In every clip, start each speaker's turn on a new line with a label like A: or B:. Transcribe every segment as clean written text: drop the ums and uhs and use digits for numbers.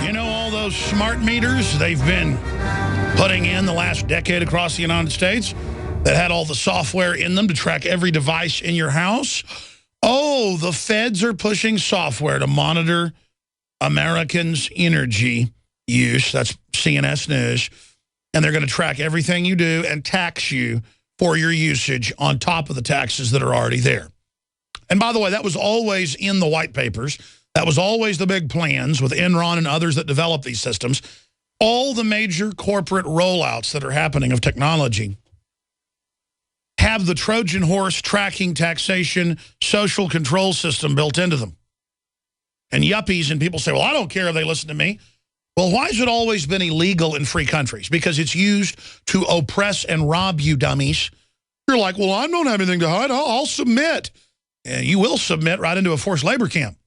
A: You know, all those smart meters they've been putting in the last decade across the United States that had all the software in them to track every device in your house? Oh, the feds are pushing software to monitor Americans' energy use. That's CNS News. And they're going to track everything you do and tax you for your usage on top of the taxes that are already there. And by the way, that was always in the white papers. That was always the big plans with Enron and others that developed these systems. All the major corporate rollouts that are happening of technology have the Trojan horse tracking, taxation, social control system built into them. And yuppies and people say, well, I don't care if they listen to me. Well, why has it always been illegal in free countries? Because it's used to oppress and rob you, dummies. You're like, well, I don't have anything to hide. I'll submit. And you will submit right into a forced labor camp.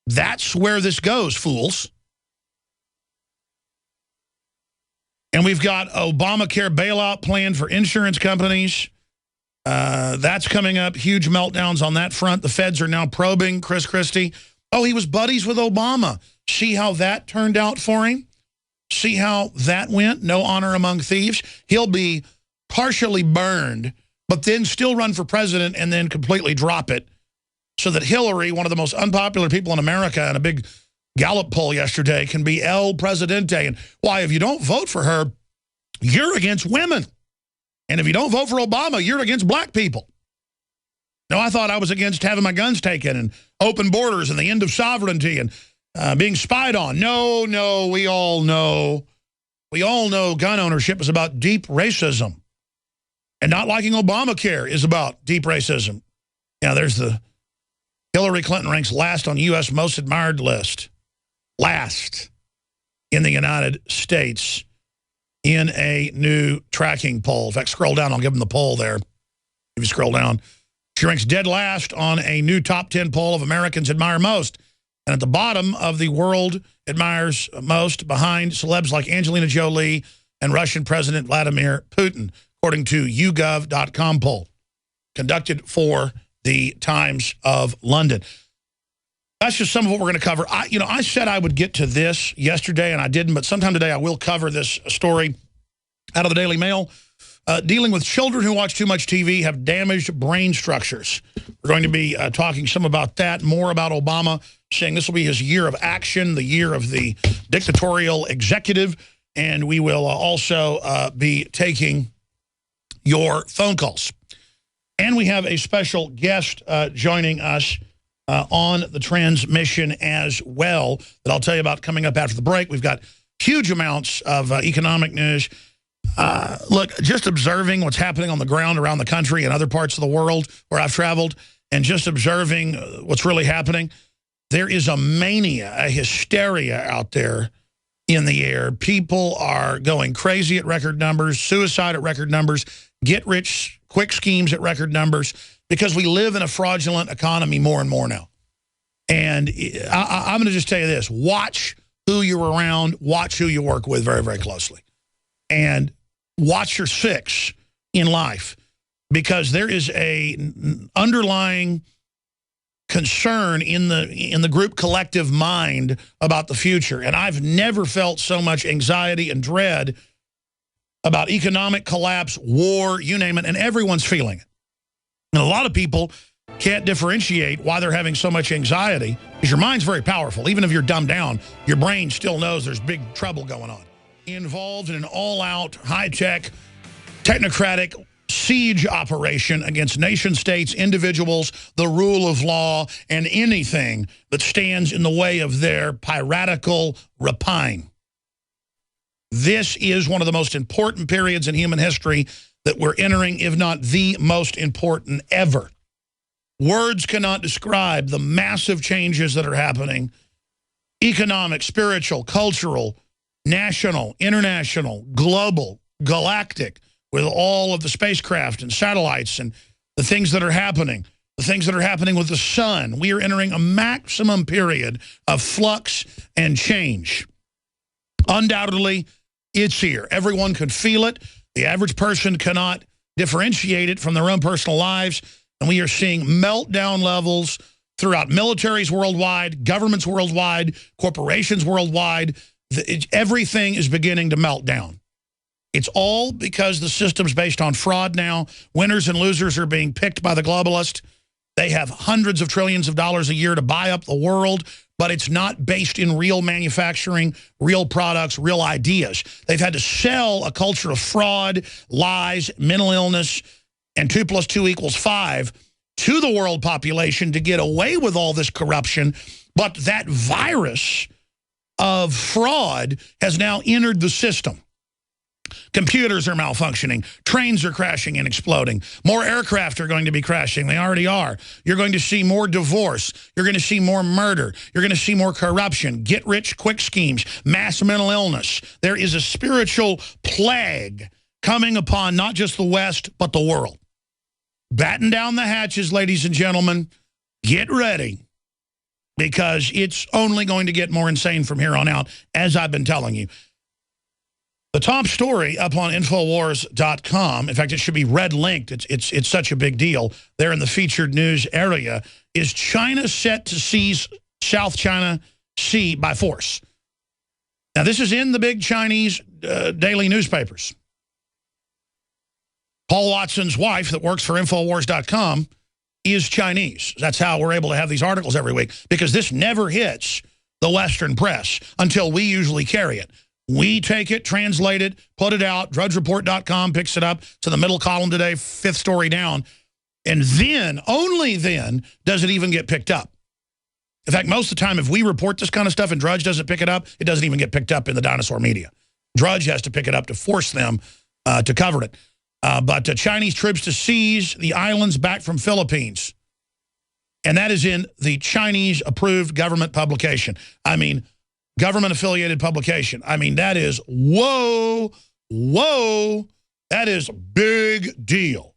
A: That's where this goes, fools. And we've got Obamacare bailout plan for insurance companies. That's coming up. Huge meltdowns on that front. The feds are now probing Chris Christie. Oh, he was buddies with Obama. See how that turned out for him? See how that went? No honor among thieves. He'll be partially burned, but then still run for president and then completely drop it so that Hillary, one of the most unpopular people in America in a big Gallup poll yesterday, can be El Presidente. And why, if you don't vote for her, you're against women. And if you don't vote for Obama, you're against black people. No, I thought I was against having my guns taken and open borders and the end of sovereignty and being spied on. No, we all know. We all know gun ownership is about deep racism. And not liking Obamacare is about deep racism. Yeah, there's the Hillary Clinton ranks last on U.S. most admired list. Last in the United States in a new tracking poll. In fact, scroll down. I'll give them the poll there. If you scroll down. She ranks dead last on a new top 10 poll of Americans admire most. And at the bottom of the world admires most behind celebs like Angelina Jolie and Russian President Vladimir Putin, according to YouGov.com poll conducted for the Times of London. That's just some of what we're going to cover. I said I would get to this yesterday, and I didn't, but sometime today I will cover this story out of the Daily Mail. Dealing with children who watch too much TV have damaged brain structures. We're going to be talking some about that, more about Obama, saying this will be his year of action, the year of the dictatorial executive, and we will also be taking your phone calls. And we have a special guest joining us on the transmission as well that I'll tell you about coming up after the break. We've got huge amounts of economic news. Look, just observing what's happening on the ground around the country and other parts of the world where I've traveled and just observing what's really happening, there is a mania, a hysteria out there in the air. People are going crazy at record numbers, suicide at record numbers, get-rich-quick schemes at record numbers, because we live in a fraudulent economy more and more now. And I'm going to just tell you this. Watch who you're around. Watch who you work with very, very closely. And watch your six in life, because there is an underlying concern in the group collective mind about the future. And I've never felt so much anxiety and dread about economic collapse, war, you name it, and everyone's feeling it. And a lot of people can't differentiate why they're having so much anxiety, because your mind's very powerful. Even if you're dumbed down, your brain still knows there's big trouble going on. Involved in an all-out, high-tech, technocratic siege operation against nation-states, individuals, the rule of law, and anything that stands in the way of their piratical rapine. This is one of the most important periods in human history that we're entering, if not the most important ever. Words cannot describe the massive changes that are happening. Economic, spiritual, cultural, national, international, global, galactic, with all of the spacecraft and satellites and the things that are happening, the things that are happening with the sun. We are entering a maximum period of flux and change. Undoubtedly, it's here. Everyone can feel it. The average person cannot differentiate it from their own personal lives. And we are seeing meltdown levels throughout militaries worldwide, governments worldwide, corporations worldwide. Everything is beginning to melt down. It's all because the system's based on fraud now. Winners and losers are being picked by the globalists. They have hundreds of trillions of dollars a year to buy up the world, but it's not based in real manufacturing, real products, real ideas. They've had to sell a culture of fraud, lies, mental illness, and 2 + 2 = 5 to the world population to get away with all this corruption. But that virus of fraud has now entered the system. Computers are malfunctioning. Trains are crashing and exploding. More aircraft are going to be crashing. They already are. You're going to see more divorce. You're going to see more murder. You're going to see more corruption, get-rich-quick schemes, mass mental illness. There is a spiritual plague coming upon not just the West, but the world. Batten down the hatches, ladies and gentlemen. Get ready, because it's only going to get more insane from here on out, as I've been telling you. The top story up on Infowars.com, in fact, it should be red-linked. It's such a big deal. There in the featured news area, is China set to seize South China Sea by force. Now, this is in the big Chinese daily newspapers. Paul Watson's wife that works for Infowars.com is Chinese. That's how we're able to have these articles every week, because this never hits the Western press until we usually carry it. We take it, translate it, put it out. DrudgeReport.com picks it up to the middle column today, 5th story down. And then, only then, does it even get picked up. In fact, most of the time, if we report this kind of stuff and Drudge doesn't pick it up, it doesn't even get picked up in the dinosaur media. Drudge has to pick it up to force them to cover it. But Chinese troops to seize the islands back from Philippines. And that is in the Chinese-approved government publication. I mean, government-affiliated publication. I mean, that is, whoa, that is a big deal.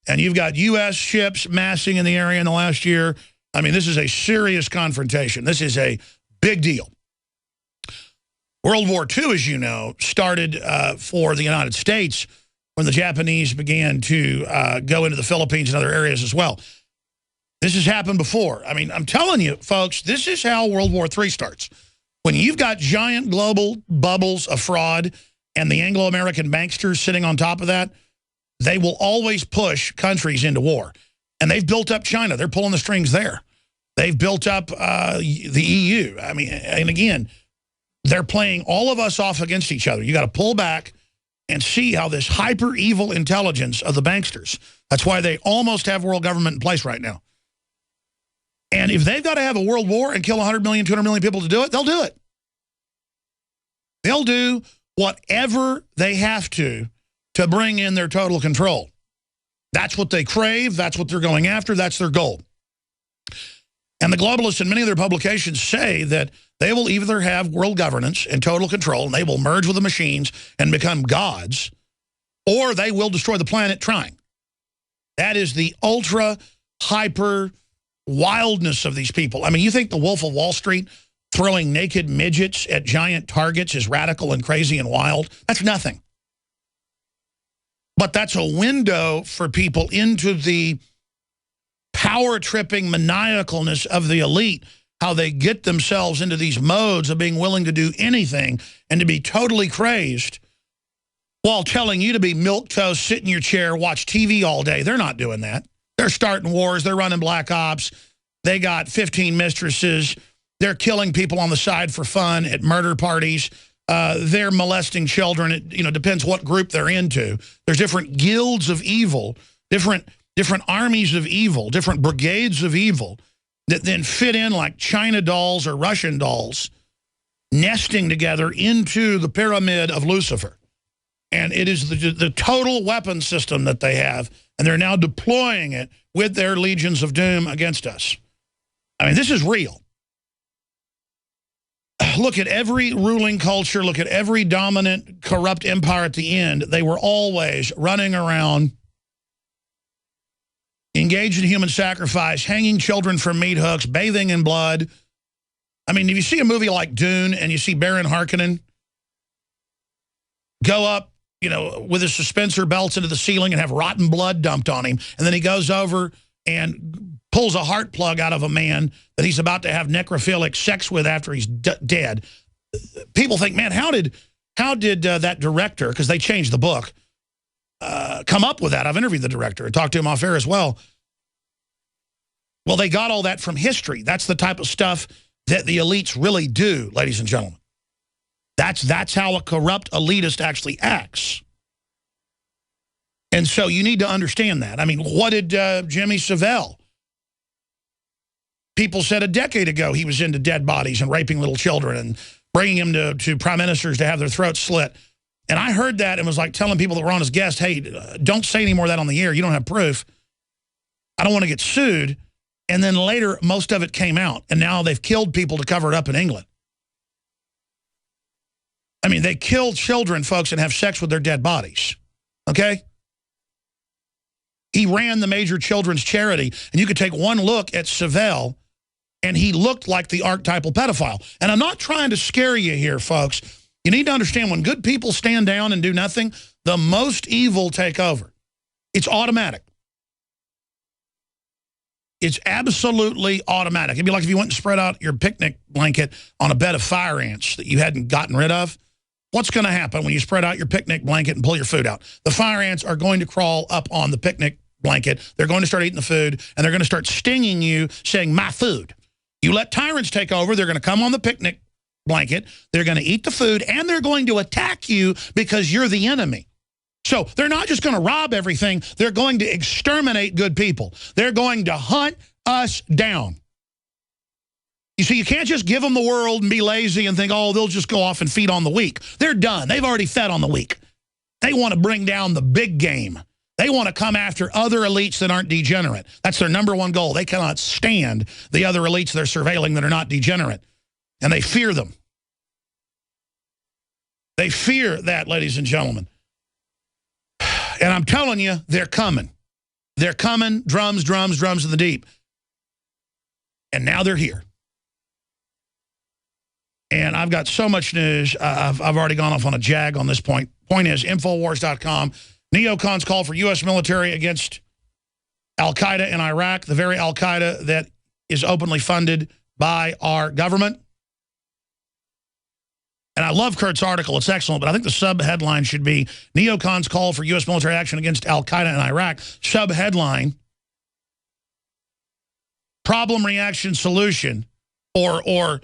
A: And you've got U.S. ships massing in the area in the last year. I mean, this is a serious confrontation. This is a big deal. World War II, as you know, started for the United States when the Japanese began to go into the Philippines and other areas as well. This has happened before. I mean, I'm telling you, folks, this is how World War III starts. When you've got giant global bubbles of fraud and the Anglo-American banksters sitting on top of that, they will always push countries into war. And they've built up China. They're pulling the strings there. They've built up the EU. I mean, and again, they're playing all of us off against each other. You got to pull back and see how this hyper-evil intelligence of the banksters, that's why they almost have world government in place right now. And if they've got to have a world war and kill 100 million, 200 million people to do it, they'll do it. They'll do whatever they have to bring in their total control. That's what they crave. That's what they're going after. That's their goal. And the globalists in many of their publications say that they will either have world governance and total control, and they will merge with the machines and become gods, or they will destroy the planet trying. That is the ultra hyper wildness of these people. I mean, you think the Wolf of Wall Street throwing naked midgets at giant targets is radical and crazy and wild? That's nothing. But that's a window for people into the power-tripping maniacalness of the elite, how they get themselves into these modes of being willing to do anything and to be totally crazed while telling you to be milquetoast, sit in your chair, watch TV all day. They're not doing that. They're starting wars. They're running black ops. They got 15 mistresses. They're killing people on the side for fun at murder parties. They're molesting children. It depends what group they're into. There's different guilds of evil, different armies of evil, different brigades of evil that then fit in like China dolls or Russian dolls, nesting together into the pyramid of Lucifer. And it is the total weapon system that they have, and they're now deploying it with their legions of doom against us. I mean, this is real. Look at every ruling culture, look at every dominant, corrupt empire at the end. They were always running around, engaged in human sacrifice, hanging children from meat hooks, bathing in blood. I mean, if you see a movie like Dune and you see Baron Harkonnen go up, with his suspensor belts into the ceiling and have rotten blood dumped on him, and then he goes over and pulls a heart plug out of a man that he's about to have necrophilic sex with after he's dead. People think, man, how did that director, because they changed the book, come up with that? I've interviewed the director and talked to him off air as well. Well, they got all that from history. That's the type of stuff that the elites really do, ladies and gentlemen. That's how a corrupt elitist actually acts. And so you need to understand that. I mean, what did Jimmy Savile? People said a decade ago he was into dead bodies and raping little children and bringing them to prime ministers to have their throats slit. And I heard that and was like telling people that were on his guest, hey, don't say any more of that on the air. You don't have proof. I don't want to get sued. And then later, most of it came out. And now they've killed people to cover it up in England. I mean, they kill children, folks, and have sex with their dead bodies. Okay? He ran the major children's charity. And you could take one look at Savile, and he looked like the archetypal pedophile. And I'm not trying to scare you here, folks. You need to understand when good people stand down and do nothing, the most evil take over. It's automatic. It's absolutely automatic. It'd be like if you went and spread out your picnic blanket on a bed of fire ants that you hadn't gotten rid of. What's going to happen when you spread out your picnic blanket and pull your food out? The fire ants are going to crawl up on the picnic blanket. They're going to start eating the food, and they're going to start stinging you, saying, my food. You let tyrants take over, they're going to come on the picnic blanket, they're going to eat the food, and they're going to attack you because you're the enemy. So they're not just going to rob everything, they're going to exterminate good people. They're going to hunt us down. You see, you can't just give them the world and be lazy and think, oh, they'll just go off and feed on the weak. They're done. They've already fed on the weak. They want to bring down the big game. They want to come after other elites that aren't degenerate. That's their number one goal. They cannot stand the other elites they're surveilling that are not degenerate. And they fear them. They fear that, ladies and gentlemen. And I'm telling you, they're coming. They're coming, drums, drums, drums in the deep. And now they're here. And I've got so much news. I've already gone off on a jag on this point. Point is, Infowars.com, neocons call for U.S. military against al-Qaeda in Iraq, the very al-Qaeda that is openly funded by our government. And I love Kurt's article. It's excellent, but I think the sub-headline should be, neocons call for U.S. military action against al-Qaeda in Iraq. Sub-headline, problem, reaction, solution, or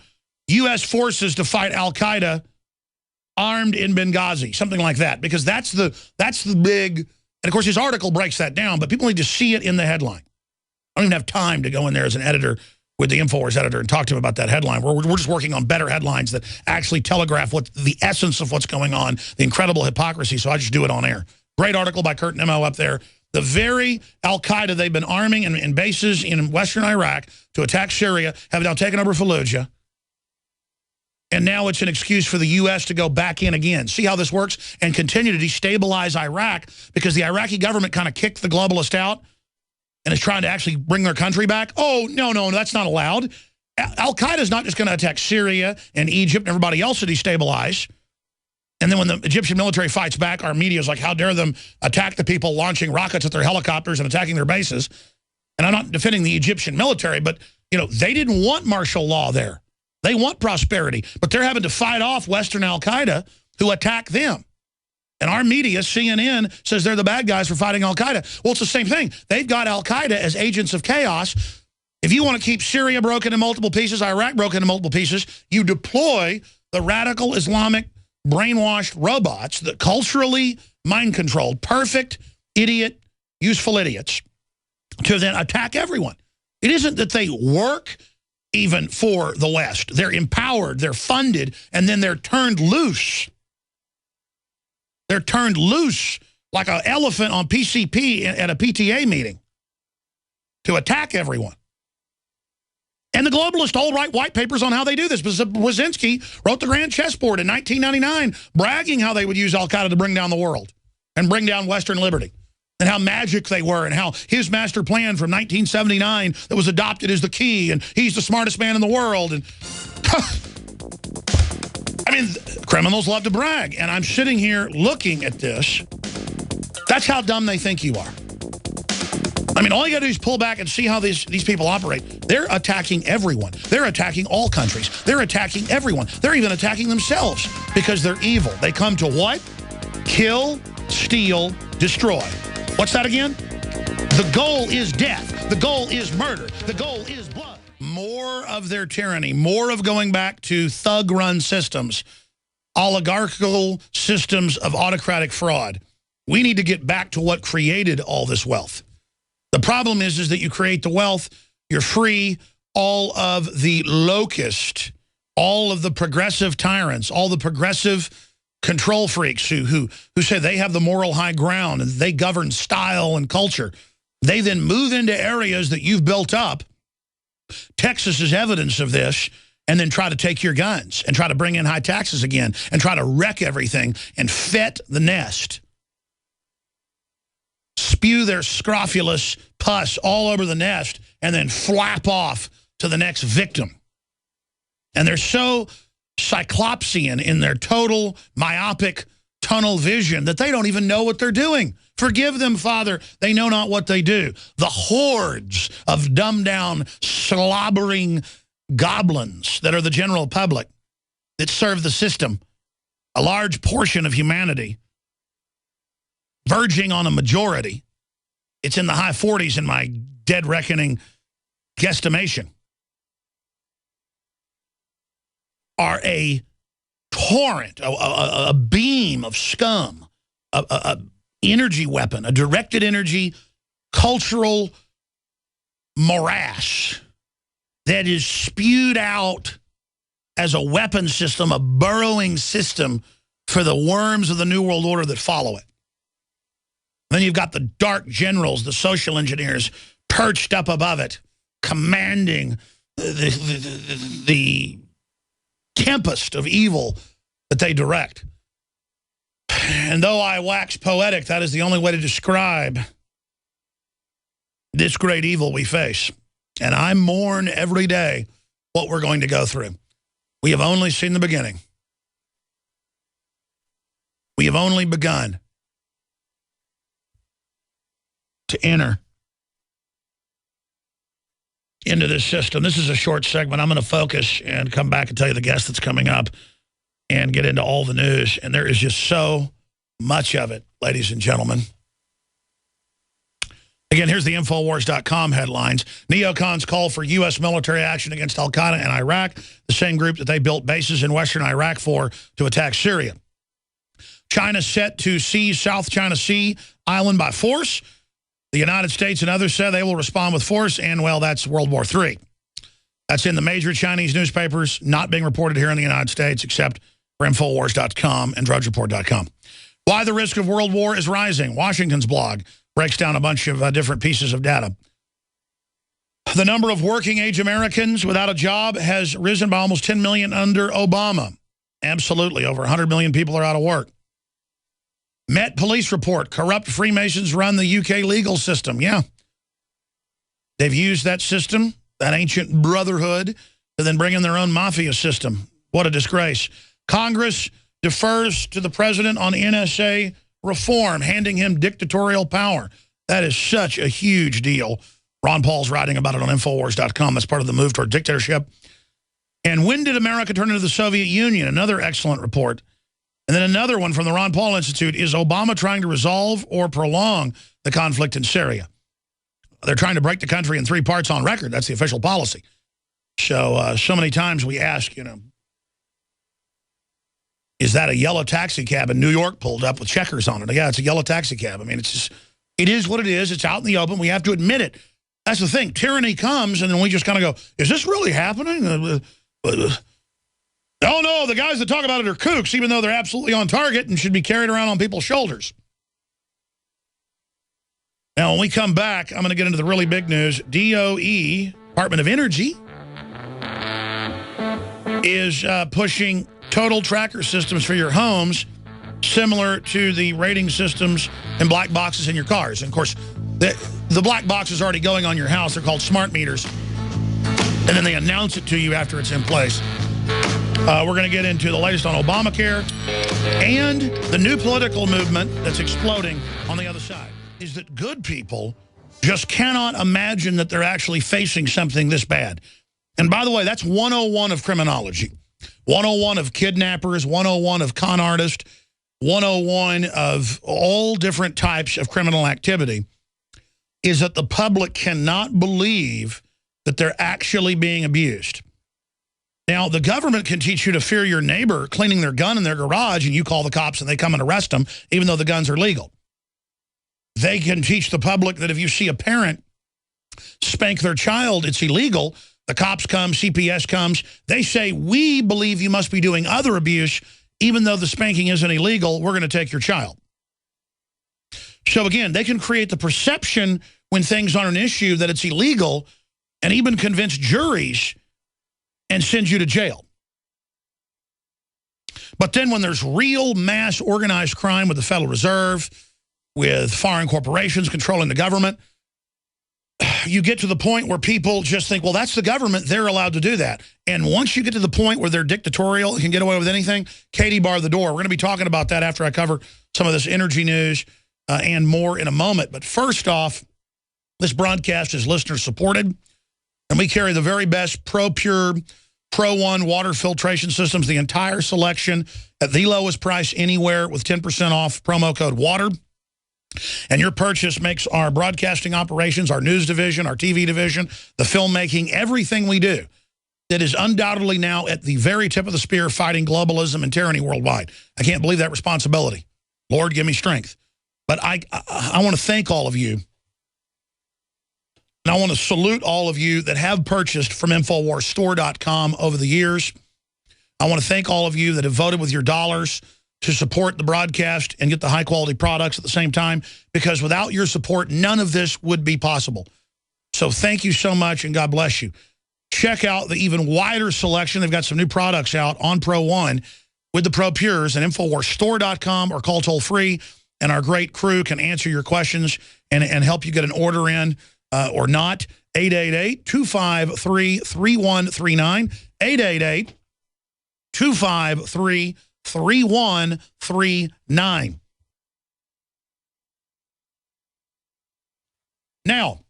A: U.S. forces to fight al-Qaeda armed in Benghazi, something like that, because that's the big, and of course his article breaks that down, but people need to see it in the headline. I don't even have time to go in there as an editor with the InfoWars editor and talk to him about that headline. We're just working on better headlines that actually telegraph what the essence of what's going on, the incredible hypocrisy, so I just do it on air. Great article by Kurt Nimmo up there. The very al-Qaeda they've been arming in bases in western Iraq to attack Syria have now taken over Fallujah. And now it's an excuse for the U.S. to go back in again. See how this works? And continue to destabilize Iraq because the Iraqi government kind of kicked the globalist out and is trying to actually bring their country back. Oh, no, that's not allowed. Al-Qaeda is not just going to attack Syria and Egypt and everybody else to destabilize. And then when the Egyptian military fights back, our media is like, how dare them attack the people launching rockets at their helicopters and attacking their bases. And I'm not defending the Egyptian military, but you know they didn't want martial law there. They want prosperity, but they're having to fight off Western al-Qaeda who attack them. And our media, CNN, says they're the bad guys for fighting al-Qaeda. Well, it's the same thing. They've got al-Qaeda as agents of chaos. If you want to keep Syria broken in multiple pieces, Iraq broken in multiple pieces, you deploy the radical Islamic brainwashed robots, that culturally mind-controlled, perfect, idiot, useful idiots, to then attack everyone. It isn't that they work even for the West. They're empowered, they're funded, and then they're turned loose. They're turned loose like an elephant on PCP at a PTA meeting to attack everyone. And the globalist alt-right white papers on how they do this. Brzezinski wrote the Grand Chessboard in 1999, bragging how they would use al-Qaeda to bring down the world and bring down Western liberty, and how magic they were, and how his master plan from 1979 that was adopted is the key, and he's the smartest man in the world. And I mean, criminals love to brag, and I'm sitting here looking at this. That's how dumb they think you are. I mean, all you got to do is pull back and see how these people operate. They're attacking everyone. They're attacking all countries. They're attacking everyone. They're even attacking themselves because they're evil. They come to what? Kill, steal, destroy. What's that again? The goal is death. The goal is murder. The goal is blood. More of their tyranny, more of going back to thug-run systems, oligarchical systems of autocratic fraud. We need to get back to what created all this wealth. The problem is that you create the wealth, you're free, all of the locust, all of the progressive tyrants, all the progressive control freaks who say they have the moral high ground and they govern style and culture. They then move into areas that you've built up. Texas is evidence of this, and then try to take your guns and try to bring in high taxes again and try to wreck everything and fet the nest. Spew their scrofulous pus all over the nest and then flap off to the next victim. And they're so cyclopsian in their total myopic tunnel vision that they don't even know what they're doing. Forgive them, Father. They know not what they do. The hordes of dumbed-down, slobbering goblins that are the general public that serve the system, a large portion of humanity, verging on a majority. It's in the high 40s in my dead reckoning guesstimation, are a torrent, a beam of scum, a energy weapon, a directed energy cultural morass that is spewed out as a weapon system, a burrowing system for the worms of the New World Order that follow it. Then you've got the dark generals, the social engineers, perched up above it, commanding the tempest of evil that they direct. And though I wax poetic, that is the only way to describe this great evil we face. And I mourn every day what we're going to go through. We have only seen the beginning. We have only begun to enter into this system. This is a short segment. I'm going to focus and come back and tell you the guest that's coming up and get into all the news. And there is just so much of it, ladies and gentlemen. Again, here's the Infowars.com headlines. Neocons call for U.S. military action against al-Qaeda in Iraq, the same group that they built bases in western Iraq for to attack Syria. China set to seize South China Sea island by force. The United States and others said they will respond with force, and, well, that's World War III. That's in the major Chinese newspapers, not being reported here in the United States, except for Infowars.com and DrudgeReport.com. Why the risk of world war is rising. Washington's blog breaks down a bunch of different pieces of data. The number of working-age Americans without a job has risen by almost 10 million under Obama. Absolutely. Over 100 million people are out of work. Met police report. Corrupt Freemasons run the UK legal system. Yeah. They've used that system, that ancient brotherhood, to then bring in their own mafia system. What a disgrace. Congress defers to the president on NSA reform, handing him dictatorial power. That is such a huge deal. Ron Paul's writing about it on Infowars.com. That's part of the move toward dictatorship. And when did America turn into the Soviet Union? Another excellent report. And then another one from the Ron Paul Institute. Is Obama trying to resolve or prolong the conflict in Syria? They're trying to break the country in 3 parts on record. That's the official policy. So, so many times we ask, you know, is that a yellow taxi cab in New York pulled up with checkers on it? Yeah, it's a yellow taxi cab. I mean, it's just, it is what it is. It's out in the open. We have to admit it. That's the thing. Tyranny comes, and then we just kind of go, is this really happening? Oh, no, the guys that talk about it are kooks, even though they're absolutely on target and should be carried around on people's shoulders. Now, when we come back, I'm going to get into the really big news. DOE, Department of Energy, is pushing total tracker systems for your homes, similar to the rating systems and black boxes in your cars. And, of course, the black box is already going on your house. They're called smart meters. And then they announce it to you after it's in place. We're going to get into the latest on Obamacare and the new political movement that's exploding on the other side. Is that good people just cannot imagine that they're actually facing something this bad. And by the way, that's 101 of criminology. 101 of kidnappers, 101 of con artists, 101 of all different types of criminal activity is that the public cannot believe that they're actually being abused. Now, the government can teach you to fear your neighbor cleaning their gun in their garage and you call the cops and they come and arrest them, even though the guns are legal. They can teach the public that if you see a parent spank their child, it's illegal. The cops come, CPS comes. They say, we believe you must be doing other abuse. Even though the spanking isn't illegal, we're going to take your child. So again, they can create the perception when things aren't an issue that it's illegal and even convince juries and send you to jail. But then when there's real mass organized crime with the Federal Reserve, with foreign corporations controlling the government, you get to the point where people just think, well, that's the government. They're allowed to do that. And once you get to the point where they're dictatorial and can get away with anything, Katie bar the door. We're going to be talking about that after I cover some of this energy news and more in a moment. But first off, this broadcast is listener supported. And we carry the very best ProPure Pro One water filtration systems, the entire selection at the lowest price anywhere with 10% off promo code WATER. And your purchase makes our broadcasting operations, our news division, our TV division, the filmmaking, everything we do that is undoubtedly now at the very tip of the spear fighting globalism and tyranny worldwide. I can't believe that responsibility. Lord, give me strength. But I want to thank all of you. And I want to salute all of you that have purchased from InfoWarsStore.com over the years. I want to thank all of you that have voted with your dollars to support the broadcast and get the high-quality products at the same time, because without your support, none of this would be possible. So thank you so much, and God bless you. Check out the even wider selection. They've got some new products out on Pro One with the Pro Pures at InfoWarsStore.com, or call toll-free, and our great crew can answer your questions and help you get an order in or not. 888-253-3139, 888-253-3139. Now,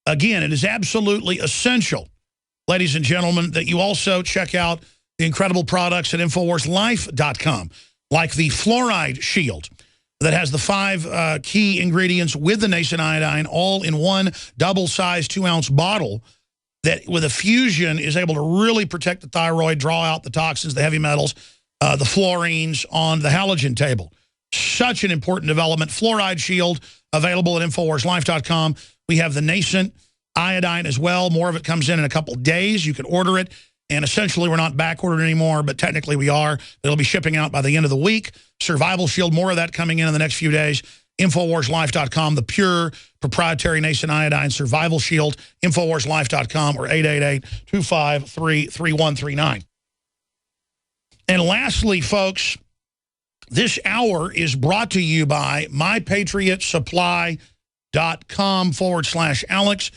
A: again, it is absolutely essential, ladies and gentlemen, that you also check out the incredible products at InfoWarsLife.com, like the Fluoride Shield that has the 5 key ingredients with the nascent iodine all in one double-sized 2-ounce bottle that with a fusion is able to really protect the thyroid, draw out the toxins, the heavy metals, the fluorines on the halogen table. Such an important development. Fluoride Shield available at InfoWarsLife.com. We have the nascent iodine as well. More of it comes in a couple days. You can order it. And essentially, we're not back ordered anymore, but technically we are. It'll be shipping out by the end of the week. Survival Shield, more of that coming in the next few days. InfoWarsLife.com, the pure proprietary nascent iodine Survival Shield, InfoWarsLife.com, or 888-253-3139. And lastly, folks, this hour is brought to you by MyPatriotSupply.com/Alex.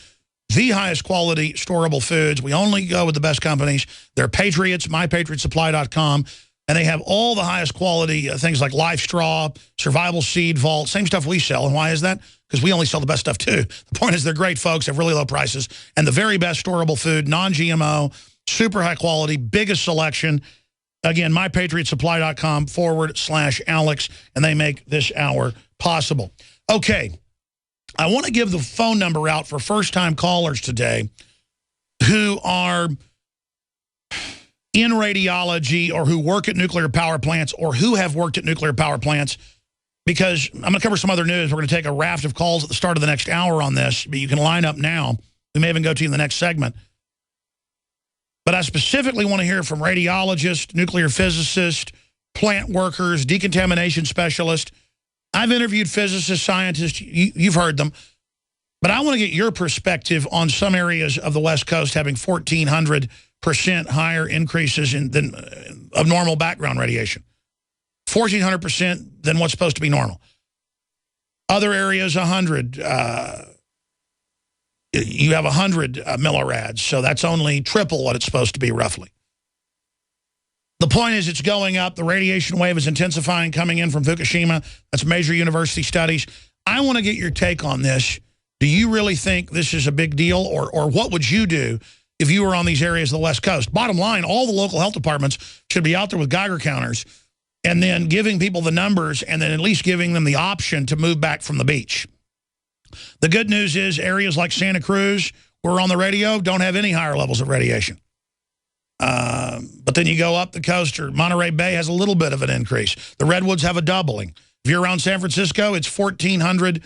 A: The highest quality storable foods. We only go with the best companies. They're Patriots, MyPatriotSupply.com, and they have all the highest quality things like Life Straw, Survival Seed Vault, same stuff we sell. And why is that? Because we only sell the best stuff too. The point is they're great folks, have really low prices, and the very best storable food, non-GMO, super high quality, biggest selection. Again, MyPatriotSupply.com/Alex, and they make this hour possible. Okay. I want to give the phone number out for first-time callers today who are in radiology or who work at nuclear power plants or who have worked at nuclear power plants, because I'm going to cover some other news. We're going to take a raft of calls at the start of the next hour on this, but you can line up now. We may even go to you in the next segment. But I specifically want to hear from radiologists, nuclear physicists, plant workers, decontamination specialists. I've interviewed physicists, scientists, you've heard them, but I want to get your perspective on some areas of the West Coast having 1,400% higher increases of normal background radiation. 1,400% than what's supposed to be normal. Other areas, 100. You have 100 millirads, so that's only triple what it's supposed to be, roughly. The point is it's going up. The radiation wave is intensifying, coming in from Fukushima. That's major university studies. I want to get your take on this. Do you really think this is a big deal, or what would you do if you were on these areas of the West Coast? Bottom line, all the local health departments should be out there with Geiger counters and then giving people the numbers and then at least giving them the option to move back from the beach. The good news is areas like Santa Cruz, where we're on the radio, don't have any higher levels of radiation. But then you go up the coast, or Monterey Bay has a little bit of an increase. The Redwoods have a doubling. If you're around San Francisco, it's 1,400%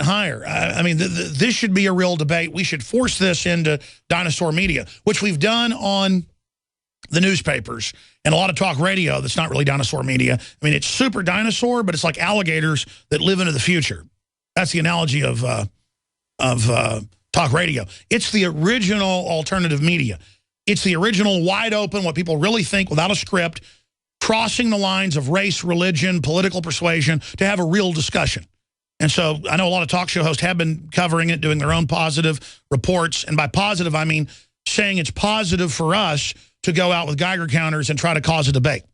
A: higher. I mean, this should be a real debate. We should force this into dinosaur media, which we've done on the newspapers and a lot of talk radio that's not really dinosaur media. I mean, it's super dinosaur, but it's like alligators that live into the future. That's the analogy of talk radio. It's the original alternative media. It's the original wide open, what people really think without a script, crossing the lines of race, religion, political persuasion to have a real discussion. And so I know a lot of talk show hosts have been covering it, doing their own positive reports. And by positive, I mean saying it's positive for us to go out with Geiger counters and try to cause a debate.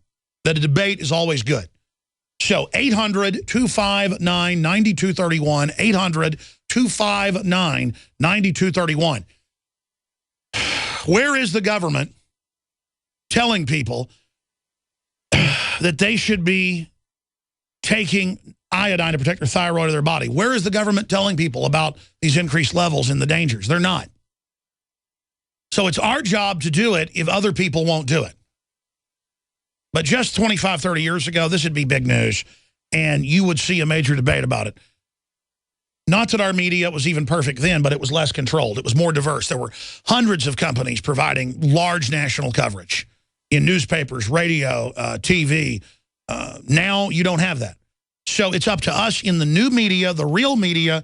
A: That a debate is always good. So 800-259-9231, 800-259-9231. Where is the government telling people that they should be taking iodine to protect their thyroid of their body? Where is the government telling people about these increased levels and the dangers? They're not. So it's our job to do it if other people won't do it. But just 25, 30 years ago, this would be big news, and you would see a major debate about it. Not that our media was even perfect then, but it was less controlled. It was more diverse. There were hundreds of companies providing large national coverage in newspapers, radio, TV. Now you don't have that. So it's up to us in the new media, the real media,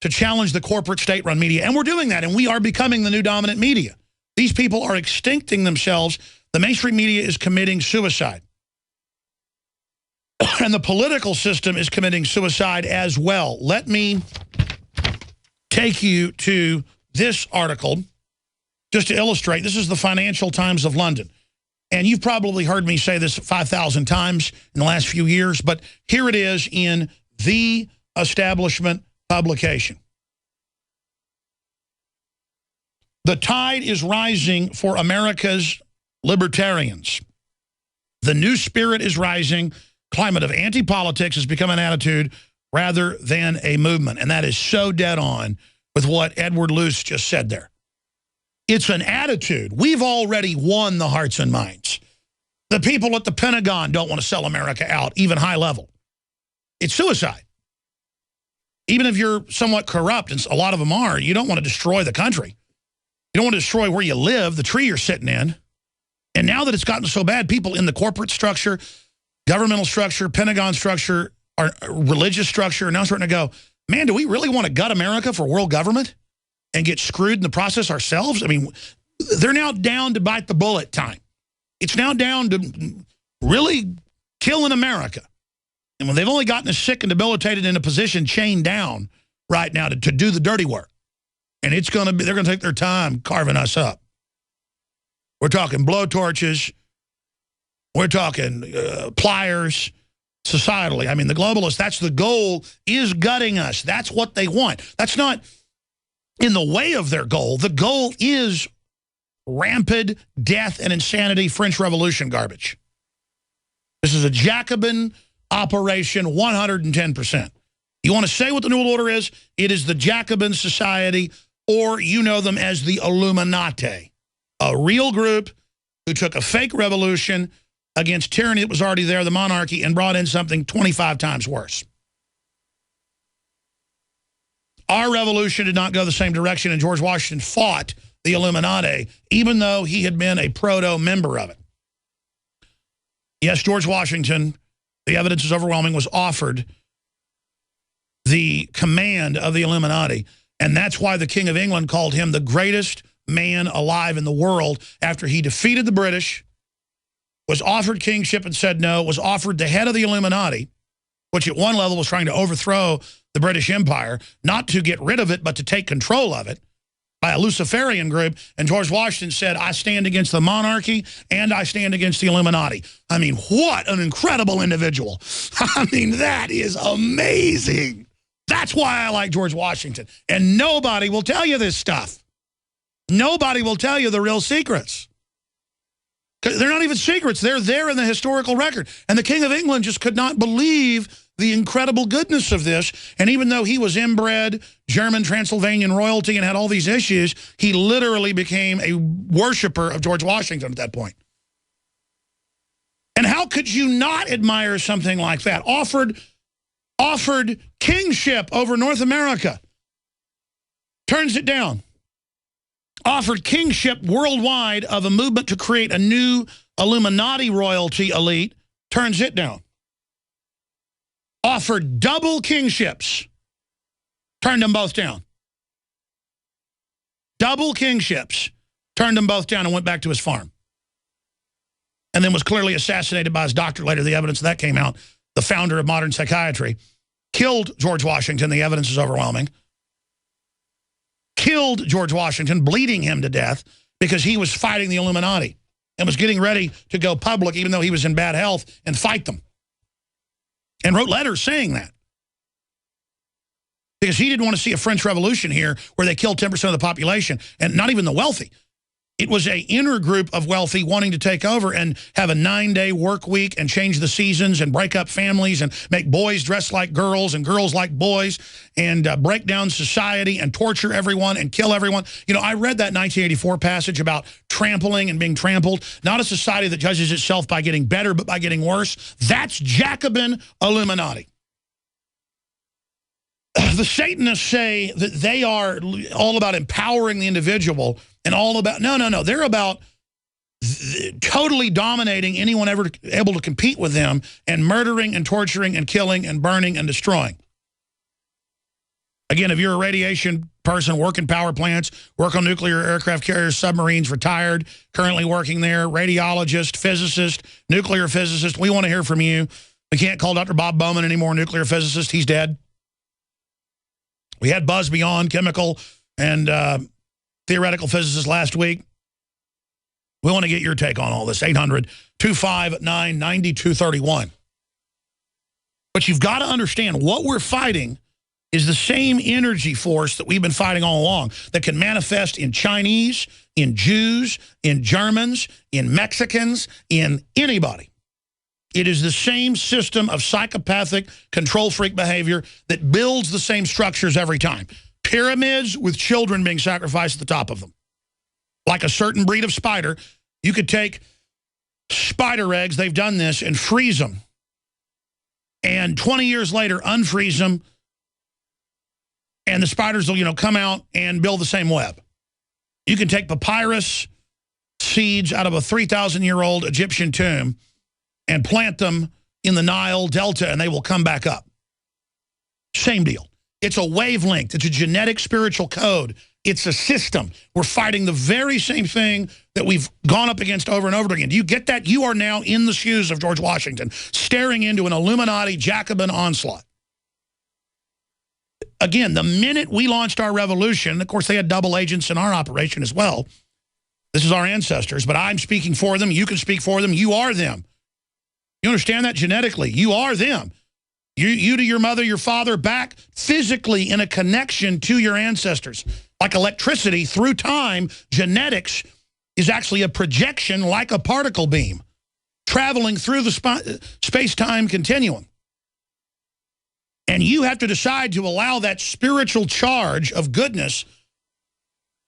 A: to challenge the corporate state-run media. And we're doing that, and we are becoming the new dominant media. These people are extincting themselves. The mainstream media is committing suicide. And the political system is committing suicide as well. Let me take you to this article just to illustrate. This is the Financial Times of London. And you've probably heard me say this 5,000 times in the last few years, but here it is in the establishment publication. The tide is rising for America's libertarians. The new spirit is rising. Climate of anti-politics has become an attitude rather than a movement. And that is so dead on with what Edward Luce just said there. It's an attitude. We've already won the hearts and minds. The people at the Pentagon don't want to sell America out, even high level. It's suicide. Even if you're somewhat corrupt, and a lot of them are, you don't want to destroy the country. You don't want to destroy where you live, the tree you're sitting in. And now that it's gotten so bad, people in the corporate structure, governmental structure, Pentagon structure, our religious structure are now starting to go, man, do we really want to gut America for world government and get screwed in the process ourselves? I mean, they're now down to bite the bullet time. It's now down to really killing America. And when they've only gotten us sick and debilitated in a position chained down right now to do the dirty work. And it's going to be, they're going to take their time carving us up. We're talking blowtorches. We're talking pliers, societally. I mean, the globalists, that's the goal, is gutting us. That's what they want. That's not in the way of their goal. The goal is rampant death and insanity, French Revolution garbage. This is a Jacobin operation, 110%. You want to say what the New World Order is? It is the Jacobin Society, or you know them as the Illuminati, a real group who took a fake revolution against tyranny that was already there, the monarchy, and brought in something 25 times worse. Our revolution did not go the same direction, and George Washington fought the Illuminati, even though he had been a proto-member of it. Yes, George Washington, the evidence is overwhelming, was offered the command of the Illuminati, and that's why the King of England called him the greatest man alive in the world after he defeated the British, was offered kingship and said no, was offered the head of the Illuminati, which at one level was trying to overthrow the British Empire, not to get rid of it, but to take control of it. by a Luciferian group, and George Washington said, I stand against the monarchy and I stand against the Illuminati. I mean, what an incredible individual. I mean, that is amazing. That's why I like George Washington. And nobody will tell you this stuff. Nobody will tell you the real secrets. They're not even secrets. They're there in the historical record. And the King of England just could not believe the incredible goodness of this. And even though he was inbred German Transylvanian royalty and had all these issues, he literally became a worshiper of George Washington at that point. And how could you not admire something like that? Offered kingship over North America. Turns it down. Offered kingship worldwide of a movement to create a new Illuminati royalty elite. Turns it down. Offered double kingships, turned them both down. Double kingships, turned them both down and went back to his farm. And then was clearly assassinated by his doctor later. The evidence of that came out. The founder of modern psychiatry killed George Washington. The evidence is overwhelming. Killed George Washington, bleeding him to death because he was fighting the Illuminati and was getting ready to go public even though he was in bad health and fight them. And wrote letters saying that. Because he didn't want to see a French Revolution here where they killed 10% of the population, and not even the wealthy. It was an inner group of wealthy wanting to take over and have a 9-day work week and change the seasons and break up families and make boys dress like girls and girls like boys and break down society and torture everyone and kill everyone. You know, I read that 1984 passage about trampling and being trampled. Not a society that judges itself by getting better but by getting worse. That's Jacobin Illuminati. The Satanists say that they are all about empowering the individual and all about, no. They're about totally dominating anyone ever able to compete with them and murdering and torturing and killing and burning and destroying. Again, if you're a radiation person, work in power plants, work on nuclear aircraft carriers, submarines, retired, currently working there, radiologist, physicist, nuclear physicist, we want to hear from you. We can't call Dr. Bob Bowman anymore, nuclear physicist. He's dead. We had Buzz Beyond, chemical and theoretical physicist last week. We want to get your take on all this. 800-259-9231. But you've got to understand what we're fighting is the same energy force that we've been fighting all along that can manifest in Chinese, in Jews, in Germans, in Mexicans, in anybody. It is the same system of psychopathic control freak behavior that builds the same structures every time. Pyramids with children being sacrificed at the top of them. Like a certain breed of spider, you could take spider eggs, they've done this, and freeze them. And 20 years later, unfreeze them, and the spiders will, come out and build the same web. You can take papyrus seeds out of a 3,000-year-old Egyptian tomb and plant them in the Nile Delta, and they will come back up. Same deal. It's a wavelength. It's a genetic spiritual code. It's a system. We're fighting the very same thing that we've gone up against over and over again. Do you get that? You are now in the shoes of George Washington, staring into an Illuminati Jacobin onslaught. Again, the minute we launched our revolution, of course, they had double agents in our operation as well. This is our ancestors, but I'm speaking for them. You can speak for them. You are them. You understand that genetically? You are them. You to your mother, your father, back physically in a connection to your ancestors. Like electricity through time, genetics is actually a projection like a particle beam traveling through the space-time continuum. And you have to decide to allow that spiritual charge of goodness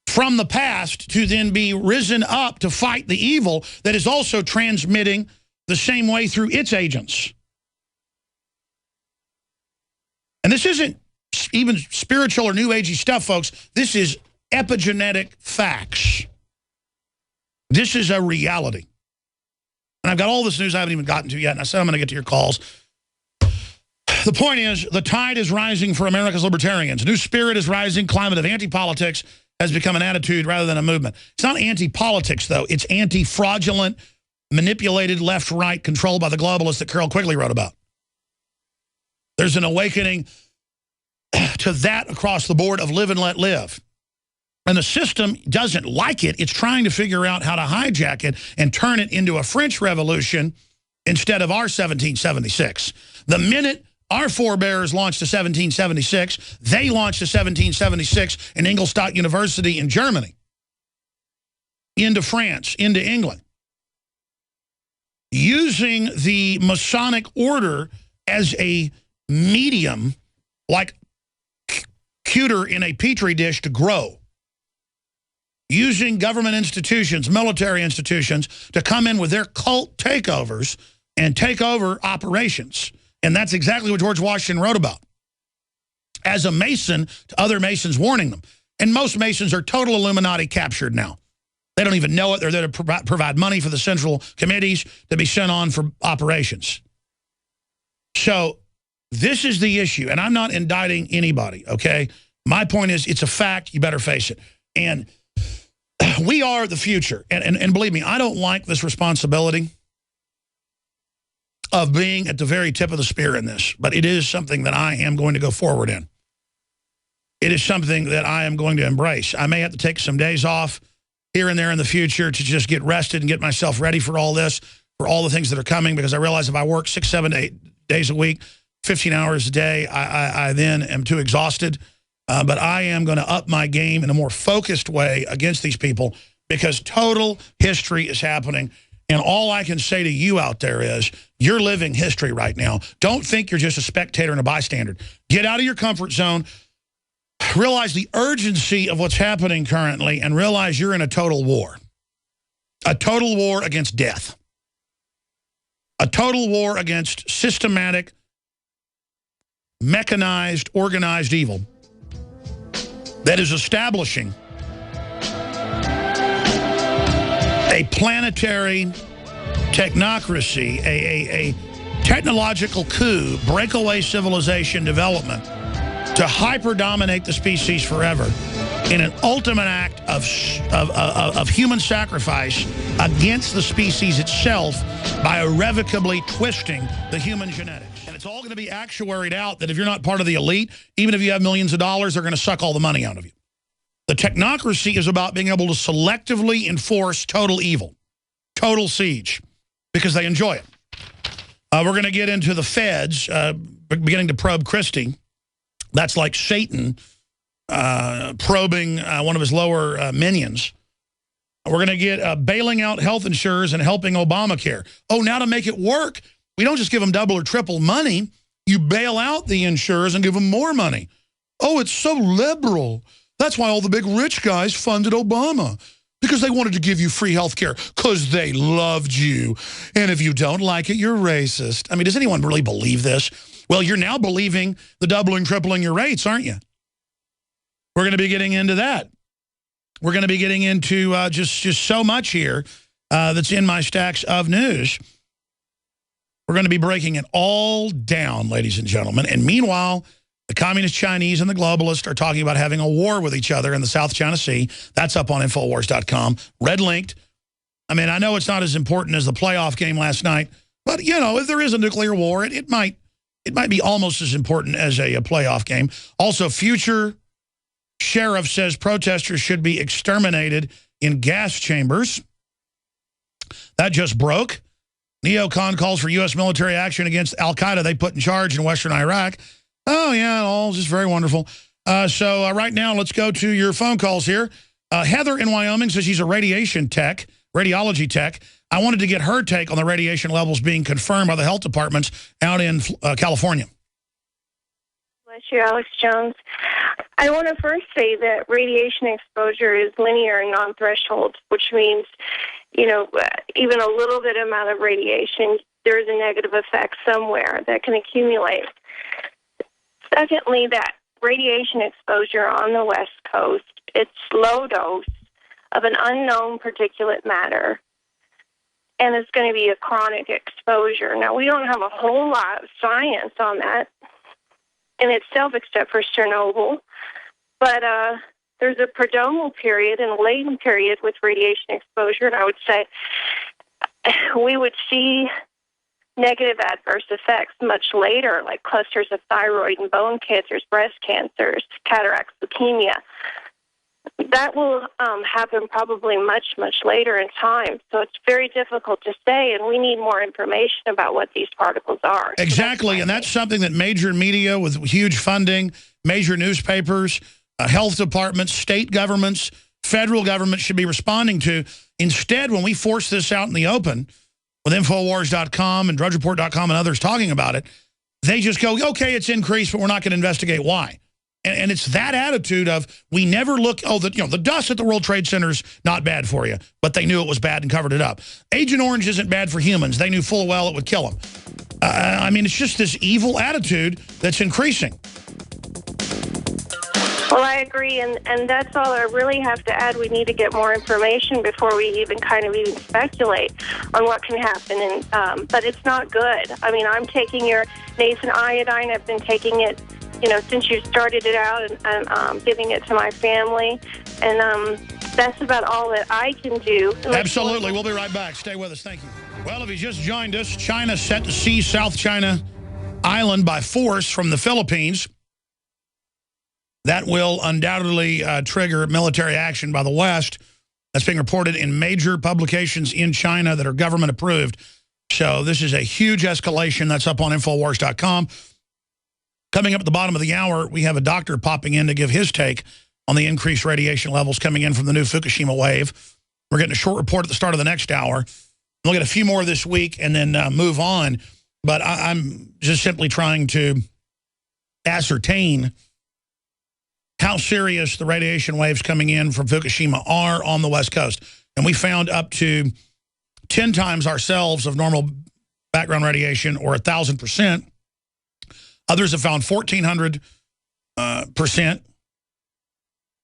A: from the past to then be risen up to fight the evil that is also transmitting the same way through its agents. And this isn't even spiritual or new agey stuff, folks. This is epigenetic facts. This is a reality. And I've got all this news I haven't even gotten to yet, and I said I'm going to get to your calls. The point is, the tide is rising for America's libertarians. New spirit is rising. Climate of anti-politics has become an attitude rather than a movement. It's not anti-politics, though. It's anti-fraudulent, manipulated left-right control by the globalists that Carol Quigley wrote about. There's an awakening to that across the board of live and let live. And the system doesn't like it. It's trying to figure out how to hijack it and turn it into a French Revolution instead of our 1776. The minute our forebears launched a 1776, they launched a 1776 in Ingolstadt University in Germany, into France, into England, using the Masonic order as a medium, like cuter in a petri dish, to grow. Using government institutions, military institutions, to come in with their cult takeovers and take over operations. And that's exactly what George Washington wrote about. As a Mason, to other Masons warning them. And most Masons are total Illuminati captured now. They don't even know it. They're there to provide money for the central committees to be sent on for operations. So this is the issue. And I'm not indicting anybody, okay? My point is, it's a fact. You better face it. And we are the future. And believe me, I don't like this responsibility of being at the very tip of the spear in this. But it is something that I am going to go forward in. It is something that I am going to embrace. I may have to take some days off here and there in the future to just get rested and get myself ready for all this, for all the things that are coming, because I realize if I work 6, 7, 8 days a week, 15 hours a day, I then am too exhausted. But I am going to up my game in a more focused way against these people, because total history is happening. And all I can say to you out there is, you're living history right now. Don't think you're just a spectator and a bystander. Get out of your comfort zone. Realize the urgency of what's happening currently, and realize you're in a total war. A total war against death. A total war against systematic, mechanized, organized evil that is establishing a planetary technocracy, a technological coup, breakaway civilization development to hyper-dominate the species forever in an ultimate act of human sacrifice against the species itself by irrevocably twisting the human genetics. And it's all going to be actuaried out that if you're not part of the elite, even if you have millions of dollars, they're going to suck all the money out of you. The technocracy is about being able to selectively enforce total evil, total siege, because they enjoy it. We're going to get into the feds beginning to probe Christie. That's like Satan probing one of his lower minions. We're going to get bailing out health insurers and helping Obamacare. Oh, now to make it work, we don't just give them double or triple money. You bail out the insurers and give them more money. Oh, it's so liberal. That's why all the big rich guys funded Obama, because they wanted to give you free health care because they loved you. And if you don't like it, you're racist. I mean, does anyone really believe this? Well, you're now believing the doubling, tripling your rates, aren't you? We're going to be getting into that. We're going to be getting into just so much here that's in my stacks of news. We're going to be breaking it all down, ladies and gentlemen. And meanwhile, the communist Chinese and the globalists are talking about having a war with each other in the South China Sea. That's up on Infowars.com. Red linked. I mean, I know it's not as important as the playoff game last night, but, you know, if there is a nuclear war, it might be almost as important as a playoff game. Also, future sheriff says protesters should be exterminated in gas chambers. That just broke. Neocon calls for U.S. military action against al-Qaeda they put in charge in western Iraq. Oh, yeah, all just very wonderful. So right now, let's go to your phone calls here. Heather in Wyoming says she's a radiology tech. I wanted to get her take on the radiation levels being confirmed by the health departments out in California.
B: Bless you, Alex Jones. I want to first say that radiation exposure is linear and non-threshold, which means, you know, even a little bit amount of radiation, there is a negative effect somewhere that can accumulate. Secondly, that radiation exposure on the West Coast, it's low dose of an unknown particulate matter, and it's going to be a chronic exposure. Now, we don't have a whole lot of science on that in itself except for Chernobyl, but there's a prodromal period and a latent period with radiation exposure, and I would say we would see negative adverse effects much later, like clusters of thyroid and bone cancers, breast cancers, cataracts, leukemia. that will happen probably much, much later in time. So it's very difficult to say, and we need more information about what these particles are.
A: Exactly, and that's something that major media with huge funding, major newspapers, health departments, state governments, federal government should be responding to. Instead, when we force this out in the open, with Infowars.com and DrudgeReport.com and others talking about it, they just go, okay, it's increased, but we're not going to investigate why. And it's that attitude of we never look, the dust at the World Trade Center's not bad for you, but they knew it was bad and covered it up. Agent Orange isn't bad for humans. They knew full well it would kill them. I mean, it's just this evil attitude that's increasing.
B: Well, I agree, and that's all I really have to add. We need to get more information before we even speculate on what can happen. And but it's not good. I mean, I'm taking your nascent iodine. I've been taking it, since you started it out, and giving it to my family. And that's about all that I can do.
A: Absolutely. We'll be right back. Stay with us. Thank you. Well, if you just joined us, China set to seize South China Island by force from the Philippines. That will undoubtedly trigger military action by the West. That's being reported in major publications in China that are government approved. So this is a huge escalation. That's up on Infowars.com. Coming up at the bottom of the hour, we have a doctor popping in to give his take on the increased radiation levels coming in from the new Fukushima wave. We're getting a short report at the start of the next hour. We'll get a few more this week and then move on. But I'm just simply trying to ascertain how serious the radiation waves coming in from Fukushima are on the West Coast. And we found up to 10 times ourselves of normal background radiation, or 1,000%. Others have found 1,400%.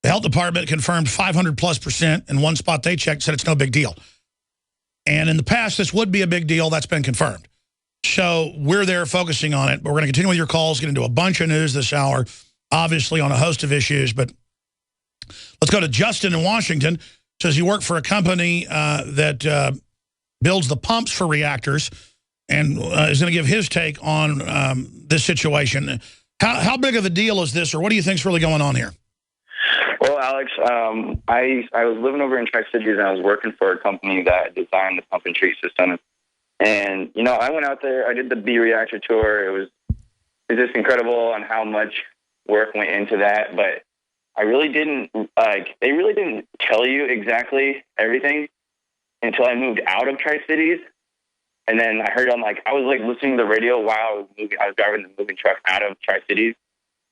A: The health department confirmed 500+%. In one spot they checked, said it's no big deal. And in the past, this would be a big deal. That's been confirmed. So we're there focusing on it. But we're going to continue with your calls, get into a bunch of news this hour, obviously on a host of issues. But let's go to Justin in Washington. Says you work for a company that builds the pumps for reactors, and is going to give his take on this situation. How big of a deal is this, or what do you think is really going on here?
C: Well, Alex, I was living over in Tri-Cities, and I was working for a company that designed the pump and treat system. And, I went out there, I did the B reactor tour. It was just incredible on how much work went into that. But I really didn't, they really didn't tell you exactly everything until I moved out of Tri-Cities. And then I heard I was listening to the radio while I was driving the moving truck out of Tri-Cities.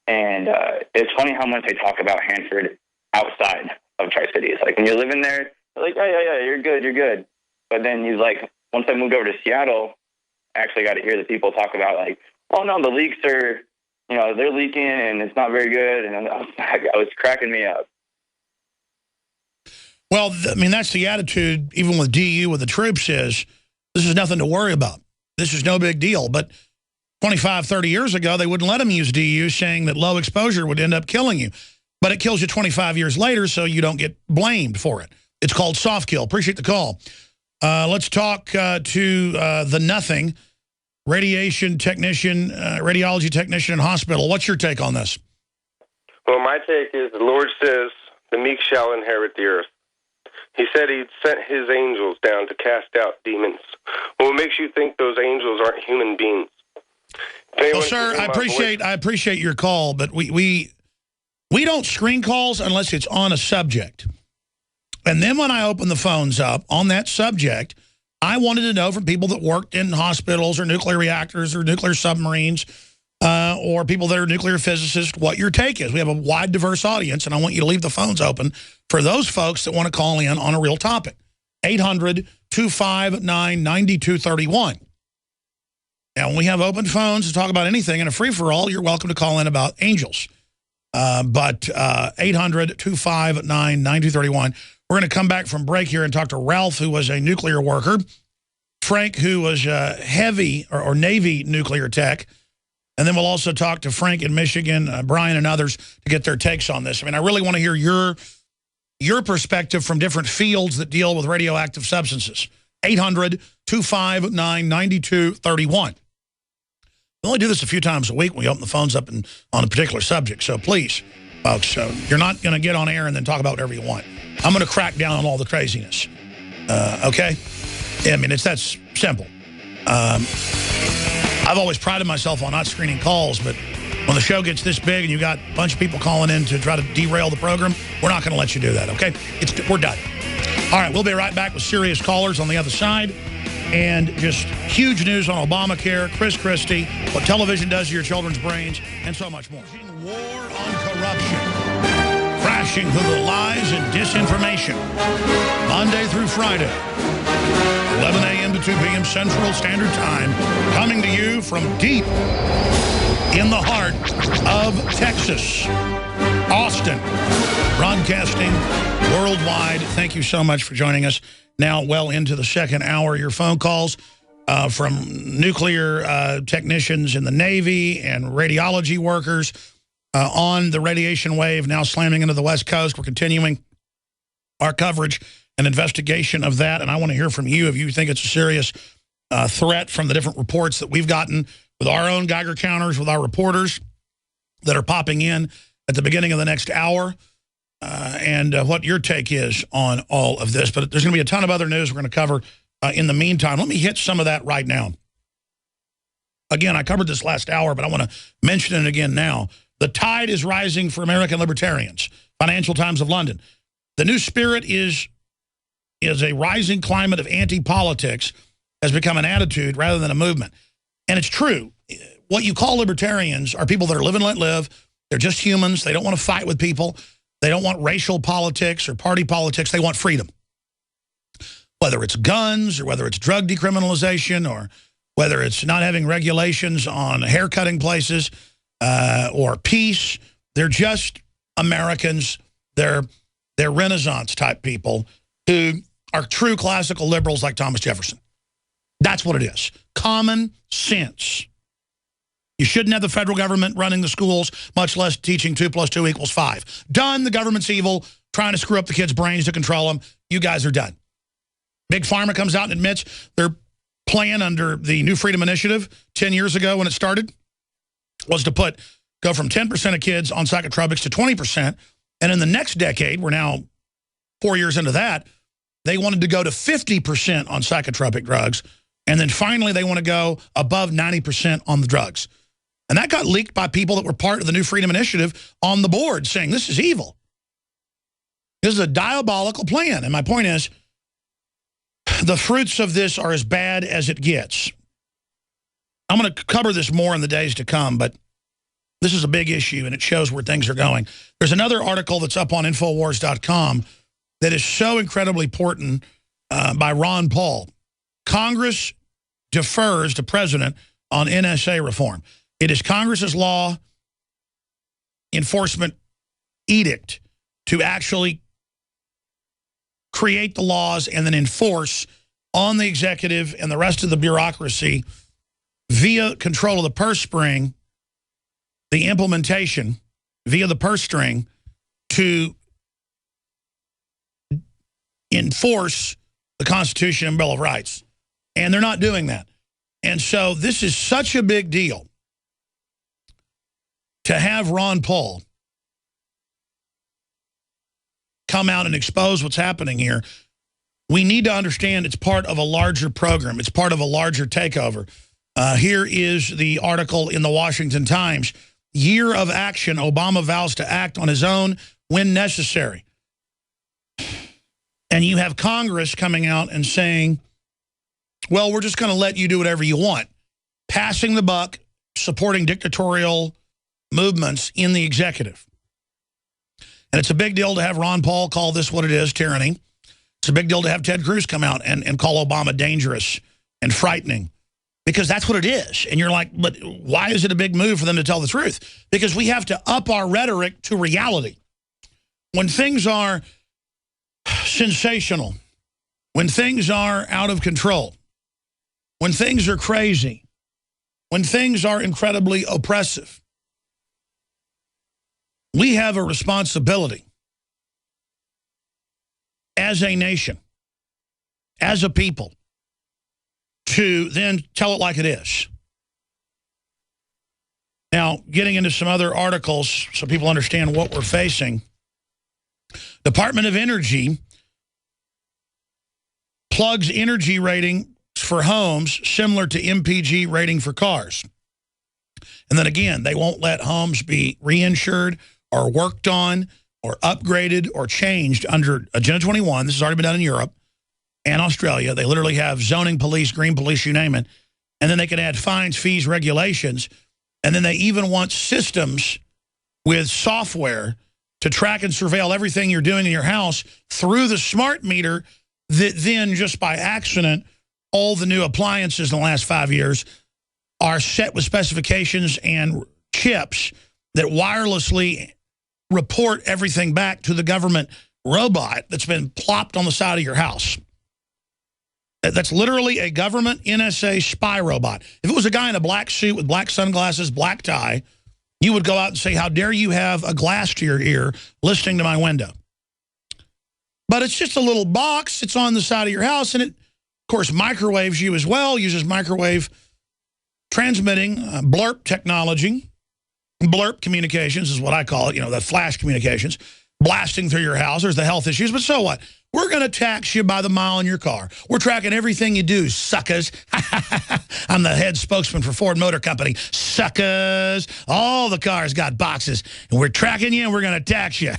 C: And it's funny how much they talk about Hanford outside of Tri-Cities. When you're living there, they're yeah, you're good. But then once I moved over to Seattle, I actually got to hear the people talk about oh no, the leaks are, they're leaking and it's not very good. And I was cracking me up.
A: Well, that's the attitude, even with DU, with the troops, is this is nothing to worry about. This is no big deal. But 25, 30 years ago, they wouldn't let them use DU, saying that low exposure would end up killing you. But it kills you 25 years later, so you don't get blamed for it. It's called soft kill. Appreciate the call. Let's talk to the Nothing, radiation technician, radiology technician in hospital. What's your take on this?
D: Well, my take is the Lord says the meek shall inherit the earth. He said he'd sent his angels down to cast out demons. Well, what makes you think those angels aren't human beings?
A: Well, sir, I appreciate your call, but we don't screen calls unless it's on a subject. And then when I open the phones up on that subject, I wanted to know from people that worked in hospitals or nuclear reactors or nuclear submarines or people that are nuclear physicists what your take is. We have a wide, diverse audience, and I want you to leave the phones open for those folks that want to call in on a real topic. 800-259-9231. Now, when we have open phones to talk about anything in a free-for-all, you're welcome to call in about angels. But 800-259-9231. We're going to come back from break here and talk to Ralph, who was a nuclear worker, Frank, who was a heavy or Navy nuclear tech, and then we'll also talk to Frank in Michigan, Brian and others to get their takes on this. I really want to hear your perspective from different fields that deal with radioactive substances. 800-259-9231. We only do this a few times a week when we open the phones up on a particular subject, so please folks. So you're not going to get on air and then talk about whatever you want. I'm going to crack down on all the craziness. Okay? I mean, it's that simple. I've always prided myself on not screening calls, but when the show gets this big and you got a bunch of people calling in to try to derail the program, we're not going to let you do that, okay? We're done. All right, we'll be right back with serious callers on the other side. And just huge news on Obamacare, Chris Christie, what television does to your children's brains, and so much more. War on corruption, crashing through the lies and disinformation, Monday through Friday, 11 a.m. to 2 p.m. Central Standard Time, coming to you from deep in the heart of Texas, Austin, broadcasting worldwide. Thank you so much for joining us. Now well into the second hour, your phone calls from nuclear technicians in the Navy and radiology workers on the radiation wave now slamming into the West Coast. We're continuing our coverage and investigation of that, and I want to hear from you if you think it's a serious threat from the different reports that we've gotten with our own Geiger counters, with our reporters that are popping in at the beginning of the next hour. And what your take is on all of this. But there's going to be a ton of other news we're going to cover in the meantime. Let me hit some of that right now. Again, I covered this last hour, but I want to mention it again now. The tide is rising for American libertarians. Financial Times of London. The new spirit is a rising climate of anti-politics has become an attitude rather than a movement. And it's true. What you call libertarians are people that are live and let live. They're just humans. They don't want to fight with people. They don't want racial politics or party politics. They want freedom. Whether it's guns or whether it's drug decriminalization or whether it's not having regulations on haircutting places or peace, they're just Americans. They're Renaissance type people who are true classical liberals like Thomas Jefferson. That's what it is. Common sense. You shouldn't have the federal government running the schools, much less teaching 2 + 2 = 5. Done. The government's evil, trying to screw up the kids' brains to control them. You guys are done. Big Pharma comes out and admits their plan under the New Freedom Initiative 10 years ago when it started was to go from 10% of kids on psychotropics to 20%. And in the next decade, we're now 4 years into that, they wanted to go to 50% on psychotropic drugs. And then finally, they want to go above 90% on the drugs. And that got leaked by people that were part of the New Freedom Initiative on the board saying this is evil. This is a diabolical plan. And my point is, the fruits of this are as bad as it gets. I'm going to cover this more in the days to come, but this is a big issue and it shows where things are going. There's another article that's up on Infowars.com that is so incredibly important by Ron Paul. Congress defers to president on NSA reform. It is Congress's law enforcement edict to actually create the laws and then enforce on the executive and the rest of the bureaucracy via control of the purse string, the implementation via the purse string to enforce the Constitution and Bill of Rights. And they're not doing that. And so this is such a big deal to have Ron Paul come out and expose what's happening here. We need to understand it's part of a larger program. It's part of a larger takeover. Here is the article in the Washington Times. Year of action, Obama vows to act on his own when necessary. And you have Congress coming out and saying, well, we're just going to let you do whatever you want. Passing the buck, supporting dictatorial movements in the executive. And it's a big deal to have Ron Paul call this what it is, tyranny. It's a big deal to have Ted Cruz come out and call Obama dangerous and frightening. Because that's what it is. And you're like, but why is it a big move for them to tell the truth? Because we have to up our rhetoric to reality. When things are sensational, when things are out of control, when things are crazy, when things are incredibly oppressive, we have a responsibility as a nation, as a people, to then tell it like it is. Now, getting into some other articles so people understand what we're facing. Department of Energy plugs energy rating for homes similar to MPG rating for cars. And then again, they won't let homes be reinsured or worked on or upgraded or changed under Agenda 21. This has already been done in Europe and Australia. They literally have zoning police, green police, you name it. And then they can add fines, fees, regulations. And then they even want systems with software to track and surveil everything you're doing in your house through the smart meter that then just by accident, all the new appliances in the last 5 years are set with specifications and chips that wirelessly report everything back to the government robot that's been plopped on the side of your house. That's literally a government NSA spy robot. If it was a guy in a black suit with black sunglasses, black tie, you would go out and say, how dare you have a glass to your ear listening to my window? But it's just a little box. It's on the side of your house, and it, of course, microwaves you as well, uses microwave transmitting, blurp technology. Blurp communications is what I call it, you know, the flash communications, blasting through your house. There's the health issues, but so what? We're going to tax you by the mile in your car. We're tracking everything you do, suckers. I'm the head spokesman for Ford Motor Company. Suckers. All the cars got boxes, and we're tracking you, and we're going to tax you.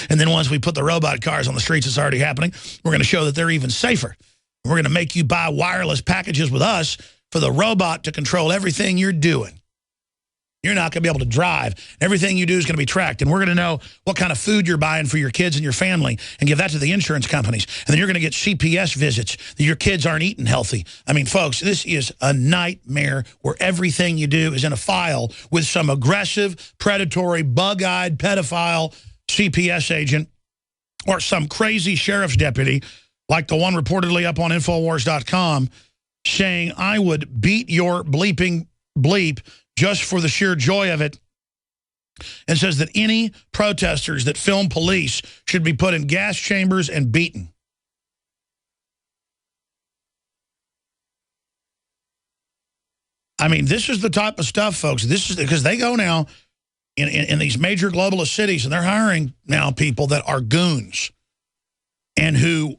A: And then once we put the robot cars on the streets, it's already happening, we're going to show that they're even safer. We're going to make you buy wireless packages with us for the robot to control everything you're doing. You're not going to be able to drive. Everything you do is going to be tracked. And we're going to know what kind of food you're buying for your kids and your family and give that to the insurance companies. And then you're going to get CPS visits that your kids aren't eating healthy. I mean, folks, this is a nightmare where everything you do is in a file with some aggressive, predatory, bug-eyed, pedophile CPS agent or some crazy sheriff's deputy like the one reportedly up on Infowars.com saying, I would beat your bleeping bleep just for the sheer joy of it, and says that any protesters that film police should be put in gas chambers and beaten. I mean, this is the type of stuff, folks. This is because they go now in these major globalist cities, and they're hiring now people that are goons and who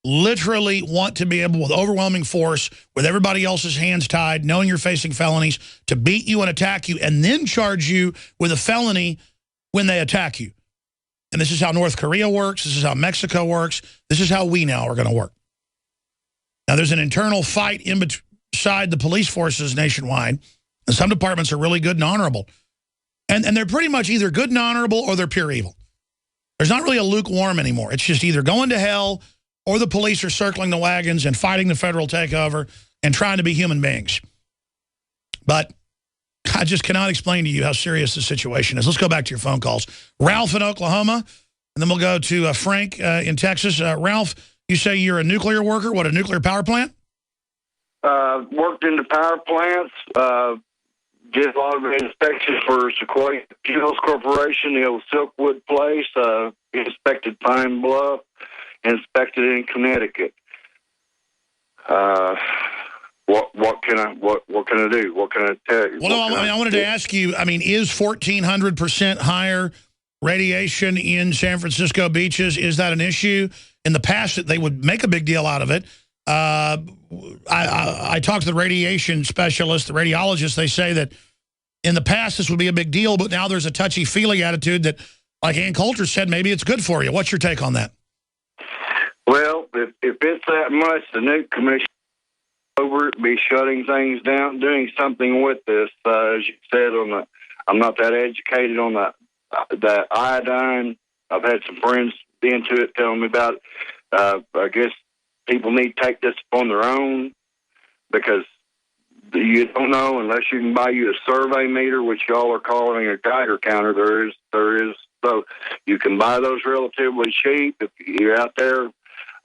A: literally want to be able, with overwhelming force, with everybody else's hands tied, knowing you're facing felonies, to beat you and attack you, and then charge you with a felony when they attack you. And this is how North Korea works. This is how Mexico works. This is how we now are going to work. Now, there's an internal fight inside the police forces nationwide, and some departments are really good and honorable. And they're pretty much either good and honorable or they're pure evil. There's not really a lukewarm anymore. It's just either going to hell or the police are circling the wagons and fighting the federal takeover and trying to be human beings. But I just cannot explain to you how serious the situation is. Let's go back to your phone calls. Ralph in Oklahoma, and then we'll go to Frank in Texas. Ralph, you say you're a nuclear worker. What, a nuclear power plant?
E: Worked in the power plants. Did a lot of inspections for Sequoia Fuels Corporation, the old Silkwood place. Inspected Pine Bluff. Inspected in Connecticut. What can I do? What can I tell you?
A: Well, no, I wanted to ask you. I mean, is 1,400% higher radiation in San Francisco beaches? Is that an issue? In the past, that they would make a big deal out of it. I talked to the radiation specialist, the radiologist. They say that in the past this would be a big deal, but now there's a touchy-feely attitude that, like Ann Coulter said, maybe it's good for you. What's your take on that?
E: Well, if it's that much, the new commission over it be shutting things down, doing something with this. As you said, I'm not that educated on the iodine. I've had some friends into it telling me about it. I guess people need to take this upon their own because you don't know unless you can buy you a survey meter, which y'all are calling a Geiger counter. There is. So you can buy those relatively cheap if you're out there.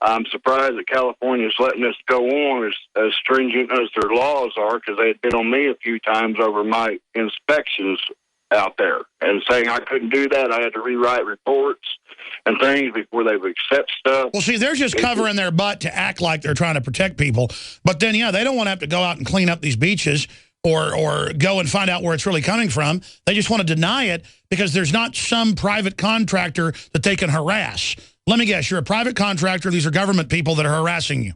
E: I'm surprised that California's letting this go on as stringent as their laws are, because they had been on me a few times over my inspections out there and saying I couldn't do that. I had to rewrite reports and things before they would accept stuff.
A: Well, see, they're just covering their butt to act like they're trying to protect people. But then, yeah, they don't want to have to go out and clean up these beaches or go and find out where it's really coming from. They just want to deny it because there's not some private contractor that they can harass. Let me guess, you're a private contractor. These are government people that are harassing you.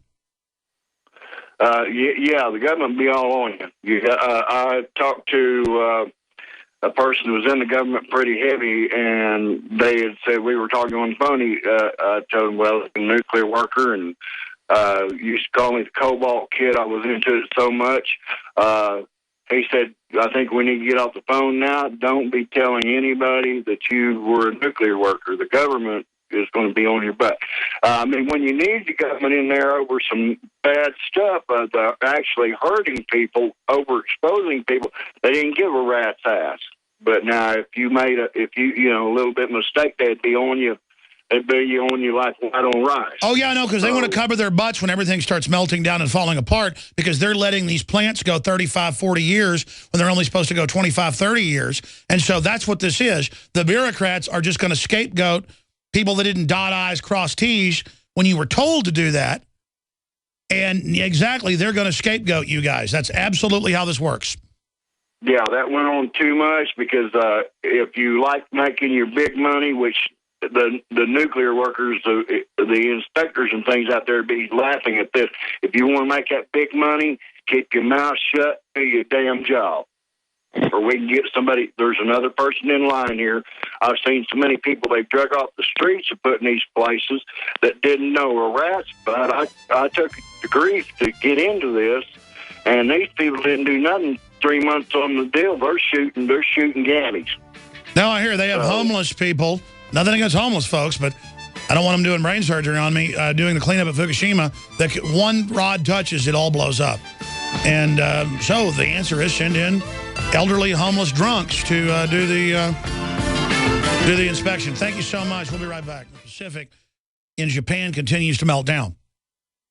E: Yeah, the government be all on you. I talked to a person who was in the government pretty heavy, and they had said we were talking on the phone. I told him, well, I'm a nuclear worker, and used to call me the Cobalt Kid. I was into it so much. He said, I think we need to get off the phone now. Don't be telling anybody that you were a nuclear worker. The government is going to be on your butt. I mean, when you need the government in there over some bad stuff, they're actually hurting people, overexposing people, they didn't give a rat's ass. But now, if you made a little bit mistake, they'd be on you. They'd be on you like white on rice.
A: Oh, yeah, I know, because they want to cover their butts when everything starts melting down and falling apart because they're letting these plants go 35, 40 years when they're only supposed to go 25, 30 years. And so that's what this is. The bureaucrats are just going to scapegoat people that didn't dot I's, cross T's when you were told to do that. And exactly, they're going to scapegoat you guys. That's absolutely how this works.
E: Yeah, that went on too much because if you like making your big money, which the nuclear workers, the inspectors and things out there be laughing at this. If you want to make that big money, keep your mouth shut, do your damn job. Or we can get somebody, there's another person in line here. I've seen so many people they've drug off the streets and put in these places that didn't know a rat's butt. I took the grief to get into this, and these people didn't do nothing 3 months on the deal. They're shooting gammies.
A: Now I hear they have homeless people. Nothing against homeless folks, but I don't want them doing brain surgery on me, doing the cleanup at Fukushima. That one rod touches, it all blows up. And so the answer is send in elderly homeless drunks to do the inspection. Thank you so much. We'll be right back. The Pacific in Japan continues to melt down.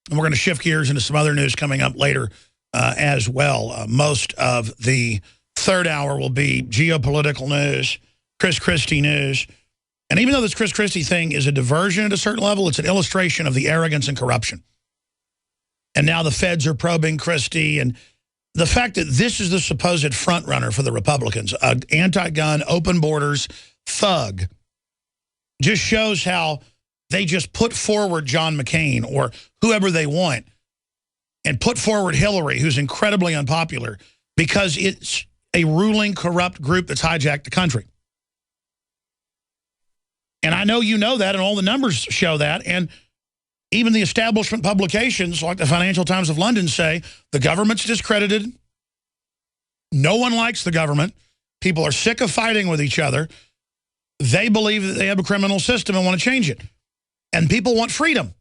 A: And we're going to shift gears into some other news coming up later as well. Most of the third hour will be geopolitical news, Chris Christie news. And even though this Chris Christie thing is a diversion at a certain level, it's an illustration of the arrogance and corruption. And now the feds are probing Christie. And the fact that this is the supposed front runner for the Republicans, an anti-gun, open borders thug, just shows how they just put forward John McCain or whoever they want and put forward Hillary, who's incredibly unpopular, because it's a ruling, corrupt group that's hijacked the country. And I know you know that, and all the numbers show that. And even the establishment publications, like the Financial Times of London, say the government's discredited. No one likes the government. People are sick of fighting with each other. They believe that they have a criminal system and want to change it. And people want freedom.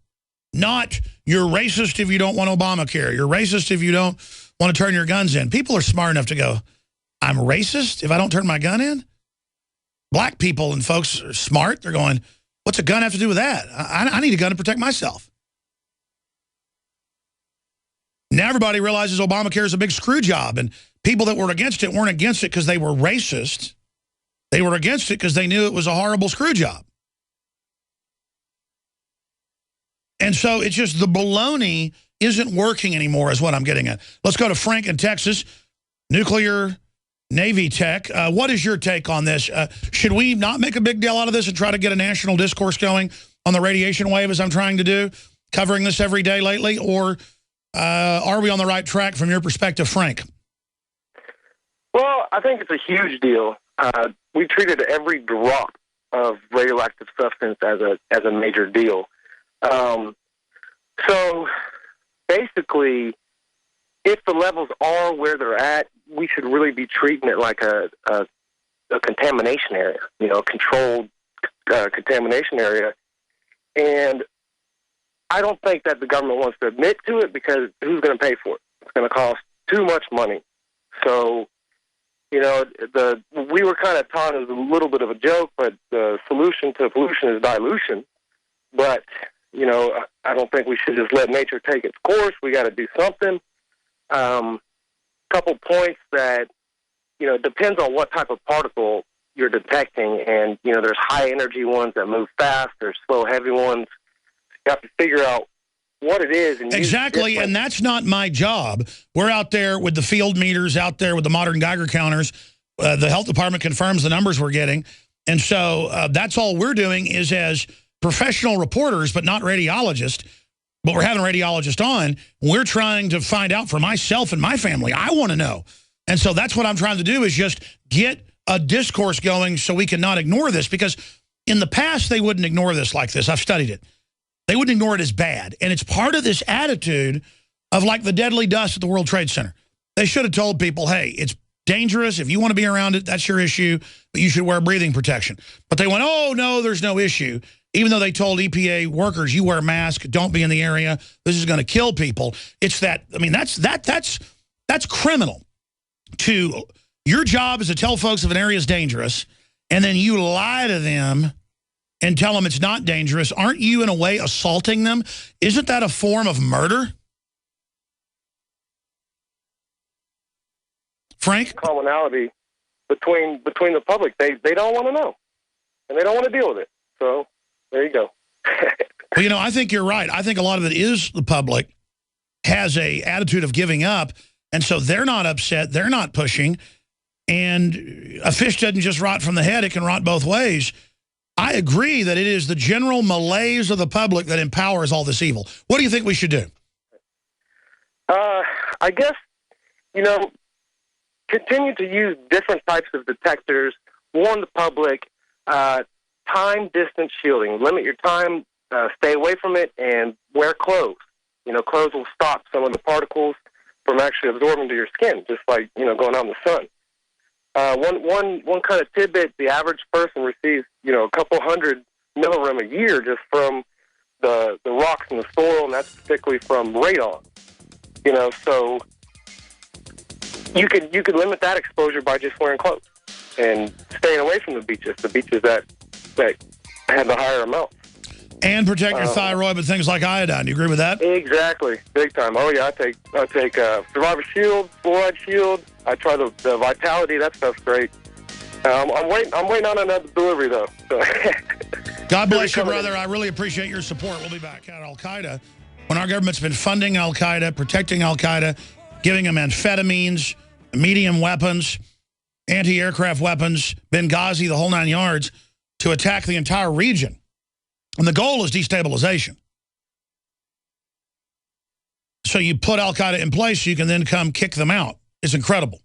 A: Not, you're racist if you don't want Obamacare. You're racist if you don't want to turn your guns in. People are smart enough to go, I'm racist if I don't turn my gun in? Black people and folks are smart. They're going, what's a gun have to do with that? I need a gun to protect myself. Now everybody realizes Obamacare is a big screw job, and people that were against it weren't against it because they were racist. They were against it because they knew it was a horrible screw job. And so it's just the baloney isn't working anymore is what I'm getting at. Let's go to Frank in Texas, nuclear Navy tech. What is your take on this? Should we not make a big deal out of this and try to get a national discourse going on the radiation wave as I'm trying to do, covering this every day lately? Or are we on the right track from your perspective, Frank?
D: Well, I think it's a huge deal. We treated every drop of radioactive substance as a major deal. So basically, if the levels are where they're at, we should really be treating it like a contamination area, a controlled contamination area. And I don't think that the government wants to admit to it because who's going to pay for it? It's going to cost too much money. So, we were kind of taught as a little bit of a joke, but the solution to pollution is dilution. But, I don't think we should just let nature take its course. We got to do something. Couple points that, it depends on what type of particle you're detecting. And, there's high energy ones that move fast. There's slow, heavy ones. You have to figure out what it is. And
A: exactly, and that's not my job. We're out there with the field meters, out there with the modern Geiger counters. The health department confirms the numbers we're getting. And so that's all we're doing is as professional reporters, but not radiologists. But we're having a radiologist on. We're trying to find out for myself and my family. I want to know. And so that's what I'm trying to do is just get a discourse going so we can not ignore this. Because in the past, they wouldn't ignore this like this. I've studied it. They wouldn't ignore it as bad. And it's part of this attitude of like the deadly dust at the World Trade Center. They should have told people, hey, it's dangerous. If you want to be around it, that's your issue. But you should wear breathing protection. But they went, oh, no, there's no issue. Even though they told EPA workers, you wear a mask, don't be in the area. This is going to kill people. It's that, I mean, that's criminal. Your job is to tell folks if an area is dangerous, and then you lie to them and tell them it's not dangerous. Aren't you, in a way, assaulting them? Isn't that a form of murder? Frank?
D: Commonality between the public. They don't want to know, and they don't want to deal with it. So there you go.
A: Well, you know, I think you're right. I think a lot of it is the public has a attitude of giving up, and so they're not upset. They're not pushing. And a fish doesn't just rot from the head. It can rot both ways. I agree that it is the general malaise of the public that empowers all this evil. What do you think we should do?
D: I guess, you know, continue to use different types of detectors, warn the public, time distance shielding. Limit your time, stay away from it, and wear clothes. You know, clothes will stop some of the particles from actually absorbing to your skin, just like, you know, going out in the sun. One kind of tidbit, the average person receives, you know, a couple hundred millirem a year just from the rocks in the soil, and that's particularly from radon. You know, so you could limit that exposure by just wearing clothes and staying away from the beaches that have the higher amount.
A: And protect your thyroid with things like iodine. Do you agree with that?
D: Exactly. Big time. Oh, yeah, I take Survivor Shield, Fluoride Shield. I try the Vitality. That stuff's great. I'm waiting on another delivery, though. So.
A: God bless you, brother. I really appreciate your support. We'll be back at Al-Qaeda. When our government's been funding Al-Qaeda, protecting Al-Qaeda, giving them amphetamines, medium weapons, anti-aircraft weapons, Benghazi, the whole 9 yards, to attack the entire region. And the goal is destabilization. So you put Al-Qaeda in place, so you can then come kick them out. It's incredible.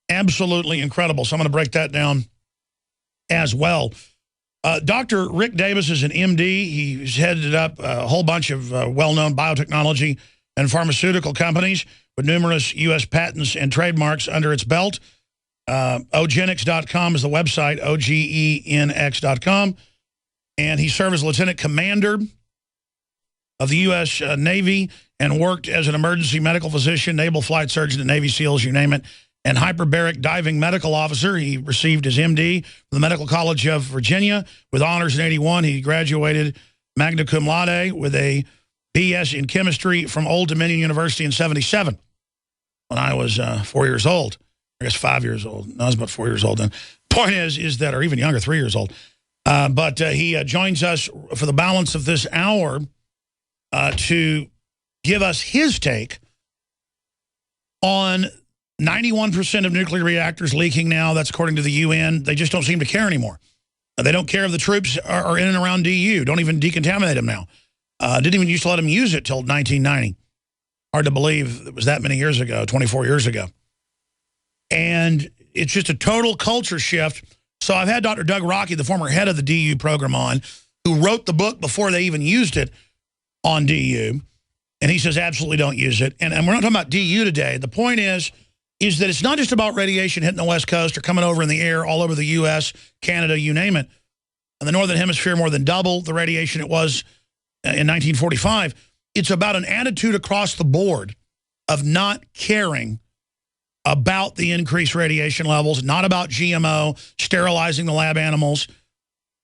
A: Absolutely incredible. So I'm going to break that down as well. Dr. Rick Davis is an MD. He's headed up a whole bunch of well-known biotechnology and pharmaceutical companies with numerous U.S. patents and trademarks under its belt. Ogenix.com is the website, OGENX.com. And he served as lieutenant commander of the U.S. Navy and worked as an emergency medical physician, naval flight surgeon at Navy SEALs, you name it, and hyperbaric diving medical officer. He received his MD from the Medical College of Virginia with honors in 81. He graduated magna cum laude with a BS in chemistry from Old Dominion University in 77 when I was 4 years old. I guess 5 years old. No, I was about 4 years old then. Point is that, or even younger, 3 years old. But he joins us for the balance of this hour to give us his take on 91% of nuclear reactors leaking now. That's according to the UN. They just don't seem to care anymore. They don't care if the troops are in and around DU. Don't even decontaminate them now. Didn't even used to let them use it till 1990. Hard to believe it was that many years ago, 24 years ago. And it's just a total culture shift. So I've had Dr. Doug Rockey, the former head of the DU program, on, who wrote the book before they even used it on DU. And he says absolutely don't use it. And we're not talking about DU today. The point is that it's not just about radiation hitting the West Coast or coming over in the air all over the U.S., Canada, you name it. In the Northern Hemisphere, more than double the radiation it was in 1945. It's about an attitude across the board of not caring about the increased radiation levels, not about GMO, sterilizing the lab animals,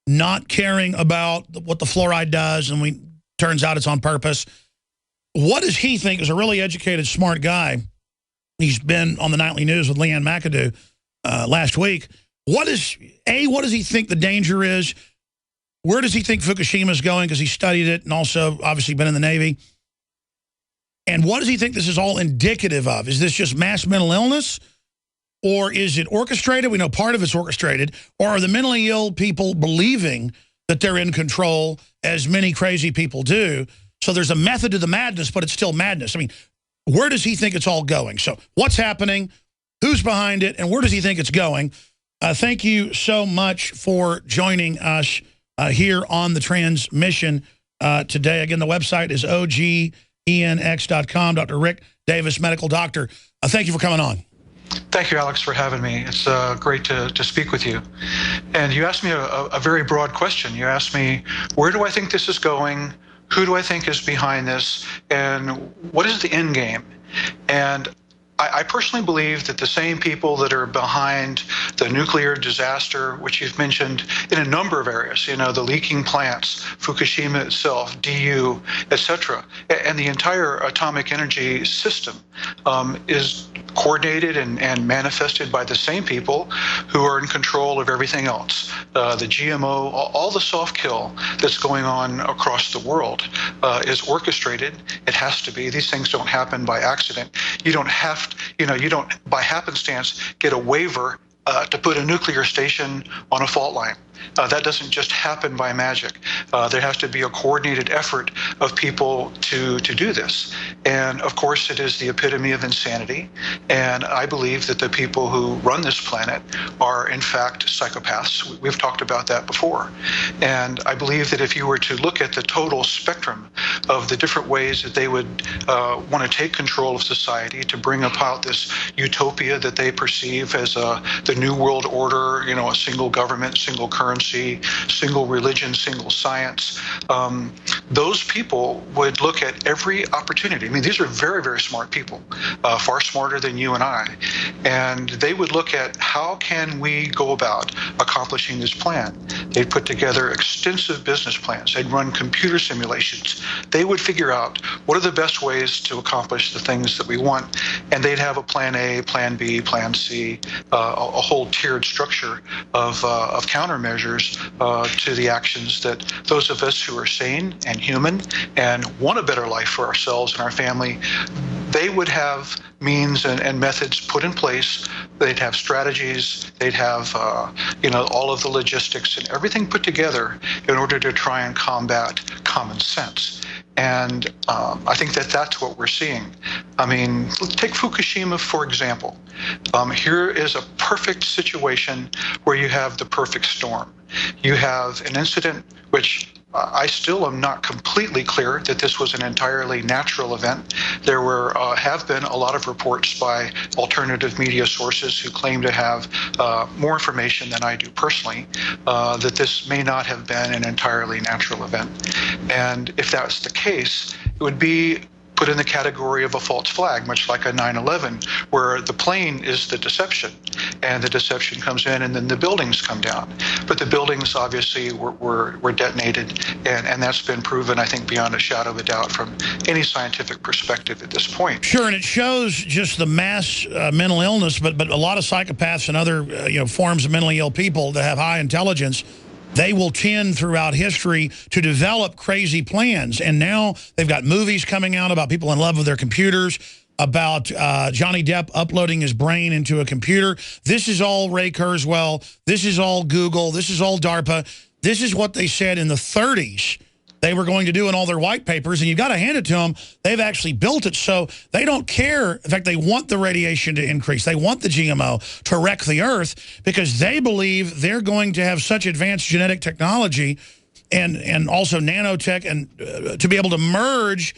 A: not caring about what the fluoride does, and turns out it's on purpose. What does he think, is a really educated, smart guy? He's been on the Nightly News with Leanne McAdoo last week. What does he think the danger is? Where does he think Fukushima is going? Because he studied it and also obviously been in the Navy. And what does he think this is all indicative of? Is this just mass mental illness? Or is it orchestrated? We know part of it's orchestrated. Or are the mentally ill people believing that they're in control, as many crazy people do? So there's a method to the madness, but it's still madness. I mean, where does he think it's all going? So what's happening? Who's behind it? And where does he think it's going? Thank you so much for joining us here on the transmission today. Again, the website is OGENX.com. Dr. Rick Davis, medical doctor. Thank you for coming on.
F: Thank you, Alex, for having me. It's great to speak with you. And you asked me a very broad question. You asked me, where do I think this is going? Who do I think is behind this? And what is the end game? And I personally believe that the same people that are behind the nuclear disaster, which you've mentioned in a number of areas, you know, the leaking plants, Fukushima itself, DU, etc., and the entire atomic energy system is coordinated and manifested by the same people who are in control of everything else. The GMO, all the soft kill that's going on across the world is orchestrated. It has to be. These things don't happen by accident. You don't have to, you don't by happenstance get a waiver to put a nuclear station on a fault line. That doesn't just happen by magic. There has to be a coordinated effort of people to do this. And of course, it is the epitome of insanity. And I believe that the people who run this planet are, in fact, psychopaths. We've talked about that before. And I believe that if you were to look at the total spectrum of the different ways that they would want to take control of society to bring about this utopia that they perceive as the New World Order, you know, a single government, single currency, single religion, single science, those people would look at every opportunity. I mean, these are very, very smart people, far smarter than you and I. And they would look at how can we go about accomplishing this plan. They'd put together extensive business plans. They'd run computer simulations. They would figure out what are the best ways to accomplish the things that we want. And they'd have a plan A, plan B, plan C, a whole tiered structure of countermeasures to the actions that those of us who are sane and human and want a better life for ourselves and our family, they would have means and methods put in place. They'd have strategies. They'd have, all of the logistics and everything put together in order to try and combat common sense. And I think that that's what we're seeing. I mean, take Fukushima, for example. Here is a perfect situation where you have the perfect storm. You have an incident which I still am not completely clear that this was an entirely natural event. There have been a lot of reports by alternative media sources who claim to have more information than I do personally, that this may not have been an entirely natural event. And if that's the case, it would be put in the category of a false flag, much like a 9/11, where the plane is the deception, and the deception comes in, and then the buildings come down. But the buildings obviously were detonated, and that's been proven, I think, beyond a shadow of a doubt from any scientific perspective at this point.
A: Sure, and it shows just the mass mental illness, but a lot of psychopaths and other forms of mentally ill people that have high intelligence, they will tend throughout history to develop crazy plans. And now they've got movies coming out about people in love with their computers, about Johnny Depp uploading his brain into a computer. This is all Ray Kurzweil. This is all Google. This is all DARPA. This is what they said in the 30s they were going to do in all their white papers, and you've got to hand it to them. They've actually built it, so they don't care. In fact, they want the radiation to increase. They want the GMO to wreck the Earth because they believe they're going to have such advanced genetic technology and also nanotech and to be able to merge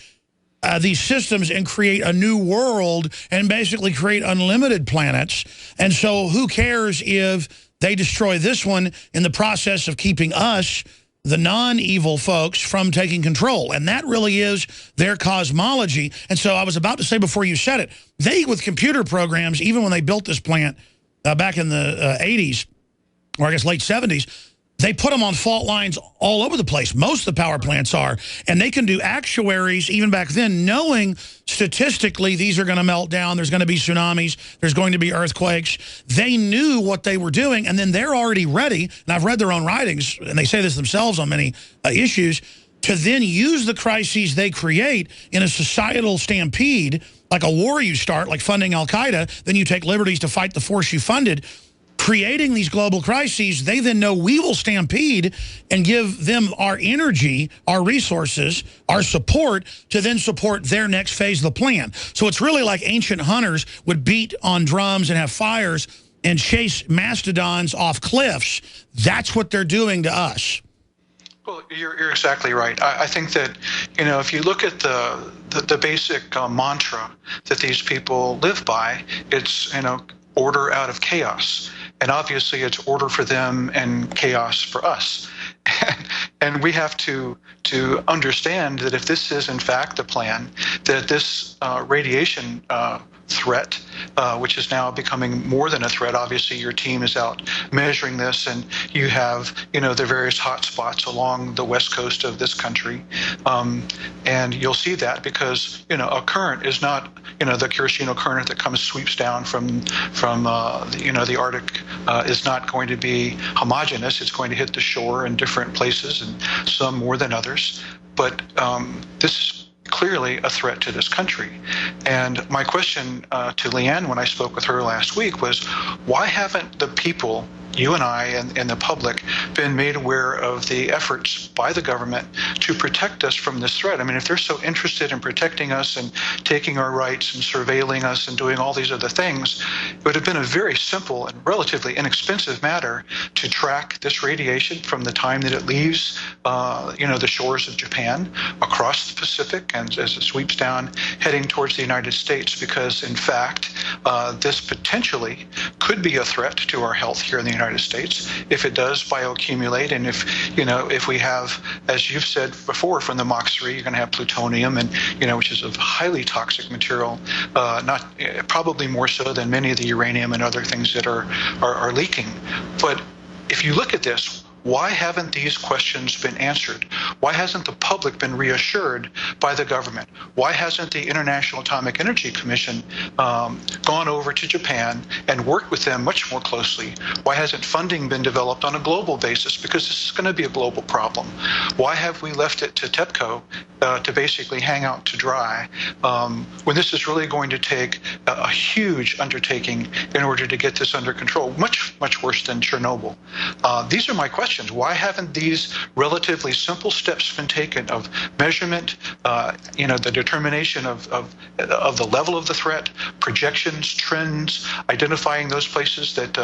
A: these systems and create a new world and basically create unlimited planets. And so who cares if they destroy this one in the process of keeping us, the non-evil folks, from taking control. And that really is their cosmology. And so I was about to say before you said it, they, with computer programs, even when they built this plant back in the 80s, or I guess late 70s, they put them on fault lines all over the place. Most of the power plants are. And they can do actuaries, even back then, knowing statistically these are going to melt down, there's going to be tsunamis, there's going to be earthquakes. They knew what they were doing, and then they're already ready, and I've read their own writings, and they say this themselves on many issues, to then use the crises they create in a societal stampede, like a war you start, like funding Al-Qaeda, then you take liberties to fight the force you funded. Creating these global crises, they then know we will stampede and give them our energy, our resources, our support to then support their next phase of the plan. So it's really like ancient hunters would beat on drums and have fires and chase mastodons off cliffs. That's what they're doing to us.
F: Well, you're exactly right. I think that, you know, if you look at the basic mantra that these people live by, it's, you know, order out of chaos. And obviously it's order for them and chaos for us. And we have to understand that if this is in fact the plan, that this radiation threat, which is now becoming more than a threat. Obviously, your team is out measuring this, and you have, you know, the various hot spots along the west coast of this country, and you'll see that because, you know, a current is not, you know, the Kirishino current that sweeps down from you know, the Arctic is not going to be homogeneous. It's going to hit the shore in different places, and some more than others. But this is clearly a threat to this country. And my question to Leanne when I spoke with her last week was, why haven't the people, you and I and the public, been made aware of the efforts by the government to protect us from this threat? I mean, if they're so interested in protecting us and taking our rights and surveilling us and doing all these other things, it would have been a very simple and relatively inexpensive matter to track this radiation from the time that it leaves, you know, the shores of Japan across the Pacific and as it sweeps down heading towards the United States, because in fact, this potentially could be a threat to our health here in the United States if it does bioaccumulate, and if, you know, if we have, as you've said before, from the Mach 3, you're going to have plutonium, and, you know, which is a highly toxic material, not probably more so than many of the uranium and other things that are leaking. But if you look at this, why haven't these questions been answered? Why hasn't the public been reassured by the government? Why hasn't the International Atomic Energy Commission gone over to Japan and worked with them much more closely? Why hasn't funding been developed on a global basis? Because this is going to be a global problem. Why have we left it to TEPCO to basically hang out to dry when this is really going to take a huge undertaking in order to get this under control, much, much worse than Chernobyl? These are my questions. Why haven't these relatively simple steps been taken of measurement, you know, the determination of the level of the threat, projections, trends, identifying those places that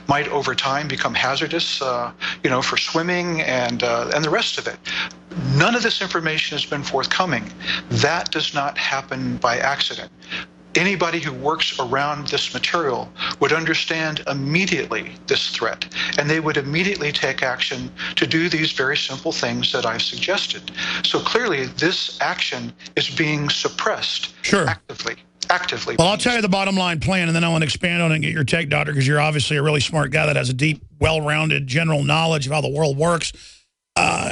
F: might over time become hazardous, you know, for swimming and the rest of it? None of this information has been forthcoming. That does not happen by accident. Anybody who works around this material would understand immediately this threat, and they would immediately take action to do these very simple things that I've suggested. So clearly, this action is being suppressed actively.
A: Well, I'll tell you the bottom line plan, and then I want to expand on it and get your take, Doctor, because you're obviously a really smart guy that has a deep, well-rounded general knowledge of how the world works.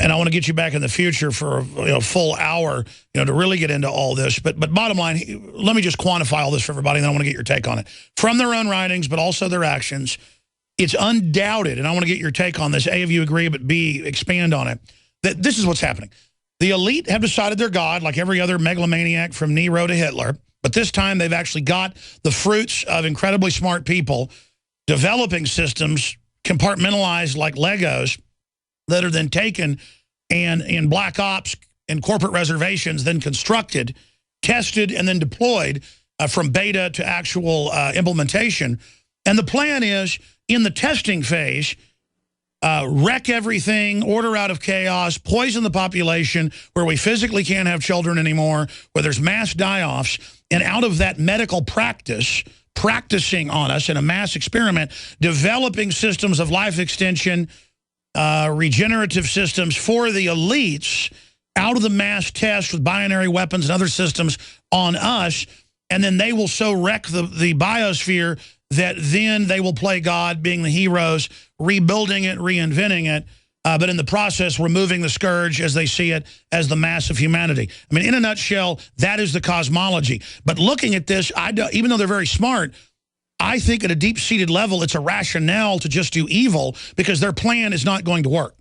A: And I want to get you back in the future for a full hour, you know, to really get into all this. But bottom line, let me just quantify all this for everybody, and then I want to get your take on it. From their own writings, but also their actions, it's undoubted, and I want to get your take on this. A, if you agree, but B, expand on it, that this is what's happening. The elite have decided they're God, like every other megalomaniac from Nero to Hitler. But this time they've actually got the fruits of incredibly smart people developing systems compartmentalized like Legos that are then taken and in black ops and corporate reservations then constructed, tested, and then deployed from beta to actual implementation. And the plan is, in the testing phase, wreck everything, order out of chaos, poison the population where we physically can't have children anymore, where there's mass die-offs, and out of that medical practice, practicing on us in a mass experiment, developing systems of life extension, regenerative systems for the elites out of the mass test with binary weapons and other systems on us, and then they will so wreck the biosphere that then they will play God, being the heroes, rebuilding it, reinventing it. but in the process, removing the scourge as they see it as the mass of humanity. I mean, in a nutshell, that is the cosmology. But looking at this, even though they're very smart, I think at a deep-seated level, it's a rationale to just do evil because their plan is not going to work.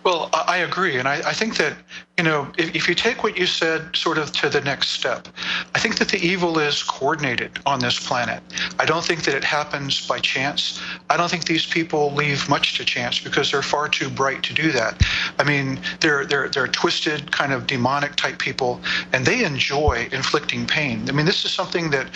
F: Well, I agree. And I think that, you know, if you take what you said sort of to the next step, I think that the evil is coordinated on this planet. I don't think that it happens by chance. I don't think these people leave much to chance because they're far too bright to do that. I mean, they're twisted, kind of demonic type people, and they enjoy inflicting pain. I mean, this is something that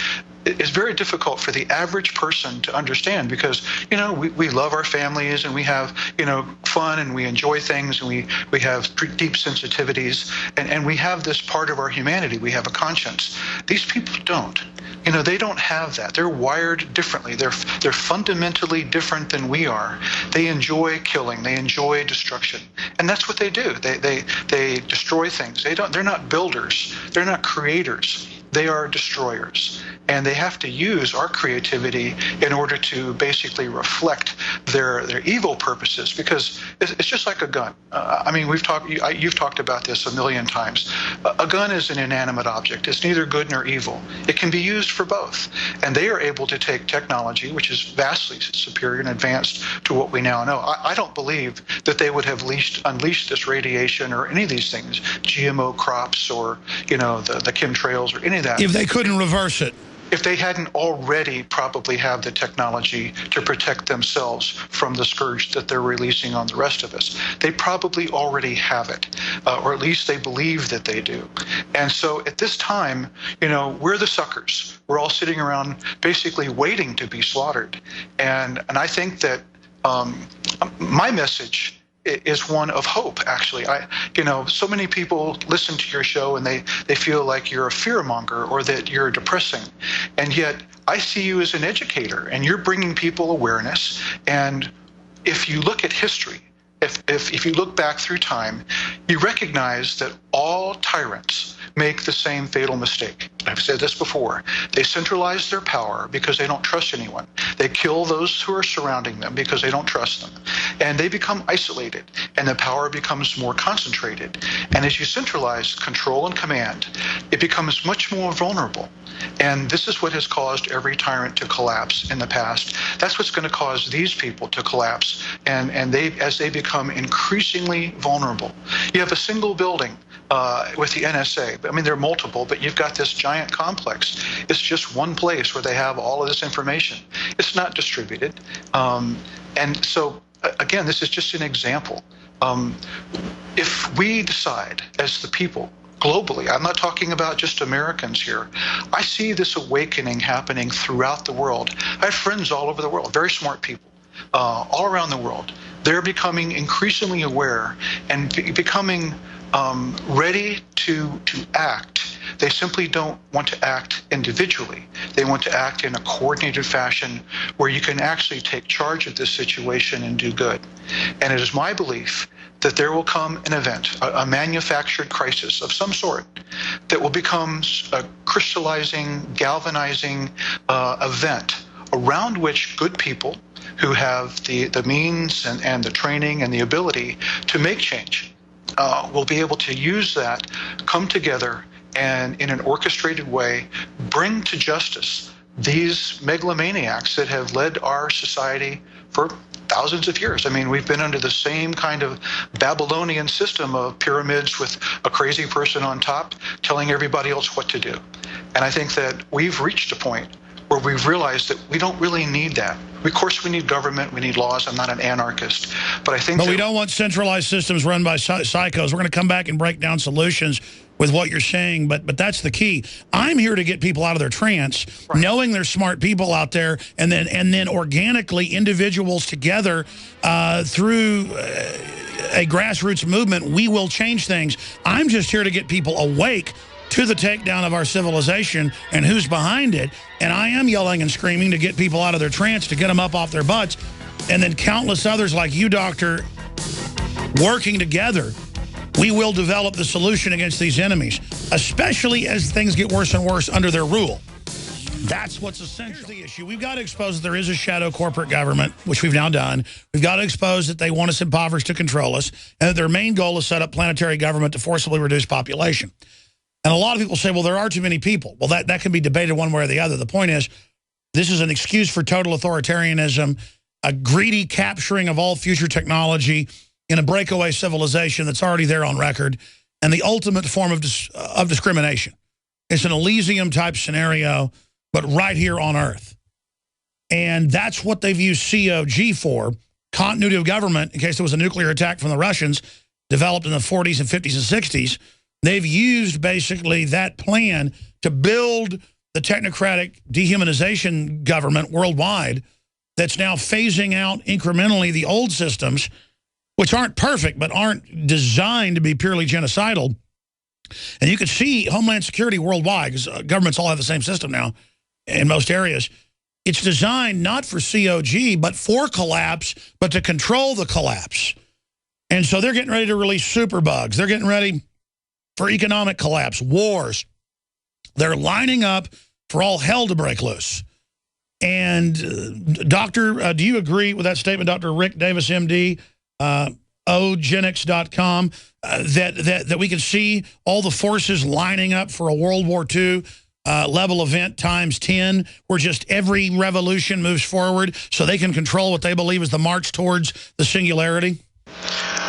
F: is very difficult for the average person to understand because, you know, we love our families and we have, you know, fun and we enjoy things and we have deep sensitivities and we have this part of our humanity. We have a conscience. These people don't. You know, they don't have that. They're wired differently. They're fundamentally different than we are. They enjoy killing. They enjoy destruction. And that's what they do. They destroy things. They're not builders. They're not creators. They are destroyers. And they have to use our creativity in order to basically reflect their evil purposes, because it's just like a gun. I mean, you've talked about this a million times. A gun is an inanimate object. It's neither good nor evil. It can be used for both. And they are able to take technology, which is vastly superior and advanced to what we now know. I don't believe that they would have unleashed this radiation or any of these things, GMO crops or, you know, the chemtrails or any of that.
A: If they couldn't reverse it.
F: If they hadn't already probably have the technology to protect themselves from the scourge that they're releasing on the rest of us. They probably already have it, or at least they believe that they do. And so at this time, you know, we're the suckers. We're all sitting around basically waiting to be slaughtered. And I think that my message is one of hope, actually. You know, so many people listen to your show and they feel like you're a fearmonger or that you're depressing. And yet I see you as an educator and you're bringing people awareness. And if you look at history, if you look back through time, you recognize that all tyrants make the same fatal mistake. I've said this before. They centralize their power because they don't trust anyone. They kill those who are surrounding them because they don't trust them. And they become isolated, and the power becomes more concentrated. And as you centralize control and command, it becomes much more vulnerable. And this is what has caused every tyrant to collapse in the past. That's what's going to cause these people to collapse, and as they become increasingly vulnerable. You have a single building with the NSA. I mean, there are multiple, but you've got this giant complex. It's just one place where they have all of this information. It's not distributed. And so, again, this is just an example. If we decide as the people, globally, I'm not talking about just Americans here, I see this awakening happening throughout the world. I have friends all over the world, very smart people, all around the world. They're becoming increasingly aware and becoming ready to act. They simply don't want to act individually. They want to act in a coordinated fashion where you can actually take charge of this situation and do good. And it is my belief that there will come an event, a manufactured crisis of some sort, that will become a crystallizing, galvanizing event around which good people who have the means and the training and the ability to make change will be able to use that, come together, and in an orchestrated way, bring to justice these megalomaniacs that have led our society for thousands of years. I mean, we've been under the same kind of Babylonian system of pyramids with a crazy person on top telling everybody else what to do. And I think that we've reached a point where we've realized that we don't really need that. Of course, we need government, we need laws. I'm not an anarchist, but I think.
A: But we don't want centralized systems run by psychos. We're going to come back and break down solutions with what you're saying, but that's the key. I'm here to get people out of their trance, right, knowing there's smart people out there, and then organically individuals together through a grassroots movement, we will change things. I'm just here to get people awake to the takedown of our civilization and who's behind it. And I am yelling and screaming to get people out of their trance, to get them up off their butts, and then countless others like you, Doctor, working together. We will develop the solution against these enemies, especially as things get worse and worse under their rule. That's what's essential. Here's the issue. We've got to expose that there is a shadow corporate government, which we've now done. We've got to expose that they want us impoverished to control us, and that their main goal is set up planetary government to forcibly reduce population. And a lot of people say, well, there are too many people. Well, that can be debated one way or the other. The point is, this is an excuse for total authoritarianism, a greedy capturing of all future technology in a breakaway civilization that's already there on record, and the ultimate form of discrimination. It's an Elysium-type scenario, but right here on Earth. And that's what they've used COG for, continuity of government, in case there was a nuclear attack from the Russians, developed in the 40s and 50s and 60s. They've used basically that plan to build the technocratic dehumanization government worldwide that's now phasing out incrementally the old systems, which aren't perfect, but aren't designed to be purely genocidal. And you can see Homeland Security worldwide, because governments all have the same system now in most areas. It's designed not for COG, but for collapse, but to control the collapse. And so they're getting ready to release superbugs. They're getting ready for economic collapse, wars. They're lining up for all hell to break loose. And Doctor, do you agree with that statement, Dr. Rick Davis, MD, Ogenics.com, that we can see all the forces lining up for a World War II level event times 10, where just every revolution moves forward so they can control what they believe is the march towards the singularity?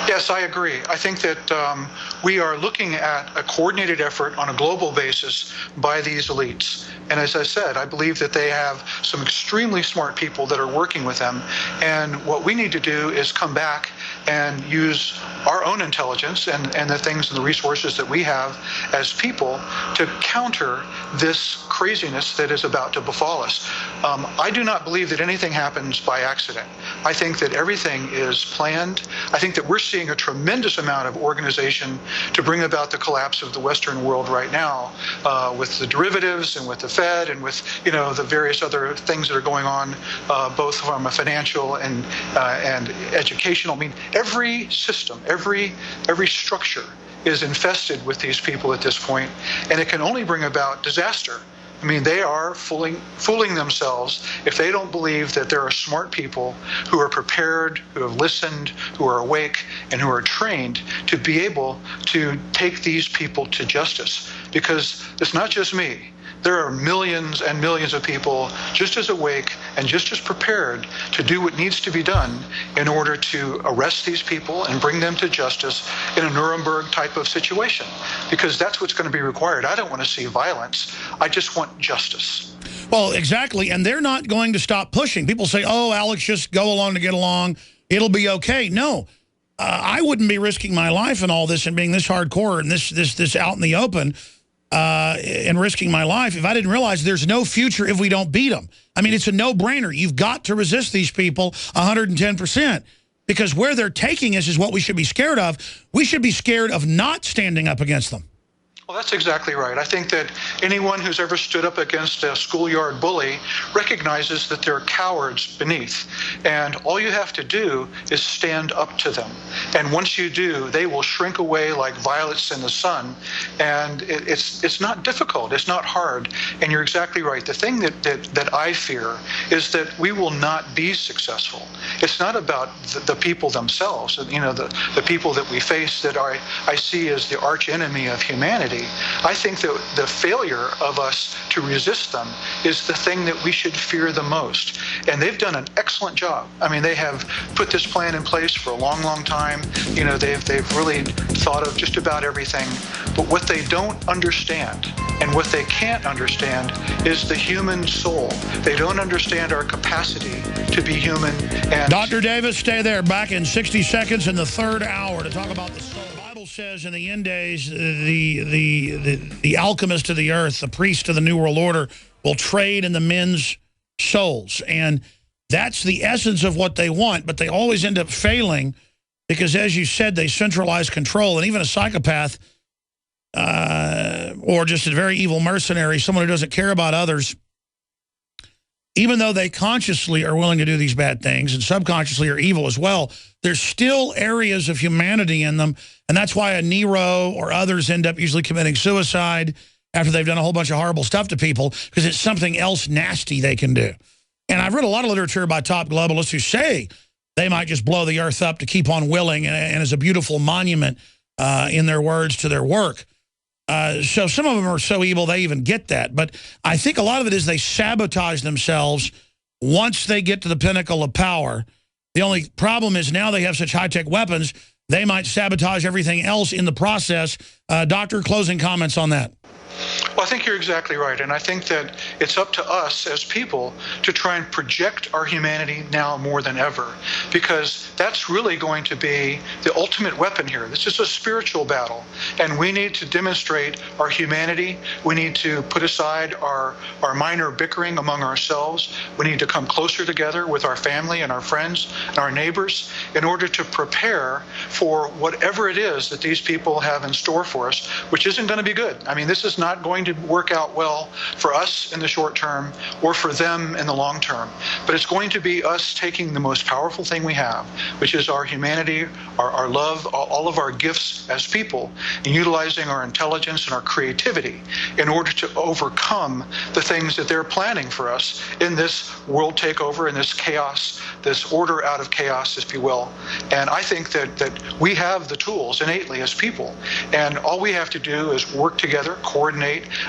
F: Yes, I agree. I think that we are looking at a coordinated effort on a global basis by these elites. And as I said, I believe that they have some extremely smart people that are working with them. And what we need to do is come back and use our own intelligence and the things and the resources that we have as people to counter this craziness that is about to befall us. I do not believe that anything happens by accident. I think that everything is planned. I think that we're seeing a tremendous amount of organization to bring about the collapse of the Western world right now, with the derivatives and with the Fed and with the various other things that are going on, both from a financial and educational. I mean, every system, every structure is infested with these people at this point, and it can only bring about disaster. I mean, they are fooling themselves if they don't believe that there are smart people who are prepared, who have listened, who are awake, and who are trained to be able to take these people to justice. Because it's not just me. There are millions and millions of people just as awake and just as prepared to do what needs to be done in order to arrest these people and bring them to justice in a Nuremberg type of situation. Because that's what's going to be required. I don't want to see violence. I just want justice.
A: Well, exactly. And they're not going to stop pushing. People say, oh, Alex, just go along to get along. It'll be okay. No. I wouldn't be risking my life in all this and being this hardcore and this out in the open and risking my life if I didn't realize there's no future if we don't beat them. I mean, it's a no-brainer. You've got to resist these people 110%, because where they're taking us is what we should be scared of. We should be scared of not standing up against them.
F: Well, that's exactly right. I think that anyone who's ever stood up against a schoolyard bully recognizes that there are cowards beneath. And all you have to do is stand up to them. And once you do, they will shrink away like violets in the sun. And it's not difficult. It's not hard. And you're exactly right. The thing that I fear is that we will not be successful. It's not about the people themselves, the people that we face that I see as the arch enemy of humanity. I think that the failure of us to resist them is the thing that we should fear the most. And they've done an excellent job. I mean, they have put this plan in place for a long, long time. They've really thought of just about everything. But what they don't understand and what they can't understand is the human soul. They don't understand our capacity to be human. And
A: Dr. Davis, stay there. Back in 60 seconds in the third hour to talk about the soul. Says in the end days, the alchemist of the earth, the priest of the New World Order, will trade in the men's souls. And that's the essence of what they want, but they always end up failing because, as you said, they centralize control. And even a psychopath or just a very evil mercenary, someone who doesn't care about others, even though they consciously are willing to do these bad things and subconsciously are evil as well, there's still areas of humanity in them. And that's why a Nero or others end up usually committing suicide. after they've done a whole bunch of horrible stuff to people because it's something else nasty they can do. And I've read a lot of literature by top globalists who say they might just blow the earth up to keep on willing and as a beautiful monument in their words to their work. So some of them are so evil they even get that. But I think a lot of it is they sabotage themselves once they get to the pinnacle of power. The only problem is now they have such high-tech weapons, they might sabotage everything else in the process. Doctor, closing comments on that.
F: Well, I think you're exactly right. And I think that it's up to us as people to try and project our humanity now more than ever, because that's really going to be the ultimate weapon here. This is a spiritual battle, and we need to demonstrate our humanity. We need to put aside our minor bickering among ourselves. We need to come closer together with our family and our friends and our neighbors in order to prepare for whatever it is that these people have in store for us, which isn't going to be good. I mean, this is not going to work out well for us in the short term or for them in the long term. But it's going to be us taking the most powerful thing we have, which is our humanity, our love, all of our gifts as people, and utilizing our intelligence and our creativity in order to overcome the things that they're planning for us in this world takeover, in this chaos, this order out of chaos, if you will. And I think that we have the tools innately as people, and all we have to do is work together, coordinate,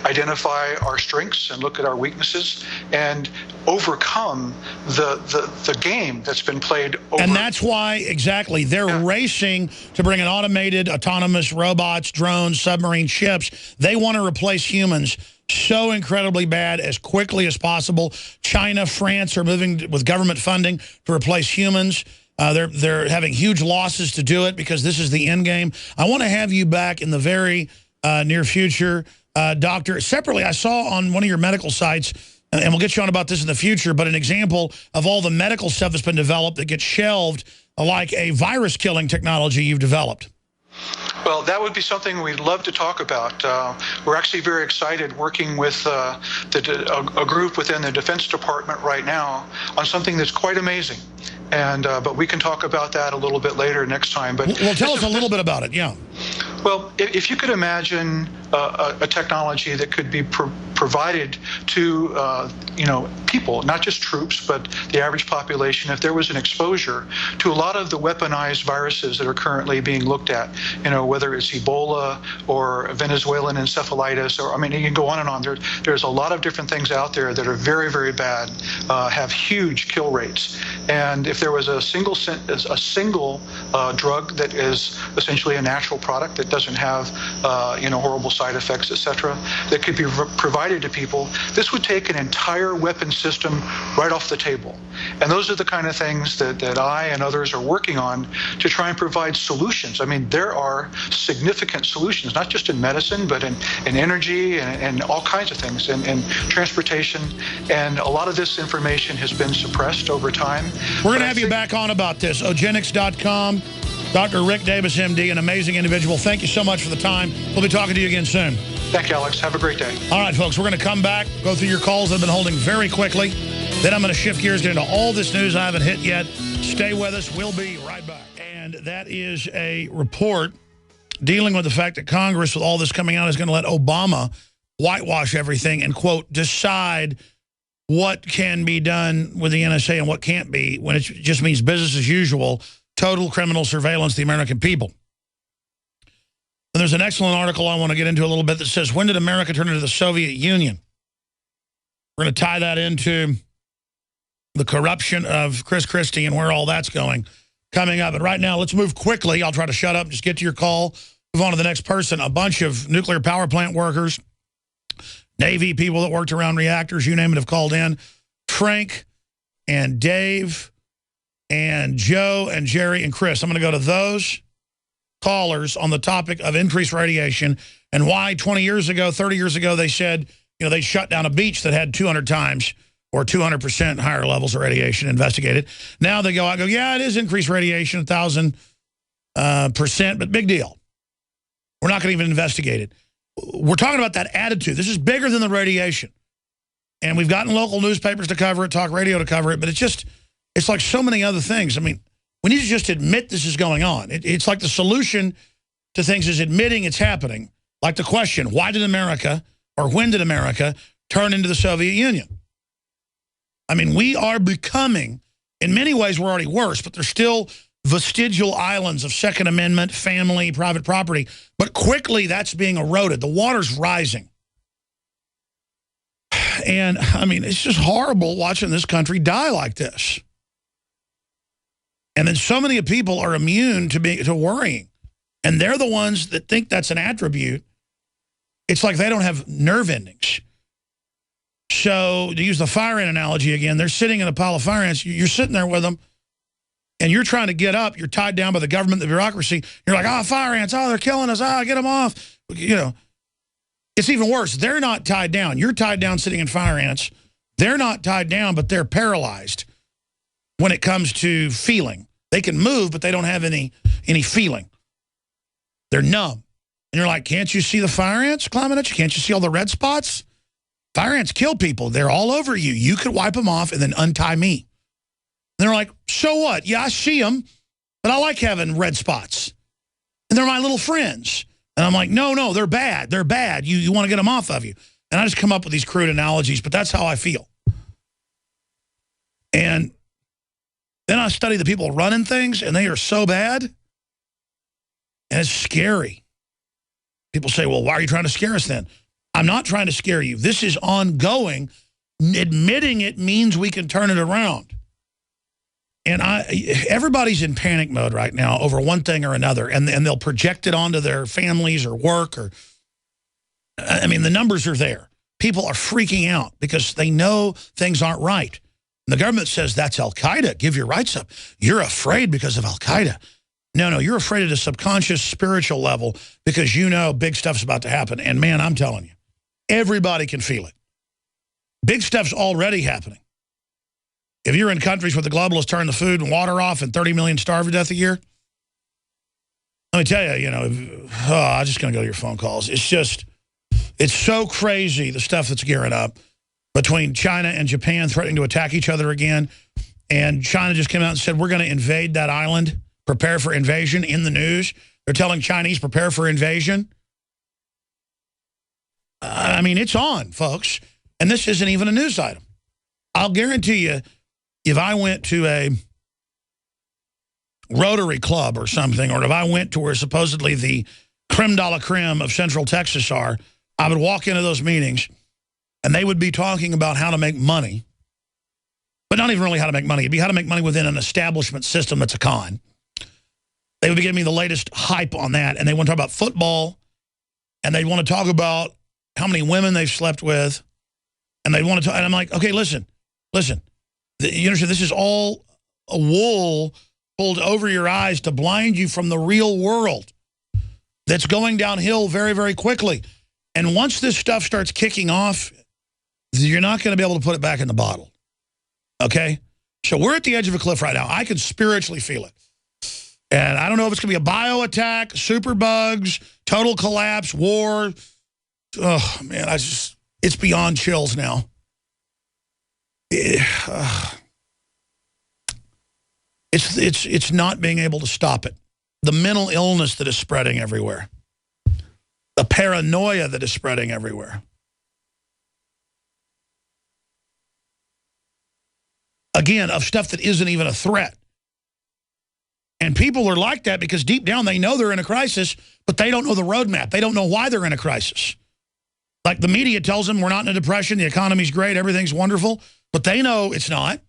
F: identify our strengths and look at our weaknesses and overcome the game that's been played over.
A: And that's why, exactly, they're racing to bring in automated, autonomous robots, drones, submarine ships. They want to replace humans so incredibly bad as quickly as possible. China, France are moving with government funding to replace humans. They're having huge losses to do it because this is the end game. I want to have you back in the very near future. Doctor, separately, I saw on one of your medical sites, and we'll get you on about this in the future, but an example of all the medical stuff that's been developed that gets shelved, like a virus-killing technology you've developed.
F: Well, that would be something we'd love to talk about. We're actually very excited working with a group within the Defense Department right now on something that's quite amazing. And but we can talk about that a little bit later next time. But
A: well, tell us a little bit about it, yeah.
F: Well, if you could imagine a technology that could be provided to people, not just troops, but the average population, if there was an exposure to a lot of the weaponized viruses that are currently being looked at, whether it's Ebola or Venezuelan encephalitis, or I mean, you can go on and on. There's a lot of different things out there that are very, very bad, have huge kill rates. And if there was a single drug that is essentially a natural product that doesn't have horrible side effects, etc., that could be provided to people, this would take an entire weapon system right off the table. And those are the kind of things that I and others are working on to try and provide solutions. I mean, there are significant solutions, not just in medicine, but in energy and all kinds of things, and transportation. And a lot of this information has been suppressed over time.
A: We're going to have you back on about this. Eugenics.com. Dr. Rick Davis, MD, an amazing individual. Thank you so much for the time. We'll be talking to you again soon.
F: Thank you, Alex. Have a great day.
A: All right, folks, we're going to come back, go through your calls that I've been holding very quickly. Then I'm going to shift gears, get into all this news I haven't hit yet. Stay with us. We'll be right back. And that is a report dealing with the fact that Congress, with all this coming out, is going to let Obama whitewash everything and, quote, decide what can be done with the NSA and what can't be, when it just means business as usual, total criminal surveillance of the American people. And there's an excellent article I want to get into a little bit that says, when did America turn into the Soviet Union? We're going to tie that into the corruption of Chris Christie and where all that's going coming up. But right now, let's move quickly. I'll try to shut up and just get to your call. Move on to the next person. A bunch of nuclear power plant workers, Navy people that worked around reactors, you name it, have called in. Frank and Dave and Joe and Jerry and Chris. I'm going to go to those callers on the topic of increased radiation and why 20 years ago, 30 years ago, they said, they shut down a beach that had 200 times or 200% higher levels of radiation investigated. Now they go out and go, yeah, it is increased radiation, 1,000%, but big deal. We're not going to even investigate it. We're talking about that attitude. This is bigger than the radiation. And we've gotten local newspapers to cover it, talk radio to cover it, but it's like so many other things. I mean, we need to just admit this is going on. It's like the solution to things is admitting it's happening. Like the question, why did America, or when did America turn into the Soviet Union? I mean, we are becoming, in many ways, we're already worse, but there's still vestigial islands of Second Amendment, family, private property. But quickly, that's being eroded. The water's rising. And, I mean, it's just horrible watching this country die like this. And then so many people are immune to worrying. And they're the ones that think that's an attribute. It's like they don't have nerve endings. So, to use the fire ant analogy again, they're sitting in a pile of fire ants. You're sitting there with them, and you're trying to get up. You're tied down by the government, the bureaucracy. You're like, oh, fire ants. Oh, they're killing us. Oh, get them off. You know, it's even worse. They're not tied down. You're tied down sitting in fire ants. They're not tied down, but they're paralyzed when it comes to feeling. They can move, but they don't have any feeling. They're numb. And you're like, can't you see the fire ants climbing at you? Can't you see all the red spots? Fire ants kill people. They're all over you. You could wipe them off and then untie me. And they're like, so what? Yeah, I see them, but I like having red spots. And they're my little friends. And I'm like, no, they're bad. They're bad. You want to get them off of you. And I just come up with these crude analogies, but that's how I feel. And then I study the people running things, and they are so bad. And it's scary. People say, well, why are you trying to scare us then? I'm not trying to scare you. This is ongoing. Admitting it means we can turn it around. And everybody's in panic mode right now over one thing or another, and they'll project it onto their families or work. Or, I mean, the numbers are there. People are freaking out because they know things aren't right. And the government says, that's Al-Qaeda. Give your rights up. You're afraid because of Al-Qaeda. No, you're afraid at a subconscious spiritual level because you know big stuff's about to happen. And, man, I'm telling you, everybody can feel it. Big stuff's already happening. If you're in countries where the globalists turn the food and water off and 30 million starve to death a year, let me tell you, I'm just going to go to your phone calls. It's so crazy, the stuff that's gearing up between China and Japan threatening to attack each other again. And China just came out and said, we're going to invade that island. Prepare for invasion in the news. They're telling Chinese, prepare for invasion. I mean, it's on, folks. And this isn't even a news item. I'll guarantee you, if I went to a Rotary Club or something, or if I went to where supposedly the creme de la creme of Central Texas are, I would walk into those meetings, and they would be talking about how to make money. But not even really how to make money. It'd be how to make money within an establishment system that's a con. They would be giving me the latest hype on that, and they want to talk about football, and they want to talk about how many women they've slept with, and they want to talk, and I'm like, okay, listen. You understand, this is all a wool pulled over your eyes to blind you from the real world that's going downhill very, very quickly. And once this stuff starts kicking off, you're not going to be able to put it back in the bottle, okay? So we're at the edge of a cliff right now. I can spiritually feel it. And I don't know if it's going to be a bio attack, super bugs, total collapse, war. Oh, man, it's beyond chills now. It's not being able to stop it. The mental illness that is spreading everywhere. The paranoia that is spreading everywhere. Again, of stuff that isn't even a threat. And people are like that because deep down they know they're in a crisis, but they don't know the roadmap. They don't know why they're in a crisis. Like the media tells them we're not in a depression, the economy's great, everything's wonderful, but they know it's not.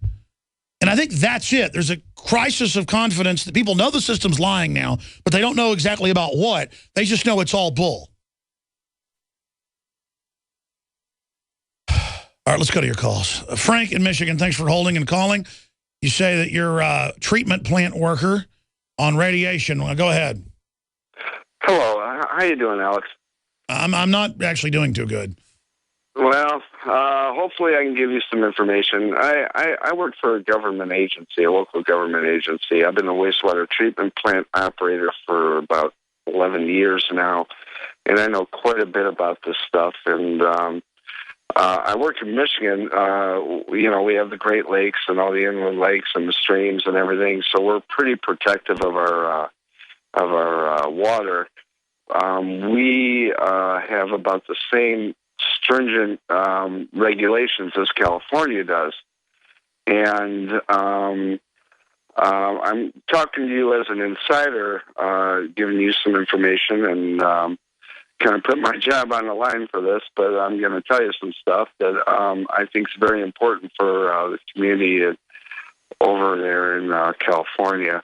A: And I think that's it. There's a crisis of confidence that people know the system's lying now, but they don't know exactly about what. They just know it's all bull. All right, let's go to your calls. Frank in Michigan, thanks for holding and calling. You say that you're a treatment plant worker on radiation. Well, go ahead.
G: Hello. How you doing, Alex?
A: I'm not actually doing too good.
G: Well, hopefully I can give you some information. I work for a government agency, a local government agency. I've been a wastewater treatment plant operator for about 11 years now, and I know quite a bit about this stuff. And I work in Michigan. We have the Great Lakes and all the inland lakes and the streams and everything, so we're pretty protective of our water. We have about the same stringent regulations as California does. And I'm talking to you as an insider, giving you some information and kind of put my job on the line for this, but I'm going to tell you some stuff that I think is very important for the community over there in California.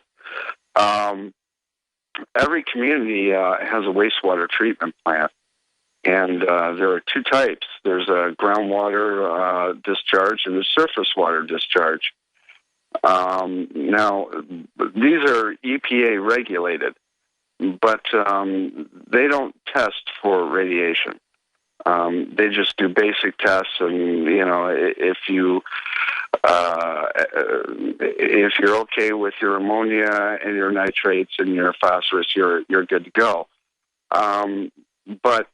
G: Every community has a wastewater treatment plant, and there are two types. There's a groundwater discharge and a surface water discharge. Now, these are EPA regulated, but they don't test for radiation. They just do basic tests, and if you're okay with your ammonia and your nitrates and your phosphorus, you're good to go. But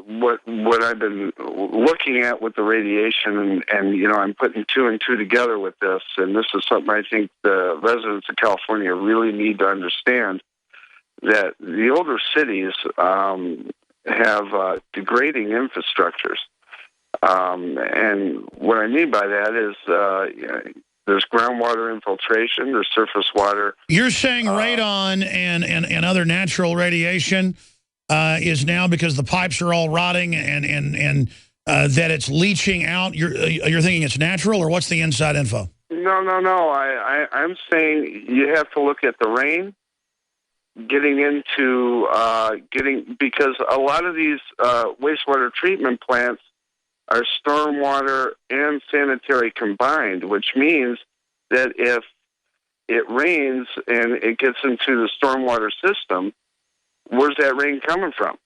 G: what I've been looking at with the radiation, and I'm putting two and two together with this, and this is something I think the residents of California really need to understand, that the older cities have degrading infrastructures. And what I mean by that is there's groundwater infiltration, there's surface water.
A: You're saying radon and other natural radiation is now, because the pipes are all rotting and that it's leaching out. You're thinking it's natural, or what's the inside info?
G: No. I'm saying you have to look at the rain. Because a lot of these wastewater treatment plants are stormwater and sanitary combined, which means that if it rains and it gets into the stormwater system, where's that rain coming from?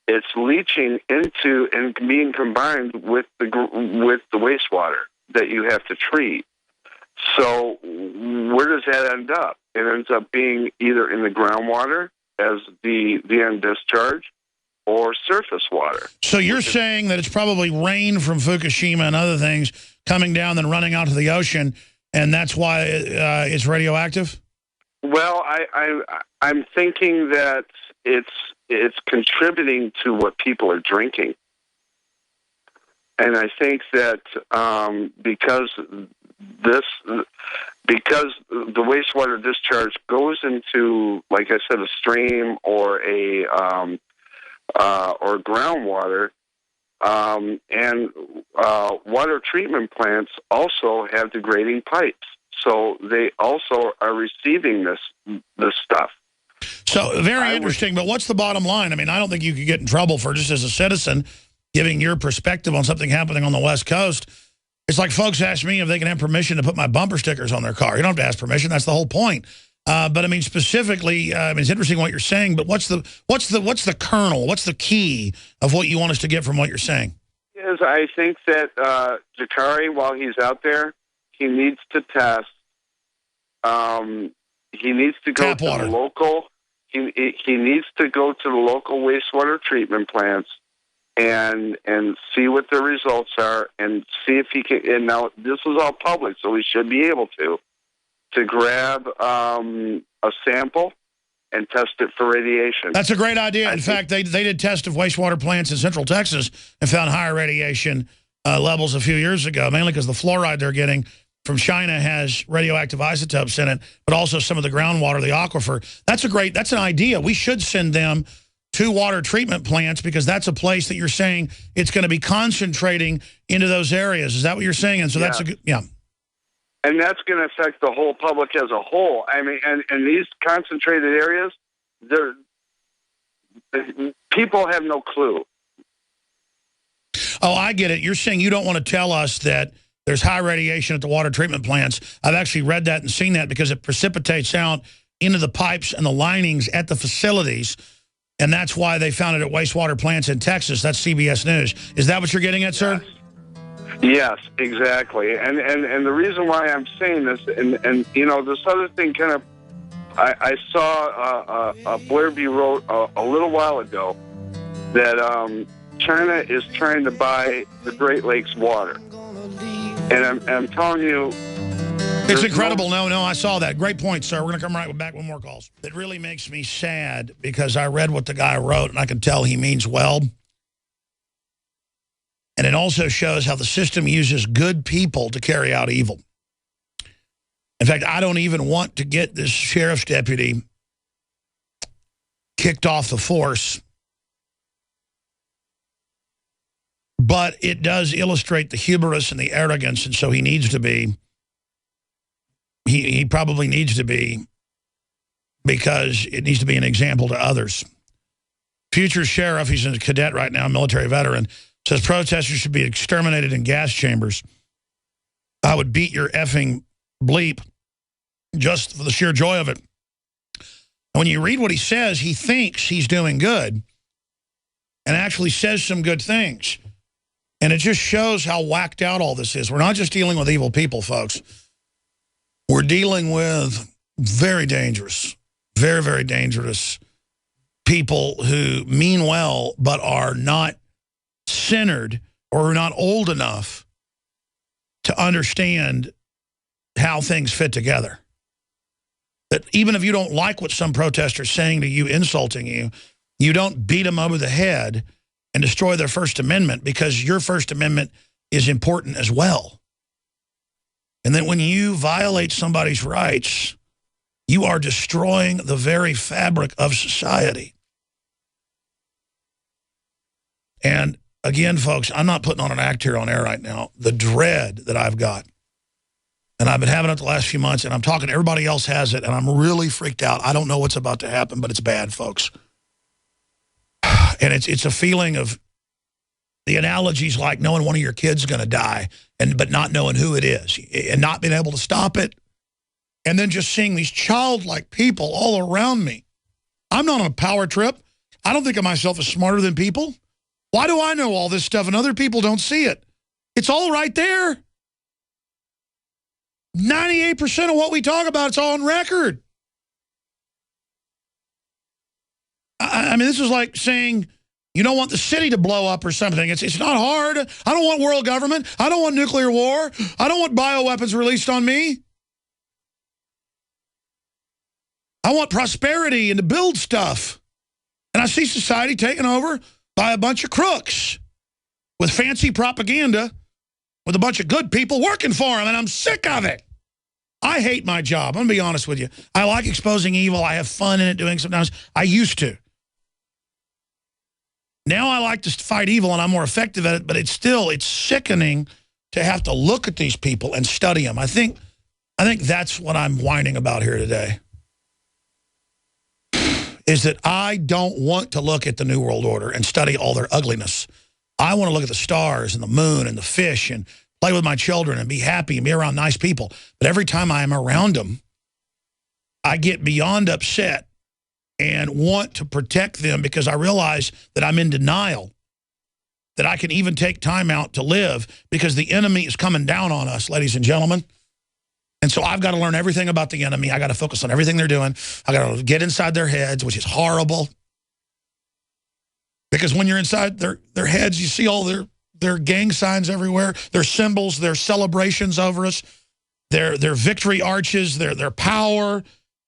G: It's leaching into and being combined with the wastewater that you have to treat. So where does that end up? It ends up being either in the groundwater as the end discharge, or surface water. So
A: you're saying that it's probably rain from Fukushima and other things coming down and running out to the ocean, and that's why it's radioactive?
G: Well, I'm thinking that it's contributing to what people are drinking. And I think that because the wastewater discharge goes into, like I said, a stream or groundwater, and water treatment plants also have degrading pipes, so they also are receiving this stuff.
A: So very interesting. But what's the bottom line? I mean, I don't think you could get in trouble for, just as a citizen, giving your perspective on something happening on the West Coast. It's like folks ask me if they can have permission to put my bumper stickers on their car. You don't have to ask permission. That's the whole point. But I mean, specifically, it's interesting what you're saying. But what's the kernel? What's the key of what you want us to get from what you're saying?
G: Is I think that Jakari, while he's out there, he needs to test. He needs to go to the local. He needs to go to the local wastewater treatment plants and see what the results are, and see if he can. And now this is all public, so he should be able to grab a sample and test it for radiation.
A: That's a great idea. In fact, they did test of wastewater plants in Central Texas and found higher radiation levels a few years ago, mainly because the fluoride they're getting from China has radioactive isotopes in it, but also some of the groundwater, the aquifer. That's an idea. We should send them to water treatment plants, because that's a place that you're saying it's going to be concentrating into those areas. Is that what you're saying? And so that's a good, yeah.
G: And that's going to affect the whole public as a whole. I mean, and these concentrated areas, people have no clue.
A: Oh, I get it. You're saying you don't want to tell us that there's high radiation at the water treatment plants. I've actually read that and seen that, because it precipitates out into the pipes and the linings at the facilities. And that's why they found it at wastewater plants in Texas. That's CBS News. Is that what you're getting at, sir?
G: Yes, exactly. And the reason why I'm saying this, and this other thing kind of, I saw Blairby wrote a little while ago that China is trying to buy the Great Lakes water. And I'm telling you,
A: it's incredible. No, I saw that. Great point, sir. We're going to come right back with more calls. It really makes me sad, because I read what the guy wrote, and I can tell he means well. And it also shows how the system uses good people to carry out evil. In fact, I don't even want to get this sheriff's deputy kicked off the force. But it does illustrate the hubris and the arrogance, and so he needs to be, he probably needs to be, because it needs to be an example to others. Future sheriff, he's a cadet right now, military veteran, says protesters should be exterminated in gas chambers. I would beat your effing bleep just for the sheer joy of it. And when you read what he says, he thinks he's doing good and actually says some good things. And it just shows how whacked out all this is. We're not just dealing with evil people, folks. We're dealing with very dangerous, very, very dangerous people who mean well but are not centered or are not old enough to understand how things fit together. That even if you don't like what some protesters are saying to you, insulting you, you don't beat them over the head and destroy their First Amendment, because your First Amendment is important as well. And then when you violate somebody's rights, you are destroying the very fabric of society. And again, folks, I'm not putting on an act here on air right now. The dread that I've got, and I've been having it the last few months, and I'm talking, everybody else has it, and I'm really freaked out. I don't know what's about to happen, but it's bad, folks. And it's a feeling of, the analogy's like knowing one of your kids is going to die, but not knowing who it is, and not being able to stop it, and then just seeing these childlike people all around me. I'm not on a power trip. I don't think of myself as smarter than people. Why do I know all this stuff and other people don't see it? It's all right there. 98% of what we talk about, it's all on record. I mean, this is like saying you don't want the city to blow up or something. It's not hard. I don't want world government. I don't want nuclear war. I don't want bioweapons released on me. I want prosperity and to build stuff. And I see society taken over by a bunch of crooks with fancy propaganda, with a bunch of good people working for them, and I'm sick of it. I hate my job. I'm going to be honest with you. I like exposing evil. I have fun in it doing sometimes. I used to. Now I like to fight evil, and I'm more effective at it, but it's sickening to have to look at these people and study them. I think that's what I'm whining about here today, is that I don't want to look at the New World Order and study all their ugliness. I want to look at the stars and the moon and the fish and play with my children and be happy and be around nice people. But every time I am around them, I get beyond upset and want to protect them, because I realize that I'm in denial, that I can even take time out to live, because the enemy is coming down on us, ladies and gentlemen. And so I've got to learn everything about the enemy. I got to focus on everything they're doing. I got to get inside their heads, which is horrible. Because when you're inside their heads, you see all their gang signs everywhere, their symbols, their celebrations over us, their victory arches, their power,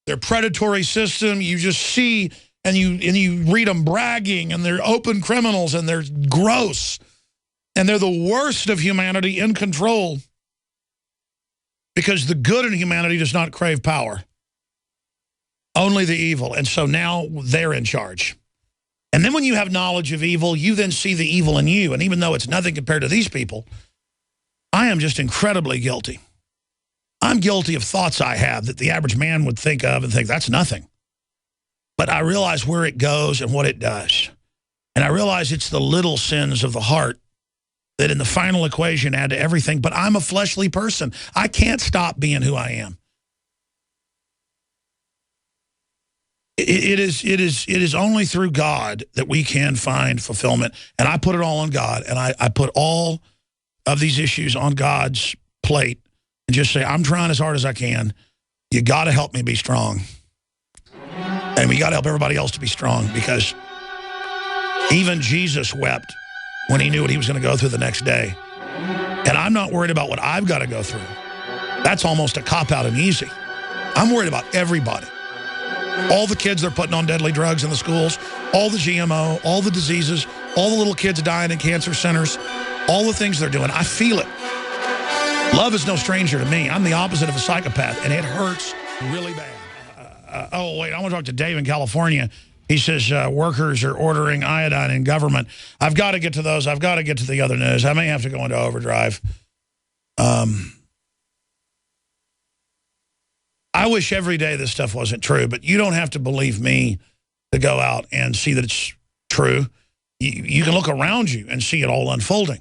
A: their predatory system. You just see, and you read them bragging, and they're open criminals, and they're gross. And they're the worst of humanity in control, because the good in humanity does not crave power. Only the evil. And so now they're in charge. And then when you have knowledge of evil, you then see the evil in you. And even though it's nothing compared to these people, I am just incredibly guilty. I'm guilty of thoughts I have that the average man would think of and think, that's nothing. But I realize where it goes and what it does. And I realize it's the little sins of the heart that in the final equation add to everything. But I'm a fleshly person. I can't stop being who I am. It is only through God that we can find fulfillment. And I put it all on God. And I put all of these issues on God's plate and just say, I'm trying as hard as I can. You got to help me be strong. And we got to help everybody else to be strong, because even Jesus wept when he knew what he was going to go through the next day. And I'm not worried about what I've got to go through. That's almost a cop-out and easy. I'm worried about everybody. All the kids they're putting on deadly drugs in the schools, all the GMO, all the diseases, all the little kids dying in cancer centers, all the things they're doing. I feel it. Love is no stranger to me. I'm the opposite of a psychopath, and it hurts really bad. Oh, wait, I want to talk to Dave in California. He says workers are ordering iodine in government. I've got to get to those. I've got to get to the other news. I may have to go into overdrive. I wish every day this stuff wasn't true, but you don't have to believe me to go out and see that it's true. You can look around you and see it all unfolding.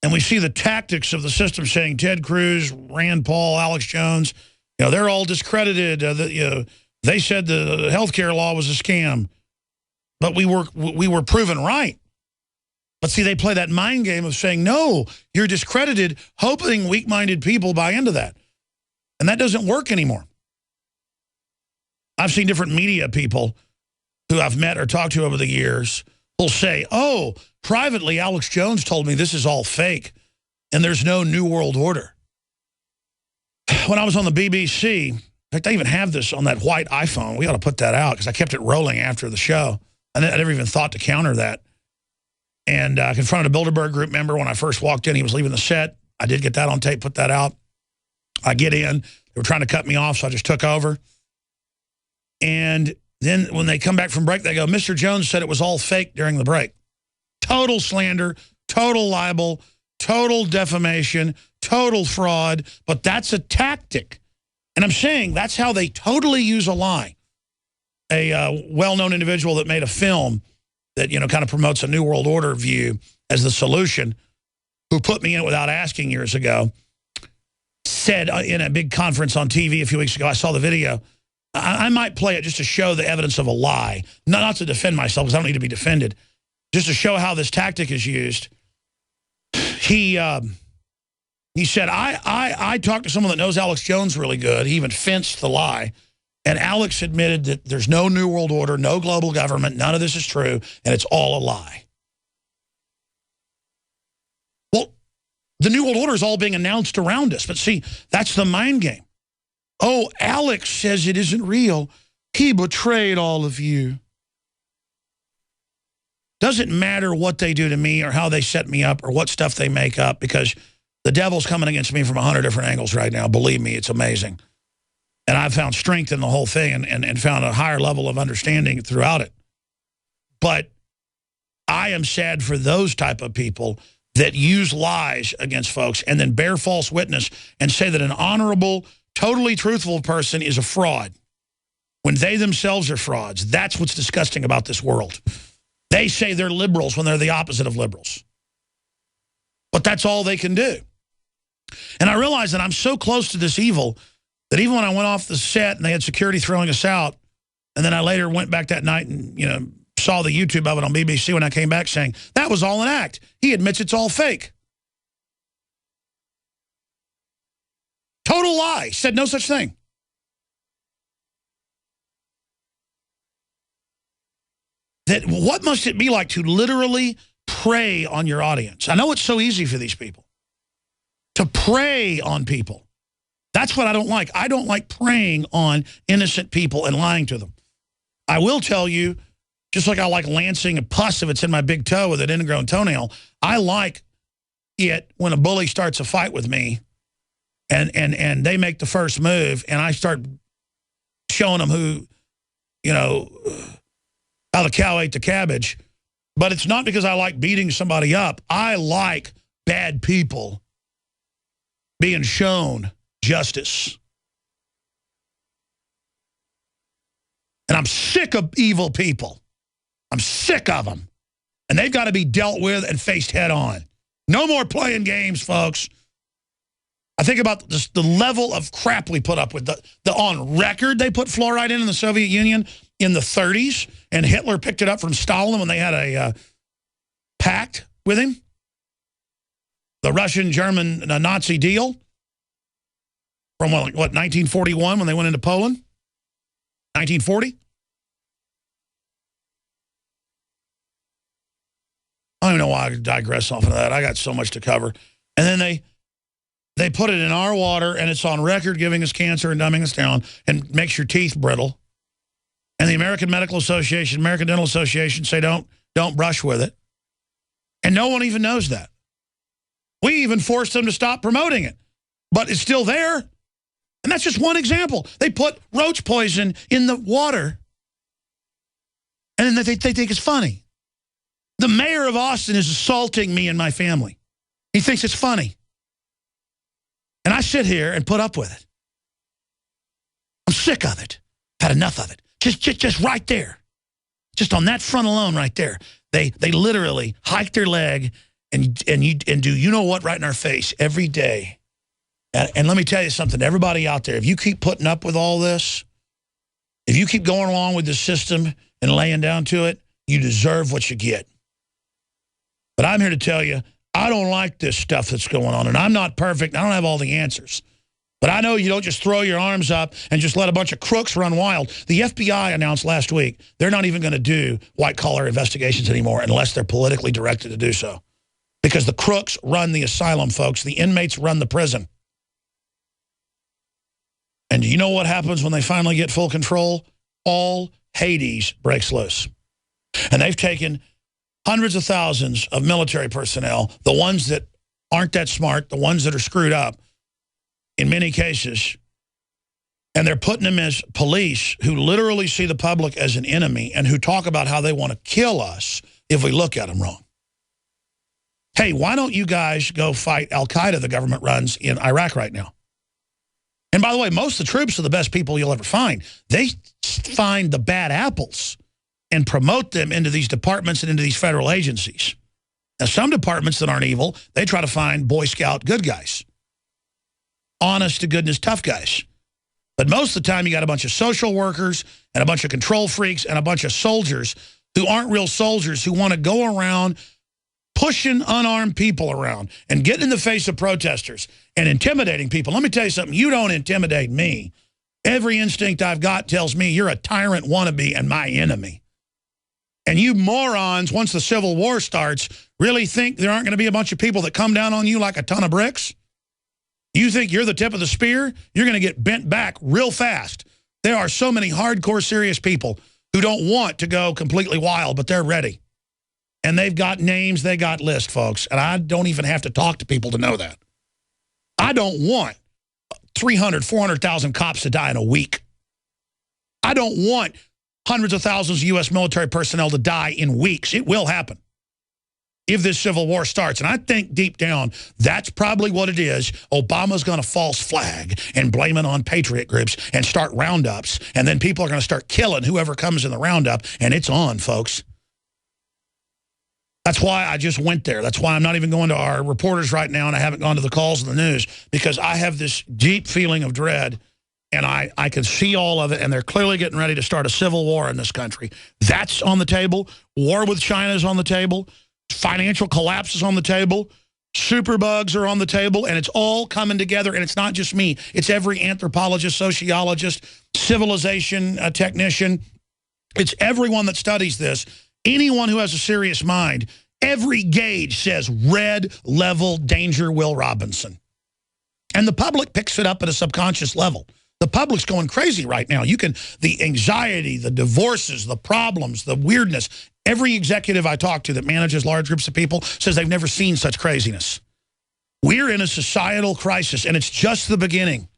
A: And we see the tactics of the system saying Ted Cruz, Rand Paul, Alex Jones, they're all discredited. They said the healthcare law was a scam, but we were proven right. But see, they play that mind game of saying, no, you're discredited, hoping weak-minded people buy into that. And that doesn't work anymore. I've seen different media people who I've met or talked to over the years will say, oh, privately, Alex Jones told me this is all fake and there's no new world order. When I was on the BBC, in fact, I even have this on that white iPhone. We ought to put that out because I kept it rolling after the show. I never even thought to counter that. And I confronted a Bilderberg Group member when I first walked in. He was leaving the set. I did get that on tape, put that out. I get in. They were trying to cut me off, so I just took over. And then when they come back from break, they go, Mr. Jones said it was all fake during the break. Total slander, total libel, total defamation, total fraud. But that's a tactic. And I'm saying that's how they totally use a lie. A well-known individual that made a film that, kind of promotes a New World Order view as the solution, who put me in it without asking years ago, said in a big conference on TV a few weeks ago, I saw the video, I might play it just to show the evidence of a lie, not to defend myself because I don't need to be defended, just to show how this tactic is used. He said, I talked to someone that knows Alex Jones really good. He even fenced the lie. And Alex admitted that there's no New World Order, no global government, none of this is true, and it's all a lie. Well, the New World Order is all being announced around us. But see, that's the mind game. Oh, Alex says it isn't real. He betrayed all of you. Doesn't matter what they do to me or how they set me up or what stuff they make up, because the devil's coming against me from 100 different angles right now. Believe me, it's amazing. And I've found strength in the whole thing and found a higher level of understanding throughout it. But I am sad for those type of people that use lies against folks and then bear false witness and say that an honorable, totally truthful person is a fraud when they themselves are frauds. That's what's disgusting about this world. They say they're liberals when they're the opposite of liberals. But that's all they can do. And I realize that I'm so close to this evil that even when I went off the set and they had security throwing us out, and then I later went back that night and, saw the YouTube of it on BBC when I came back saying, that was all an act. He admits it's all fake. Total lie. Said no such thing. That what must it be like to literally prey on your audience? I know it's so easy for these people to prey on people. That's what I don't like. I don't like preying on innocent people and lying to them. I will tell you, just like I like lancing a pus if it's in my big toe with an ingrown toenail, I like it when a bully starts a fight with me and they make the first move and I start showing them who, how the cow ate the cabbage. But it's not because I like beating somebody up. I like bad people being shown justice. And I'm sick of evil people. I'm sick of them. And they've got to be dealt with and faced head on. No more playing games, folks. I think about the level of crap we put up with. The on record they put fluoride in the Soviet Union in the 30s, and Hitler picked it up from Stalin when they had a pact with him. The Russian-German Nazi deal from, what, 1941 when they went into Poland? 1940? I don't know why I digress off of that. I got so much to cover. And then they put it in our water, and it's on record giving us cancer and dumbing us down and makes your teeth brittle. And the American Medical Association, American Dental Association say don't brush with it. And no one even knows that. We even forced them to stop promoting it. But it's still there. And that's just one example. They put roach poison in the water. And then they think it's funny. The mayor of Austin is assaulting me and my family. He thinks it's funny. And I sit here and put up with it. I'm sick of it. Had enough of it. Just right there. Just on that front alone right there. They literally hike their leg and do you know what right in our face every day. And let me tell you something, everybody out there, if you keep putting up with all this, if you keep going along with the system and laying down to it, you deserve what you get. But I'm here to tell you, I don't like this stuff that's going on, and I'm not perfect. I don't have all the answers. But I know you don't just throw your arms up and just let a bunch of crooks run wild. The FBI announced last week they're not even going to do white-collar investigations anymore unless they're politically directed to do so. Because the crooks run the asylum, folks. The inmates run the prison. And do you know what happens when they finally get full control? All Hades breaks loose. And they've taken hundreds of thousands of military personnel, the ones that aren't that smart, the ones that are screwed up, in many cases, and they're putting them as police who literally see the public as an enemy and who talk about how they want to kill us if we look at them wrong. Hey, why don't you guys go fight Al-Qaeda, the government runs in Iraq right now? And by the way, most of the troops are the best people you'll ever find. They find the bad apples and promote them into these departments and into these federal agencies. Now, some departments that aren't evil, they try to find Boy Scout good guys. Honest to goodness tough guys. But most of the time you got a bunch of social workers and a bunch of control freaks and a bunch of soldiers who aren't real soldiers, who want to go around pushing unarmed people around and getting in the face of protesters and intimidating people. Let me tell you something, you don't intimidate me. Every instinct I've got tells me you're a tyrant wannabe and my enemy. And you morons, once the Civil War starts, really think there aren't going to be a bunch of people that come down on you like a ton of bricks? You think you're the tip of the spear? You're going to get bent back real fast. There are so many hardcore, serious people who don't want to go completely wild, but they're ready. And they've got names, they got lists, folks. And I don't even have to talk to people to know that. I don't want 300, 400,000 cops to die in a week. I don't want hundreds of thousands of U.S. military personnel to die in weeks. It will happen if this civil war starts. And I think deep down, that's probably what it is. Obama's going to false flag and blame it on patriot groups and start roundups. And then people are going to start killing whoever comes in the roundup. And it's on, folks. That's why I just went there. That's why I'm not even going to our reporters right now, and I haven't gone to the calls in the news, because I have this deep feeling of dread, and I can see all of it, and they're clearly getting ready to start a civil war in this country. That's on the table. War with China is on the table. Financial collapse is on the table. Superbugs are on the table, and it's all coming together, and it's not just me. It's every anthropologist, sociologist, civilization technician. It's everyone that studies this. Anyone who has a serious mind, every gauge says red level danger Will Robinson. And the public picks it up at a subconscious level. The public's going crazy right now. The anxiety, the divorces, the problems, the weirdness. Every executive I talk to that manages large groups of people says they've never seen such craziness. We're in a societal crisis, and it's just the beginning.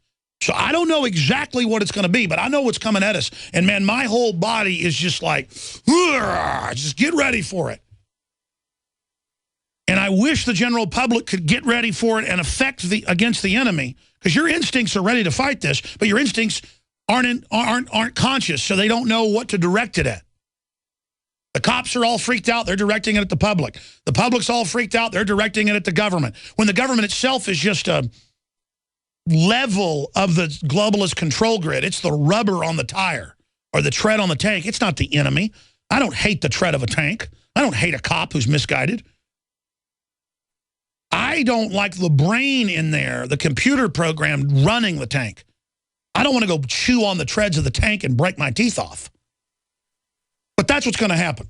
A: So I don't know exactly what it's going to be, but I know what's coming at us. And, man, my whole body is just like, just get ready for it. And I wish the general public could get ready for it and affect against the enemy, because your instincts are ready to fight this, but your instincts aren't conscious, so they don't know what to direct it at. The cops are all freaked out. They're directing it at the public. The public's all freaked out. They're directing it at the government, when the government itself is just a level of the globalist control grid. It's the rubber on the tire or the tread on the tank. It's not the enemy. I don't hate the tread of a tank. I don't hate a cop who's misguided. I don't like the brain in there, the computer program running the tank. I don't want to go chew on the treads of the tank and break my teeth off. But that's what's going to happen.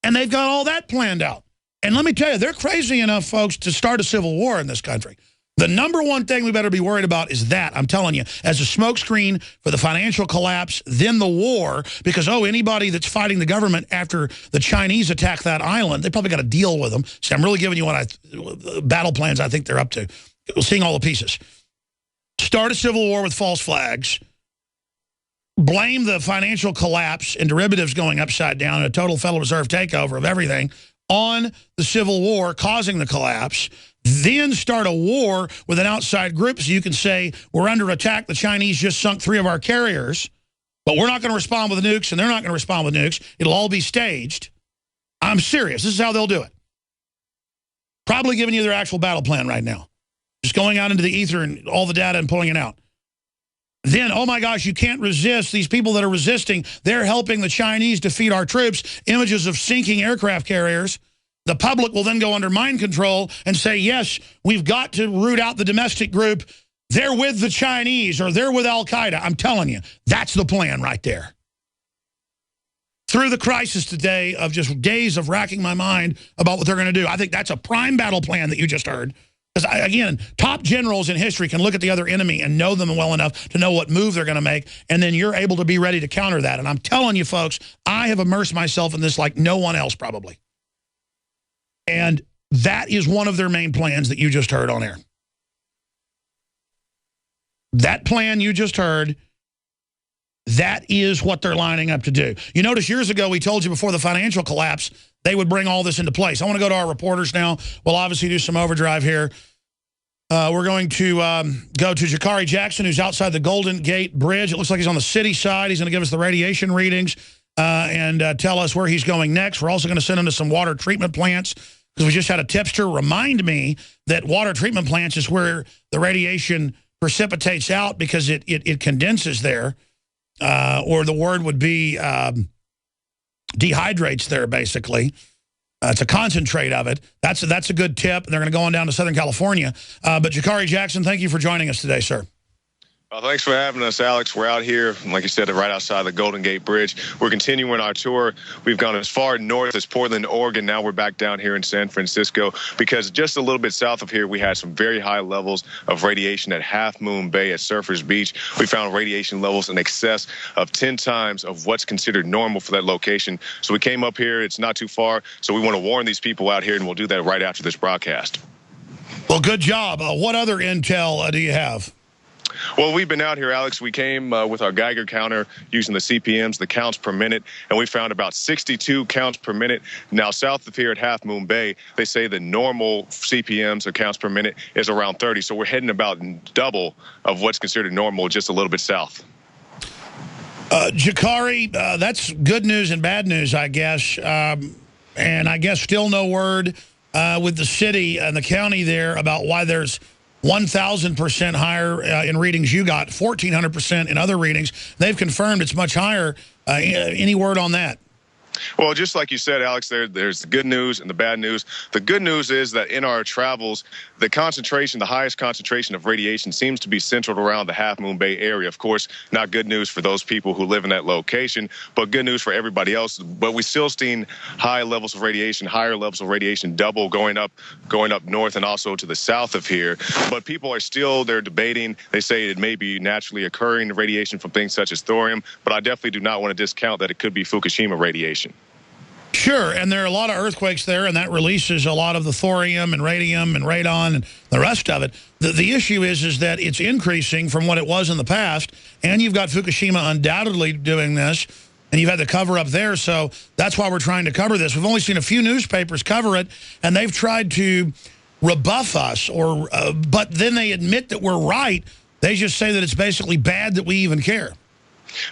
A: And they've got all that planned out. And let me tell you, they're crazy enough, folks, to start a civil war in this country. The number one thing we better be worried about is that, I'm telling you, as a smokescreen for the financial collapse, then the war, because, anybody that's fighting the government after the Chinese attack that island, they probably got to deal with them. See, I'm really giving you battle plans I think they're up to. Seeing all the pieces. Start a civil war with false flags. Blame the financial collapse and derivatives going upside down and a total Federal Reserve takeover of everything on the Civil War causing the collapse. Then start a war with an outside group so you can say, we're under attack. The Chinese just sunk 3 of our carriers, but we're not going to respond with nukes, and they're not going to respond with nukes. It'll all be staged. I'm serious. This is how they'll do it. Probably giving you their actual battle plan right now. Just going out into the ether and all the data and pulling it out. Then, oh my gosh, you can't resist. These people that are resisting, they're helping the Chinese defeat our troops. Images of sinking aircraft carriers. The public will then go under mind control and say, yes, we've got to root out the domestic group. They're with the Chinese or they're with Al-Qaeda. I'm telling you, that's the plan right there. Through the crisis today of just days of racking my mind about what they're going to do, I think that's a prime battle plan that you just heard. Because, again, top generals in history can look at the other enemy and know them well enough to know what move they're going to make, and then you're able to be ready to counter that. And I'm telling you, folks, I have immersed myself in this like no one else probably. And that is one of their main plans that you just heard on air. That plan you just heard, that is what they're lining up to do. You notice years ago we told you before the financial collapse, they would bring all this into place. I want to go to our reporters now. We'll obviously do some overdrive here. We're going to go to Jakari Jackson, who's outside the Golden Gate Bridge. It looks like he's on the city side. He's going to give us the radiation readings and tell us where he's going next. We're also going to send him to some water treatment plants, because we just had a tipster remind me that water treatment plants is where the radiation precipitates out because it condenses there, or the word would be dehydrates there, basically. It's a concentrate of it. That's a good tip. They're going to go on down to Southern California. But Jakari Jackson, thank you for joining us today, sir.
H: Well, thanks for having us, Alex. We're out here, like you said, right outside the Golden Gate Bridge. We're continuing our tour. We've gone as far north as Portland, Oregon. Now we're back down here in San Francisco, because just a little bit south of here, we had some very high levels of radiation at Half Moon Bay at Surfers Beach. We found radiation levels in excess of 10 times of what's considered normal for that location. So we came up here. It's not too far. So we want to warn these people out here, and we'll do that right after this broadcast.
A: Well, good job. What other intel do you have?
H: Well, we've been out here, Alex. We came with our Geiger counter using the CPMs, the counts per minute, and we found about 62 counts per minute. Now, south of here at Half Moon Bay, they say the normal CPMs or counts per minute is around 30. So we're heading about double of what's considered normal, just a little bit south.
A: Jakari, that's good news and bad news, I guess. And I guess still no word with the city and the county there about why there's 1,000% higher in readings you got, 1,400% in other readings. They've confirmed it's much higher. Any word on that?
H: Well, just like you said, Alex, there's the good news and the bad news. The good news is that in our travels, the concentration, the highest concentration of radiation seems to be centered around the Half Moon Bay area. Of course, not good news for those people who live in that location, but good news for everybody else. But we still seen high levels of radiation, higher levels of radiation, double going up north and also to the south of here. But people are still, they're debating. They say it may be naturally occurring radiation from things such as thorium, but I definitely do not want to discount that it could be Fukushima radiation.
A: Sure, and there are a lot of earthquakes there, and that releases a lot of the thorium and radium and radon and the rest of it. The issue is that it's increasing from what it was in the past, and you've got Fukushima undoubtedly doing this, and you've had the cover up there, so that's why we're trying to cover this. We've only seen a few newspapers cover it, and they've tried to rebuff us, but then they admit that we're right. They just say that it's basically bad that we even care.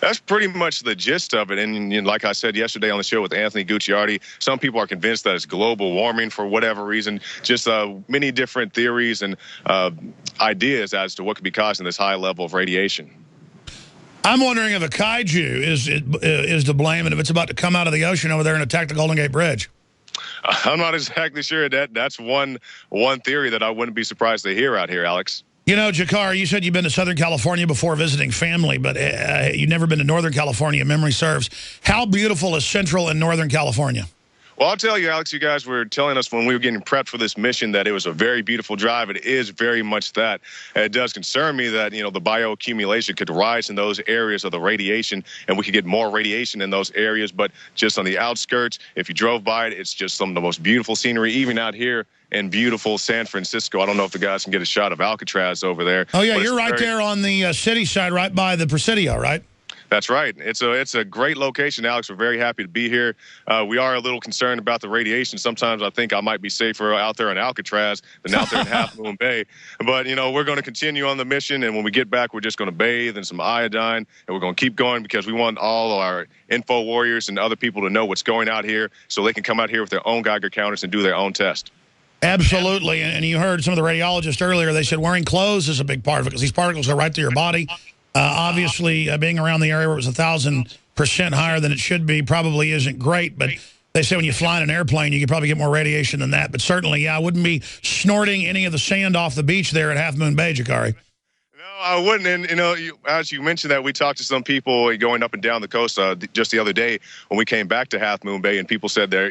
H: That's pretty much the gist of it. And like I said yesterday on the show with Anthony Gucciardi, some people are convinced that it's global warming for whatever reason. Just many different theories and ideas as to what could be causing this high level of radiation.
A: I'm wondering if a kaiju is to blame, and if it's about to come out of the ocean over there and attack the Golden Gate Bridge.
H: I'm not exactly sure. That's one theory that I wouldn't be surprised to hear out here, Alex.
A: You know, Jakari, you said you've been to Southern California before visiting family, but you've never been to Northern California, memory serves. How beautiful is Central and Northern California?
H: Well, I'll tell you, Alex, you guys were telling us when we were getting prepped for this mission that it was a very beautiful drive. It is very much that. And it does concern me that, the bioaccumulation could rise in those areas of the radiation, and we could get more radiation in those areas. But just on the outskirts, if you drove by it, it's just some of the most beautiful scenery, even out here in beautiful San Francisco. I don't know if the guys can get a shot of Alcatraz over there.
A: Oh, yeah, you're right there on the city side, right by the Presidio, right?
H: That's right. It's a great location, Alex. We're very happy to be here. We are a little concerned about the radiation. Sometimes I think I might be safer out there in Alcatraz than out there in Half Moon Bay. But, we're going to continue on the mission, and when we get back, we're just going to bathe in some iodine, and we're going to keep going because we want all our info warriors and other people to know what's going out here so they can come out here with their own Geiger counters and do their own test.
A: Absolutely. And you heard some of the radiologists earlier. They said wearing clothes is a big part of it because these particles go right through your body. Obviously, being around the area where it was 1,000% higher than it should be probably isn't great. But they say when you fly in an airplane, you could probably get more radiation than that. But certainly, yeah, I wouldn't be snorting any of the sand off the beach there at Half Moon Bay, Jakari.
H: I wouldn't. And, as you mentioned that, we talked to some people going up and down the coast just the other day when we came back to Half Moon Bay, and people said there,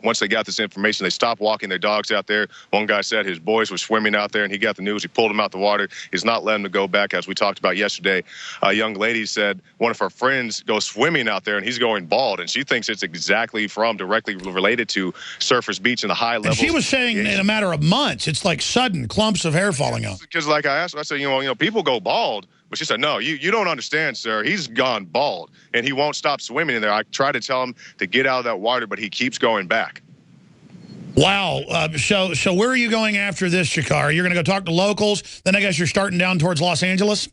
H: once they got this information, they stopped walking their dogs out there. One guy said his boys were swimming out there, and he got the news. He pulled them out the water. He's not letting them go back, as we talked about yesterday. A young lady said one of her friends goes swimming out there, and he's going bald, and she thinks it's directly related to Surfers Beach and the high levels.
A: And she was saying in a matter of months, it's like sudden clumps of hair falling out.
H: Because like I asked, I said, people go bald. But she said, no, you don't understand, sir. He's gone bald, and he won't stop swimming in there. I try to tell him to get out of that water, but he keeps going back.
A: Wow. So where are you going after this, Jakari? You're going to go talk to locals? Then I guess you're starting down towards Los Angeles?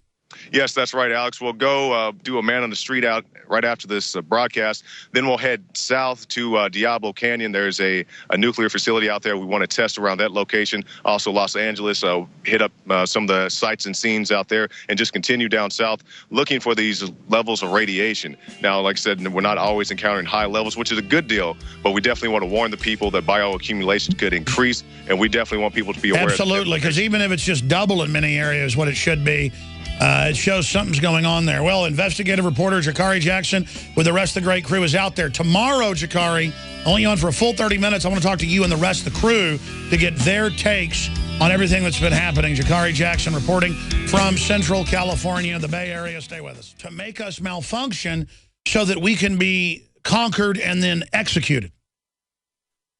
H: Yes, that's right, Alex. We'll go do a man on the street out right after this broadcast. Then we'll head south to Diablo Canyon. There's a nuclear facility out there. We want to test around that location. Also, Los Angeles, hit up some of the sites and scenes out there and just continue down south looking for these levels of radiation. Now, like I said, we're not always encountering high levels, which is a good deal, but we definitely want to warn the people that bioaccumulation could increase, and we definitely want people to be aware.
A: Absolutely, because even if it's just double in many areas what it should be, it shows something's going on there. Well, investigative reporter Jakari Jackson with the rest of the great crew is out there. Tomorrow, Jakari, only on for a full 30 minutes. I want to talk to you and the rest of the crew to get their takes on everything that's been happening. Jakari Jackson reporting from Central California, the Bay Area. Stay with us. To make us malfunction so that we can be conquered and then executed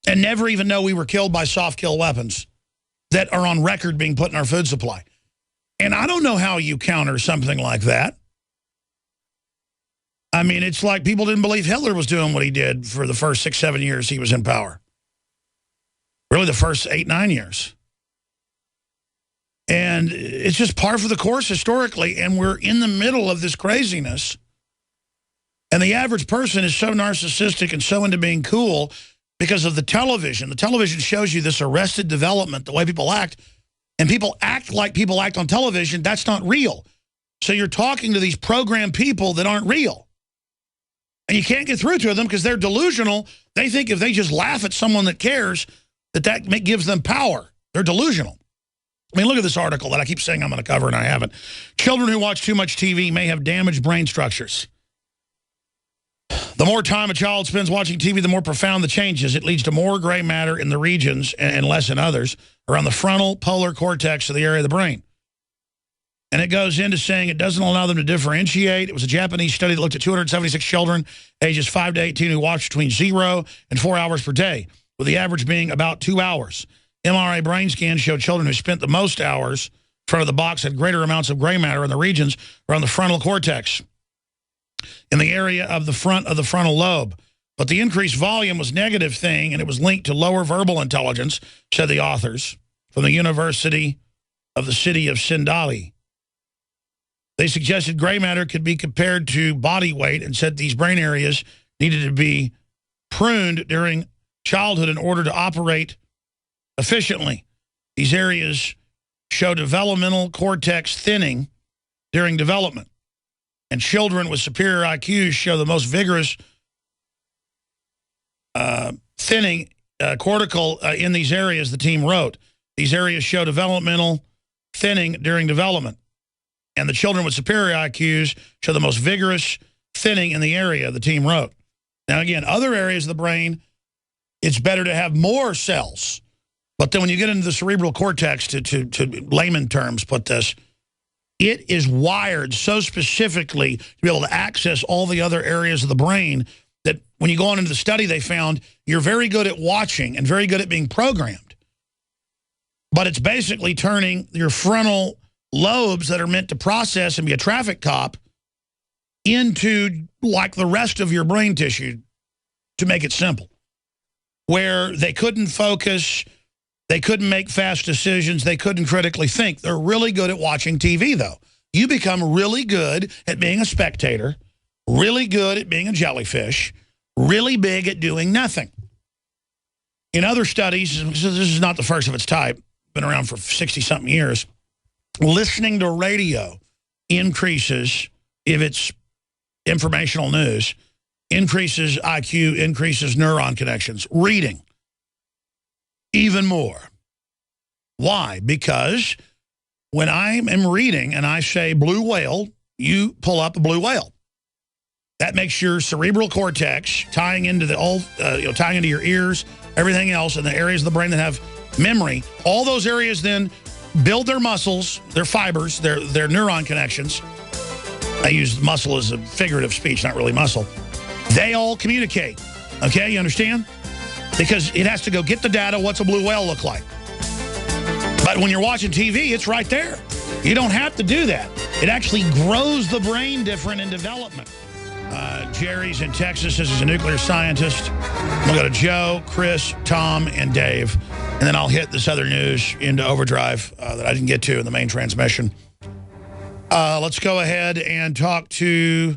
A: and never even know we were killed by soft kill weapons that are on record being put in our food supply. And I don't know how you counter something like that. I mean, it's like people didn't believe Hitler was doing what he did for the first 6, 7 years he was in power. Really the first 8, 9 years. And it's just par for the course historically, and we're in the middle of this craziness. And the average person is so narcissistic and so into being cool because of the television. The television shows you this arrested development, the way people act. And people act like people act on television. That's not real. So you're talking to these programmed people that aren't real. And you can't get through to them because they're delusional. They think if they just laugh at someone that cares, that gives them power. They're delusional. I mean, look at this article that I keep saying I'm going to cover and I haven't. Children who watch too much TV may have damaged brain structures. The more time a child spends watching TV, the more profound the changes. It leads to more gray matter in the regions and less in others around the frontal polar cortex of the area of the brain. And it goes into saying it doesn't allow them to differentiate. It was a Japanese study that looked at 276 children ages 5 to 18 who watched between 0 and 4 hours per day, with the average being about 2 hours. MRI brain scans showed children who spent the most hours in front of the box had greater amounts of gray matter in the regions around the frontal cortex, in the area of the front of the frontal lobe. But the increased volume was a negative thing, and it was linked to lower verbal intelligence, said the authors from the University of the City of Sindali. They suggested gray matter could be compared to body weight and said these brain areas needed to be pruned during childhood in order to operate efficiently. These areas show developmental cortex thinning during development. And children with superior IQs show the most vigorous thinning cortical in these areas, the team wrote. These areas show developmental thinning during development. And the children with superior IQs show the most vigorous thinning in the area, the team wrote. Now, again, other areas of the brain it's better to have more cells. But then when you get into the cerebral cortex, to layman terms, put this, it is wired so specifically to be able to access all the other areas of the brain that when you go on into the study, they found you're very good at watching and very good at being programmed. But it's basically turning your frontal lobes that are meant to process and be a traffic cop into like the rest of your brain tissue, to make it simple, where they couldn't focus, they couldn't make fast decisions, they couldn't critically think. They're really good at watching TV, though. You become really good at being a spectator, really good at being a jellyfish, really big at doing nothing. In other studies, this is not the first of its type, been around for 60-something years, listening to radio increases, if it's informational news, increases IQ, increases neuron connections. Reading, even more. Why? Because when I am reading and I say blue whale, you pull up a blue whale. That makes your cerebral cortex, tying into the tying into your ears, everything else, and the areas of the brain that have memory. All those areas then build their muscles, their fibers, their neuron connections. I use muscle as a figurative speech, not really muscle. They all communicate. Okay, you understand? Because it has to go get the data. What's a blue whale look like? But when you're watching TV, it's right there. You don't have to do that. It actually grows the brain different in development. Jerry's in Texas. This is a nuclear scientist. We'll go to Joe, Chris, Tom, and Dave. And then I'll hit this other news into overdrive that I didn't get to in the main transmission. Let's go ahead and talk to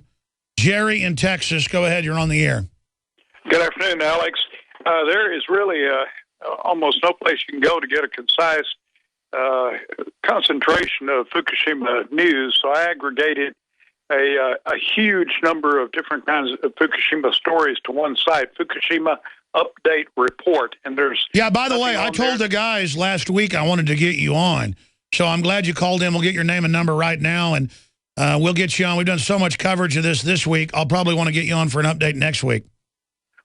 A: Jerry in Texas. Go ahead. You're on the air.
I: Good afternoon, Alex. There is really almost no place you can go to get a concise concentration of Fukushima news. So I aggregated a huge number of different kinds of Fukushima stories to one site, Fukushima Update Report. And there's
A: by the way, I told the guys last week I wanted to get you on. So I'm glad you called in. We'll get your name and number right now, and we'll get you on. We've done so much coverage of this week. I'll probably want to get you on for an update next week.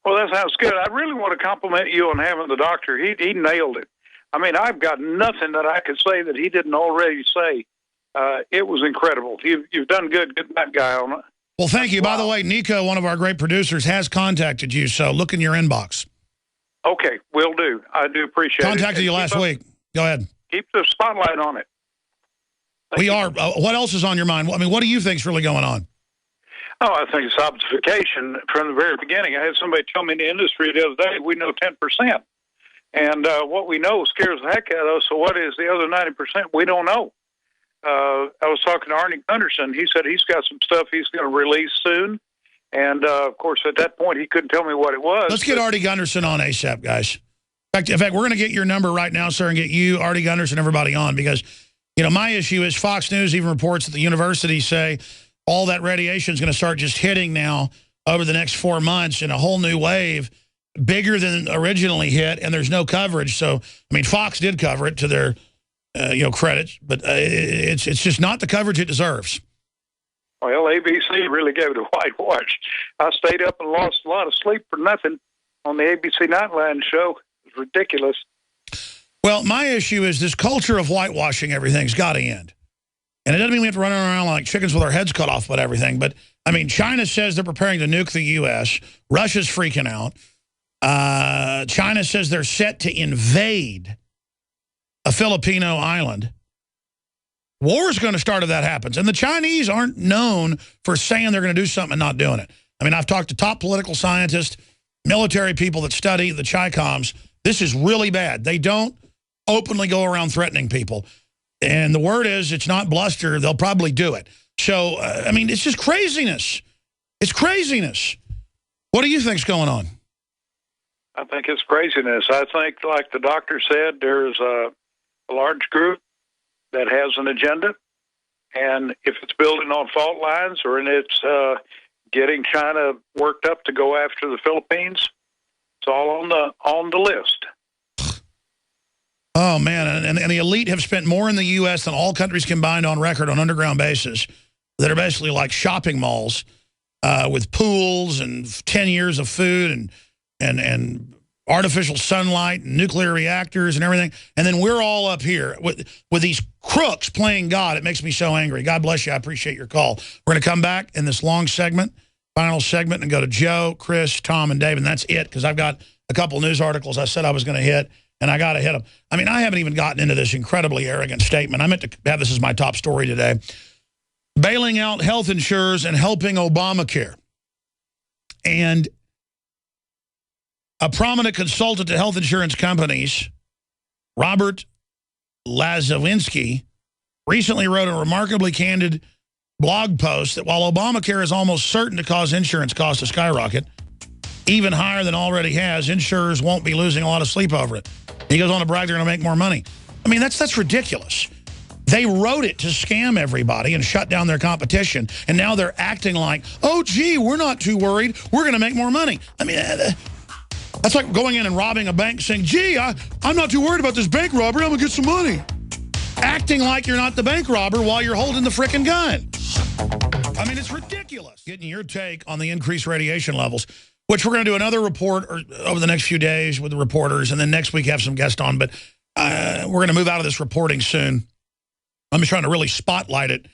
I: Well, that sounds good. I really want to compliment you on having the doctor. He nailed it. I mean, I've got nothing that I could say that he didn't already say. It was incredible. You've done good getting that guy on it.
A: Well, thank you. Wow. By the way, Nico, one of our great producers, has contacted you, so look in your inbox.
I: Okay, will do. I do appreciate it.
A: Contacted you last week. Go ahead.
I: Keep the spotlight on it.
A: We are. What else is on your mind? I mean, what do you think's really going on?
I: Oh, I think it's obfuscation from the very beginning. I had somebody tell me in the industry the other day, we know 10%. And what we know scares the heck out of us, so what is the other 90% we don't know? I was talking to Arnie Gunderson. He said he's got some stuff he's going to release soon. And, of course, at that point, he couldn't tell me what it was.
A: Let's get Artie Gunderson on ASAP, guys. In fact, we're going to get your number right now, sir, and get you, Artie Gunderson, everybody on. Because, you know, my issue is Fox News even reports that the universities say all that radiation is going to start just hitting now over the next 4 months in a whole new wave, bigger than originally hit, and there's no coverage. So, I mean, Fox did cover it to their, credit, but it's just not the coverage it deserves.
I: Well, ABC really gave it a whitewash. I stayed up and lost a lot of sleep for nothing on the ABC Nightline show. It was ridiculous.
A: Well, my issue is this culture of whitewashing everything's got to end. And it doesn't mean we have to run around like chickens with our heads cut off about everything. But, I mean, China says they're preparing to nuke the U.S. Russia's freaking out. China says they're set to invade a Filipino island. War is going to start if that happens. And the Chinese aren't known for saying they're going to do something and not doing it. I mean, I've talked to top political scientists, military people that study the Chi-Coms. This is really bad. They don't openly go around threatening people. And the word is it's not bluster. They'll probably do it. So, I mean, it's just craziness. It's craziness. What do you think's going on?
I: I think it's craziness. I think, like the doctor said, there's a large group that has an agenda. And if it's building on fault lines or it's getting China worked up to go after the Philippines, it's all on the list.
A: Oh, man, and the elite have spent more in the U.S. than all countries combined on record on underground bases that are basically like shopping malls with pools and 10 years of food and artificial sunlight, and nuclear reactors and everything. And then we're all up here with these crooks playing God. It makes me so angry. God bless you. I appreciate your call. We're going to come back in this long segment, final segment, and go to Joe, Chris, Tom, and Dave. And that's it, because I've got a couple news articles I said I was going to hit, and I got to hit them. I mean, I haven't even gotten into this incredibly arrogant statement. I meant to have this as my top story today. Bailing out health insurers and helping Obamacare. And a prominent consultant to health insurance companies, Robert Lazowinski, recently wrote a remarkably candid blog post that while Obamacare is almost certain to cause insurance costs to skyrocket, even higher than already has, insurers won't be losing a lot of sleep over it. He goes on to brag they're going to make more money. I mean, that's ridiculous. They wrote it to scam everybody and shut down their competition, and now they're acting like, oh, gee, we're not too worried. We're going to make more money. I mean, that's like going in and robbing a bank saying, gee, I'm not too worried about this bank robbery. I'm going to get some money. Acting like you're not the bank robber while you're holding the frickin' gun. I mean, it's ridiculous. Getting your take on the increased radiation levels, which we're going to do another report over the next few days with the reporters, and then next week have some guests on. But we're going to move out of this reporting soon. I'm just trying to really spotlight it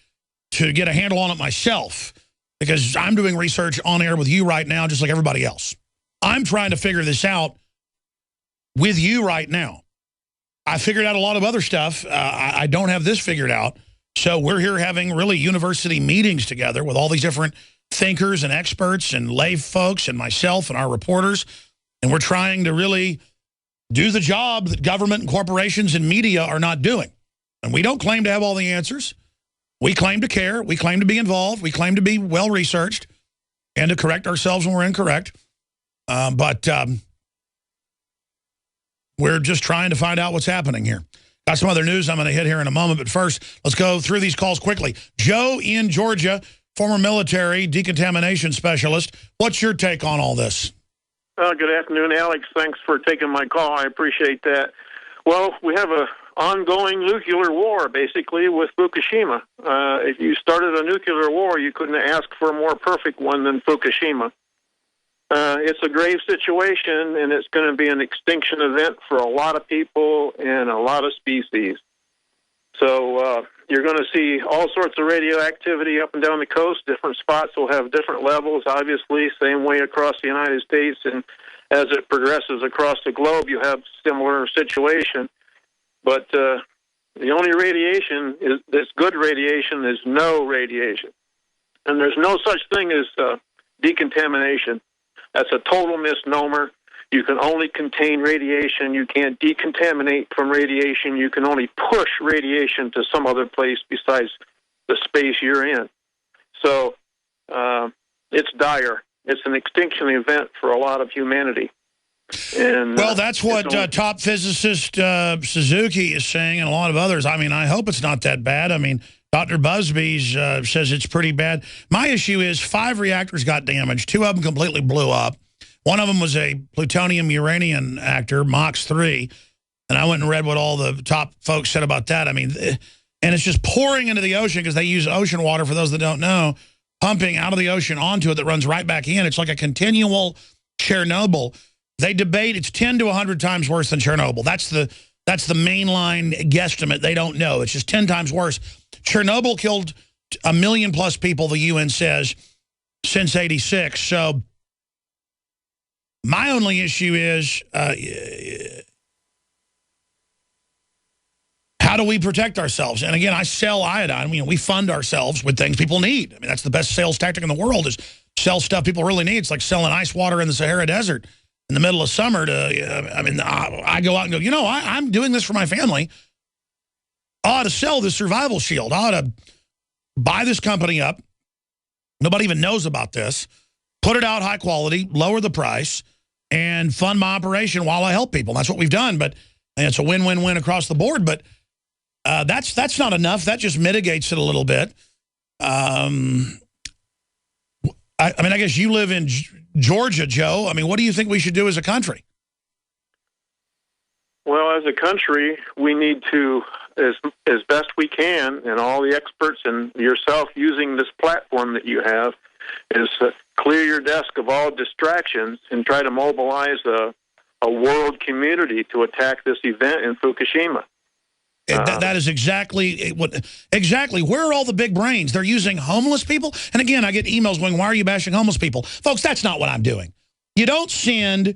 A: to get a handle on it myself, because I'm doing research on air with you right now, just like everybody else. I'm trying to figure this out with you right now. I figured out a lot of other stuff. I don't have this figured out. So we're here having really university meetings together with all these different thinkers and experts and lay folks and myself and our reporters. And we're trying to really do the job that government and corporations and media are not doing. And we don't claim to have all the answers. We claim to care. We claim to be involved. We claim to be well-researched and to correct ourselves when we're incorrect. But we're just trying to find out what's happening here. Got some other news I'm going to hit here in a moment. But first, let's go through these calls quickly. Joe in Georgia, former military decontamination specialist. What's your take on all this?
J: Good afternoon, Alex. Thanks for taking my call. I appreciate that. Well, we have a ongoing nuclear war, basically, with Fukushima. If you started a nuclear war, you couldn't ask for a more perfect one than Fukushima. It's a grave situation, and it's going to be an extinction event for a lot of people and a lot of species. So you're going to see all sorts of radioactivity up and down the coast. Different spots will have different levels, obviously, same way across the United States. And as it progresses across the globe, you have similar situation. But the only radiation that's good radiation is no radiation. And there's no such thing as decontamination. That's a total misnomer. You can only contain radiation. You can't decontaminate from radiation. You can only push radiation to some other place besides the space you're in. So it's dire. It's an extinction event for a lot of humanity. And,
A: well, that's what top physicist Suzuki is saying, and a lot of others. I mean, I hope it's not that bad. I mean, Dr. Busby's says it's pretty bad. My issue is 5 reactors got damaged. 2 of them completely blew up. One of them was a plutonium-uranium reactor, MOX-3, and I went and read what all the top folks said about that. I mean, and it's just pouring into the ocean because they use ocean water, for those that don't know, pumping out of the ocean onto it that runs right back in. It's like a continual Chernobyl. They debate it's 10 to 100 times worse than Chernobyl. That's the mainline guesstimate. They don't know. It's just 10 times worse. Chernobyl killed 1 million plus people, the UN says, since '86. So my only issue is how do we protect ourselves? And again, I sell iodine. I mean, we fund ourselves with things people need. I mean, that's the best sales tactic in the world, is sell stuff people really need. It's like selling ice water in the Sahara Desert in the middle of summer to, I mean, I go out and go, you know, I'm doing this for my family. I ought to sell this survival shield. I ought to buy this company up. Nobody even knows about this. Put it out high quality, lower the price, and fund my operation while I help people. That's what we've done, but it's a win-win-win across the board. But that's not enough. That just mitigates it a little bit. I mean, I guess you live in Georgia, Joe. I mean, what do you think we should do as a country?
J: Well, as a country, we need to, as best we can, and all the experts and yourself using this platform that you have, is clear your desk of all distractions and try to mobilize a a world community to attack this event in Fukushima.
A: That is exactly what. Exactly. Where are all the big brains? They're using homeless people. And again, I get emails going, "Why are you bashing homeless people?" Folks, that's not what I'm doing. You don't send,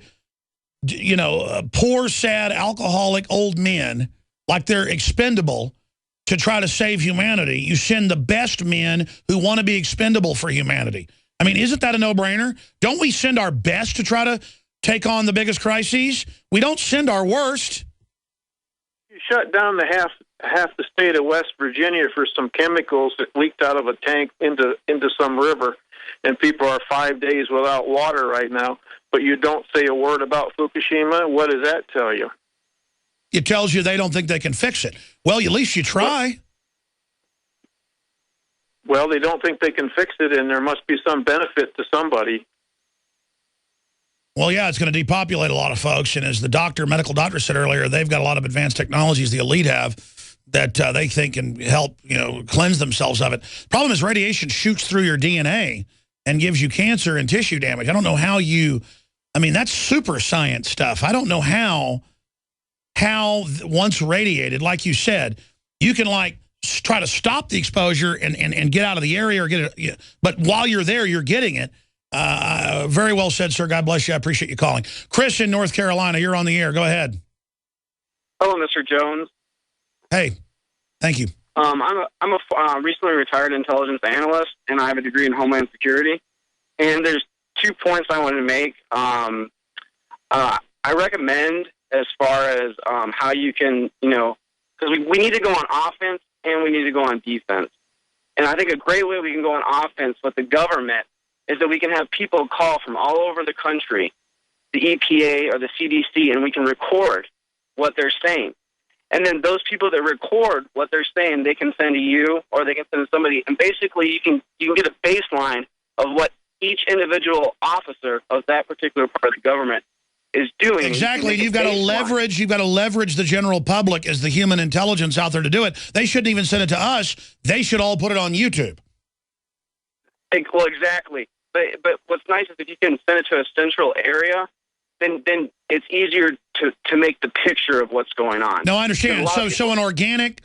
A: poor, sad, alcoholic old men like they're expendable to try to save humanity. You send the best men who want to be expendable for humanity. I mean, isn't that a no-brainer? Don't we send our best to try to take on the biggest crises? We don't send our worst.
J: You shut down half the state of West Virginia for some chemicals that leaked out of a tank into some river, and people are 5 days without water right now, but you don't say a word about Fukushima. What does that tell you?
A: It tells you they don't think they can fix it. Well, at least you try.
J: Well, they don't think they can fix it, and there must be some benefit to somebody.
A: Well, yeah, it's going to depopulate a lot of folks. And as the medical doctor said earlier, they've got a lot of advanced technologies the elite have that they think can help, cleanse themselves of it. Problem is radiation shoots through your DNA and gives you cancer and tissue damage. I don't know how that's super science stuff. I don't know how once radiated, like you said, you can try to stop the exposure and get out of the area or get it. But while you're there, you're getting it. Very well said, sir. God bless you. I appreciate you calling. Chris in North Carolina, you're on the air. Go ahead.
K: Hello, Mr. Jones.
A: Hey, thank you.
K: I'm a recently retired intelligence analyst, and I have a degree in Homeland Security. And there's 2 points I wanted to make. I recommend as far as how you can, because we need to go on offense and we need to go on defense. And I think a great way we can go on offense with the government is that we can have people call from all over the country, the EPA or the CDC, and we can record what they're saying. And then those people that record what they're saying, they can send to you or they can send to somebody. And basically you can get a baseline of what each individual officer of that particular part of the government is doing.
A: Exactly. You've got to leverage the general public as the human intelligence out there to do it. They shouldn't even send it to us. They should all put it on YouTube.
K: Well, exactly. But what's nice is if you can send it to a central area, then it's easier to make the picture of what's going on.
A: No, I understand. So an organic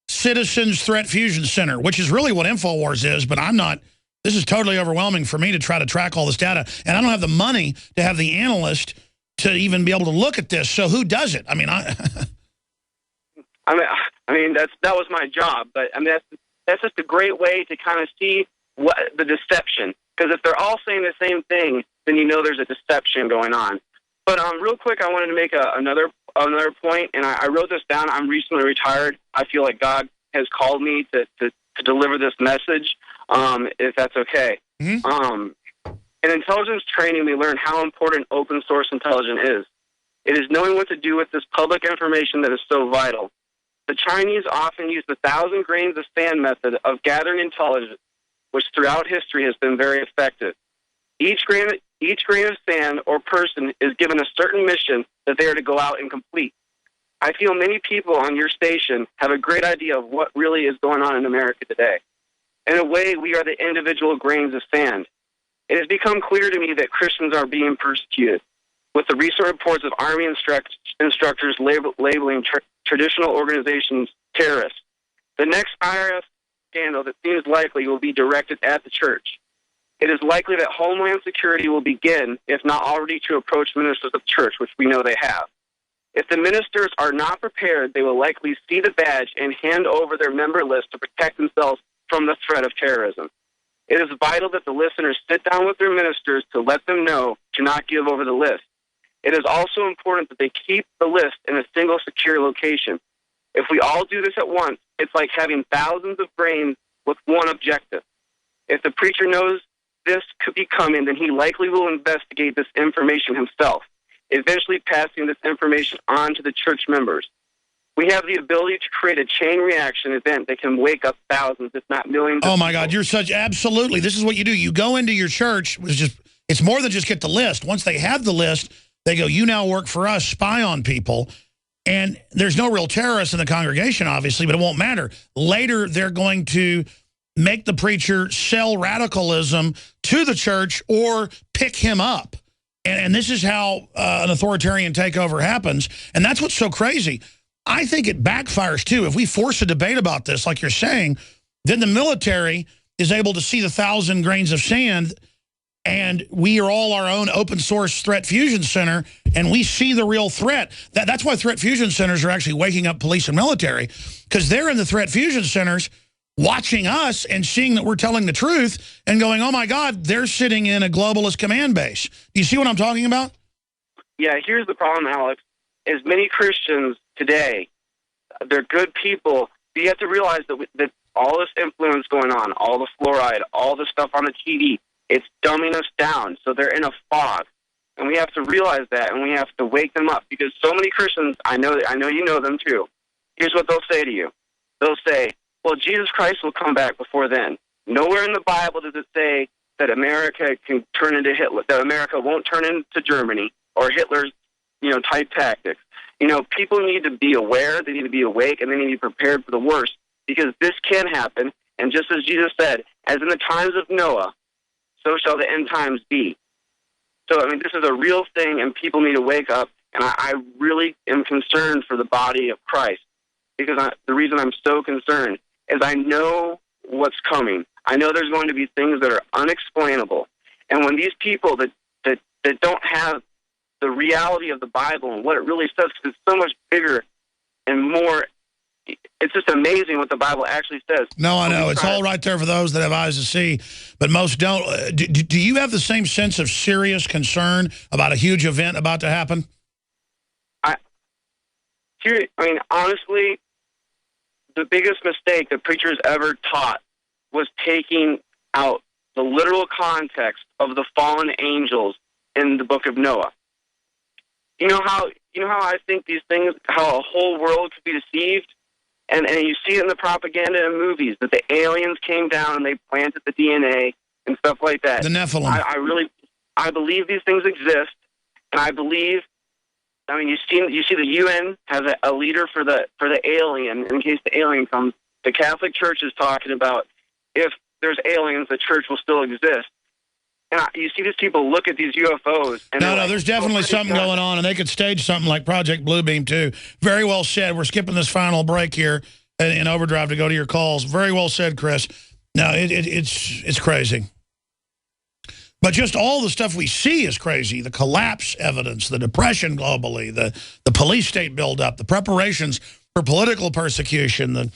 A: citizens threat fusion center, which is really what InfoWars is, but I'm not. This is totally overwhelming for me to try to track all this data, and I don't have the money to have the analyst to even be able to look at this. So who does it? I mean, that
K: was my job, but I mean that's just a great way to kind of see what the deception. Because if they're all saying the same thing, then there's a deception going on. But real quick, I wanted to make another point, and I wrote this down. I'm recently retired. I feel like God has called me to deliver this message, if that's okay.
A: Mm-hmm.
K: In intelligence training, we learn how important open source intelligence is. It is knowing what to do with this public information that is so vital. The Chinese often use the 1,000 grains of sand method of gathering intelligence, which throughout history has been very effective. Each grain of sand or person is given a certain mission that they are to go out and complete. I feel many people on your station have a great idea of what really is going on in America today. In a way, we are the individual grains of sand. It has become clear to me that Christians are being persecuted, with the recent reports of Army instructors labeling traditional organizations terrorists. The next IRS scandal that seems likely will be directed at the church. It is likely that Homeland Security will begin, if not already, to approach ministers of the church, which we know they have. If the ministers are not prepared, they will likely see the badge and hand over their member list to protect themselves from the threat of terrorism. It is vital that the listeners sit down with their ministers to let them know to not give over the list. It is also important that they keep the list in a single secure location. If we all do this at once, it's like having thousands of brains with one objective. If the preacher knows this could be coming, then he likely will investigate this information himself, eventually passing this information on to the church members. We have the ability to create a chain reaction event that can wake up thousands, if not millions.
A: Oh, my God, you're absolutely. This is what you do. You go into your church. It's more than just get the list. Once they have the list, they go, you now work for us, spy on people. And there's no real terrorists in the congregation, obviously, but it won't matter. Later, they're going to make the preacher sell radicalism to the church or pick him up. And this is how an authoritarian takeover happens. And that's what's so crazy. I think it backfires, too. If we force a debate about this, like you're saying, then the military is able to see the 1,000 grains of sand, and we are all our own open source threat fusion center, and we see the real threat. That's why threat fusion centers are actually waking up police and military, because they're in the threat fusion centers watching us and seeing that we're telling the truth and going, oh, my God, they're sitting in a globalist command base. Do you see what I'm talking about?
K: Yeah, here's the problem, Alex, is many Christians today, they're good people, but you have to realize that all this influence going on, all the fluoride, all the stuff on the TV, it's dumbing us down. So they're in a fog. And we have to realize that, and we have to wake them up, because so many Christians, I know you know them too. Here's what they'll say to you. They'll say, well, Jesus Christ will come back before then. Nowhere in the Bible does it say that America can turn into Hitler, that America won't turn into Germany or Hitler's, type tactics. People need to be aware, they need to be awake, and they need to be prepared for the worst, because this can happen. And just as Jesus said, as in the times of Noah, so shall the end times be. So, this is a real thing, and people need to wake up. And I really am concerned for the body of Christ, because the reason I'm so concerned is I know what's coming. I know there's going to be things that are unexplainable. And when these people that don't have the reality of the Bible and what it really says, because it's so much bigger and more, it's just amazing what the Bible actually says.
A: No, I know. It's all right there for those that have eyes to see, but most don't. Do you have the same sense of serious concern about a huge event about to happen?
K: Honestly, the biggest mistake that preachers ever taught was taking out the literal context of the fallen angels in the book of Noah. You know how I think these things, how a whole world could be deceived? And you see it in the propaganda and movies, that the aliens came down and they planted the DNA and stuff like that.
A: The Nephilim.
K: I believe these things exist, and I believe, you see the UN has a leader for the alien, in case the alien comes. The Catholic Church is talking about, if there's aliens, the church will still exist. And you see these people look at these UFOs. And
A: no, there's definitely something going on, and they could stage something like Project Bluebeam, too. Very well said. We're skipping this final break here in Overdrive to go to your calls. Very well said, Chris. No, it's crazy. But just all the stuff we see is crazy. The collapse evidence, the depression globally, the police state buildup, the preparations for political persecution, the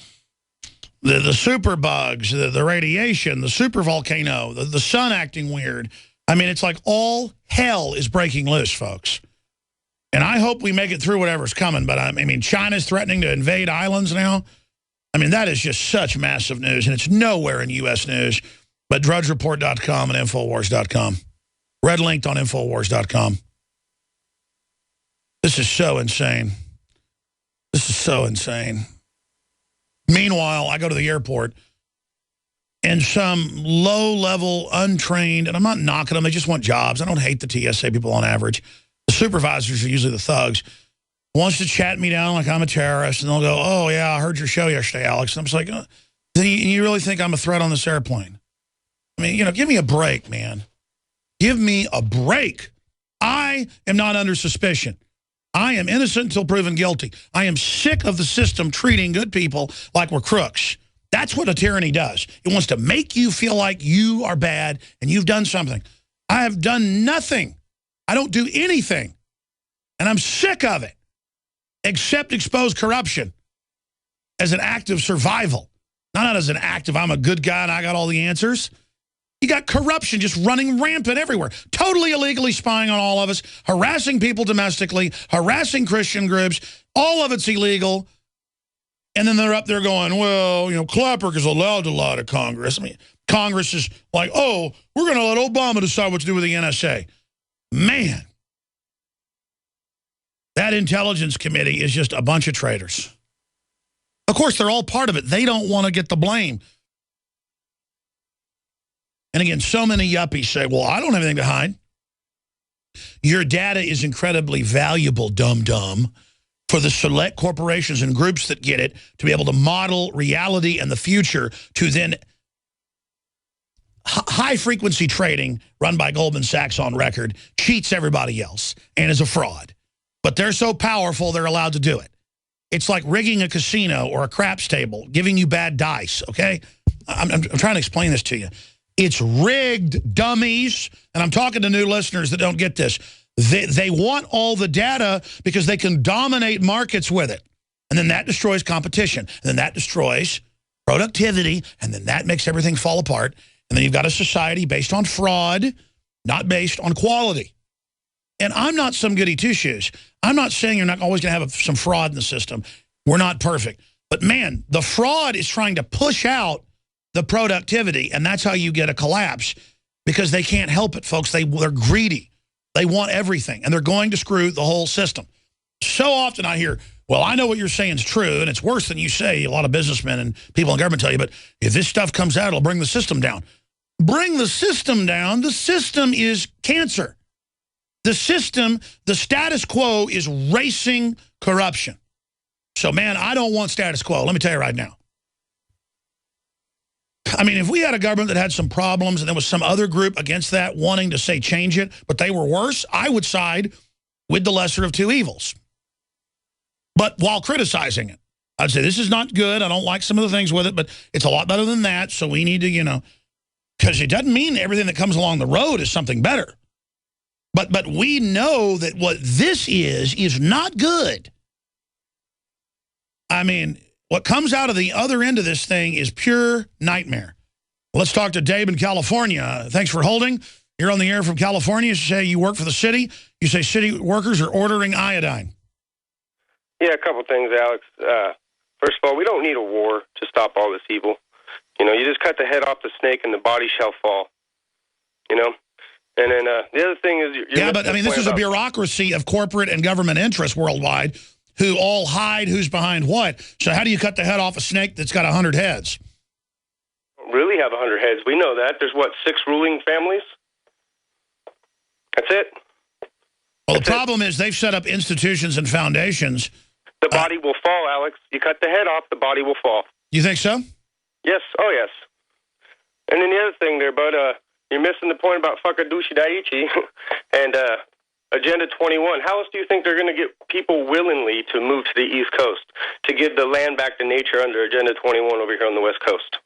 A: superbugs, the radiation, the supervolcano, the sun acting weird. It's like all hell is breaking loose, folks. And I hope we make it through whatever's coming. But, China's threatening to invade islands now. That is just such massive news, and it's nowhere in U.S. news. But DrudgeReport.com and Infowars.com. Red linked on Infowars.com. This is so insane. This is so insane. Meanwhile, I go to the airport, and some low-level, untrained, and I'm not knocking them, they just want jobs. I don't hate the TSA people on average. The supervisors are usually the thugs. Wants to chat me down like I'm a terrorist, and they'll go, oh, yeah, I heard your show yesterday, Alex. And I'm just like, then you really think I'm a threat on this airplane? Give me a break, man. Give me a break. I am not under suspicion. I am innocent until proven guilty. I am sick of the system treating good people like we're crooks. That's what a tyranny does. It wants to make you feel like you are bad and you've done something. I have done nothing. I don't do anything. And I'm sick of it, except expose corruption as an act of survival. Not as an act of I'm a good guy and I got all the answers. You got corruption just running rampant everywhere, totally illegally spying on all of us, harassing people domestically, harassing Christian groups. All of it's illegal. And then they're up there going, well, Clapper is allowed to lie to Congress. Congress is like, oh, we're going to let Obama decide what to do with the NSA. Man, that intelligence committee is just a bunch of traitors. Of course, they're all part of it. They don't want to get the blame. And again, so many yuppies say, well, I don't have anything to hide. Your data is incredibly valuable, dum-dum, for the select corporations and groups that get it to be able to model reality and the future to then high-frequency trading run by Goldman Sachs on record cheats everybody else and is a fraud. But they're so powerful, they're allowed to do it. It's like rigging a casino or a craps table, giving you bad dice, okay? I'm trying to explain this to you. It's rigged, dummies, and I'm talking to new listeners that don't get this. They want all the data because they can dominate markets with it. And then that destroys competition. And then that destroys productivity. And then that makes everything fall apart. And then you've got a society based on fraud, not based on quality. And I'm not some goody two-shoes. I'm not saying you're not always going to have some fraud in the system. We're not perfect. But, man, the fraud is trying to push out the productivity, and that's how you get a collapse because they can't help it, folks. They're greedy. They want everything, and they're going to screw the whole system. So often I hear, well, I know what you're saying is true, and it's worse than you say. A lot of businessmen and people in government tell you, but if this stuff comes out, it'll bring the system down. Bring the system down. The system is cancer. The system, the status quo is racing corruption. So, man, I don't want status quo. Let me tell you right now. I mean, if we had a government that had some problems and there was some other group against that wanting to say change it, but they were worse, I would side with the lesser of two evils. But while criticizing it, I'd say this is not good. I don't like some of the things with it, but it's a lot better than that. So we need to, because it doesn't mean everything that comes along the road is something better. But we know that what this is not good. I mean, what comes out of the other end of this thing is pure nightmare. Let's talk to Dave in California. Thanks for holding. You're on the air from California. You say you work for the city. You say city workers are ordering iodine.
D: Yeah, a couple things, Alex. First of all, we don't need a war to stop all this evil. You just cut the head off the snake and the body shall fall. And then the other thing is...
A: Yeah, but I mean, this is a bureaucracy of corporate and government interests worldwide who all hide who's behind what. So how do you cut the head off a snake that's got 100 heads?
D: Really have 100 heads. We know that. There's, 6 ruling families? That's it.
A: Well, the problem is they've set up institutions and foundations.
D: The body will fall, Alex. You cut the head off, the body will fall.
A: You think so?
D: Yes. Oh, yes. And then the other thing there, bud, you're missing the point about Fakadushi Daiichi and Agenda 21. How else do you think they're going to get people willingly to move to the East Coast, to give the land back to nature under Agenda 21 over here on the West Coast?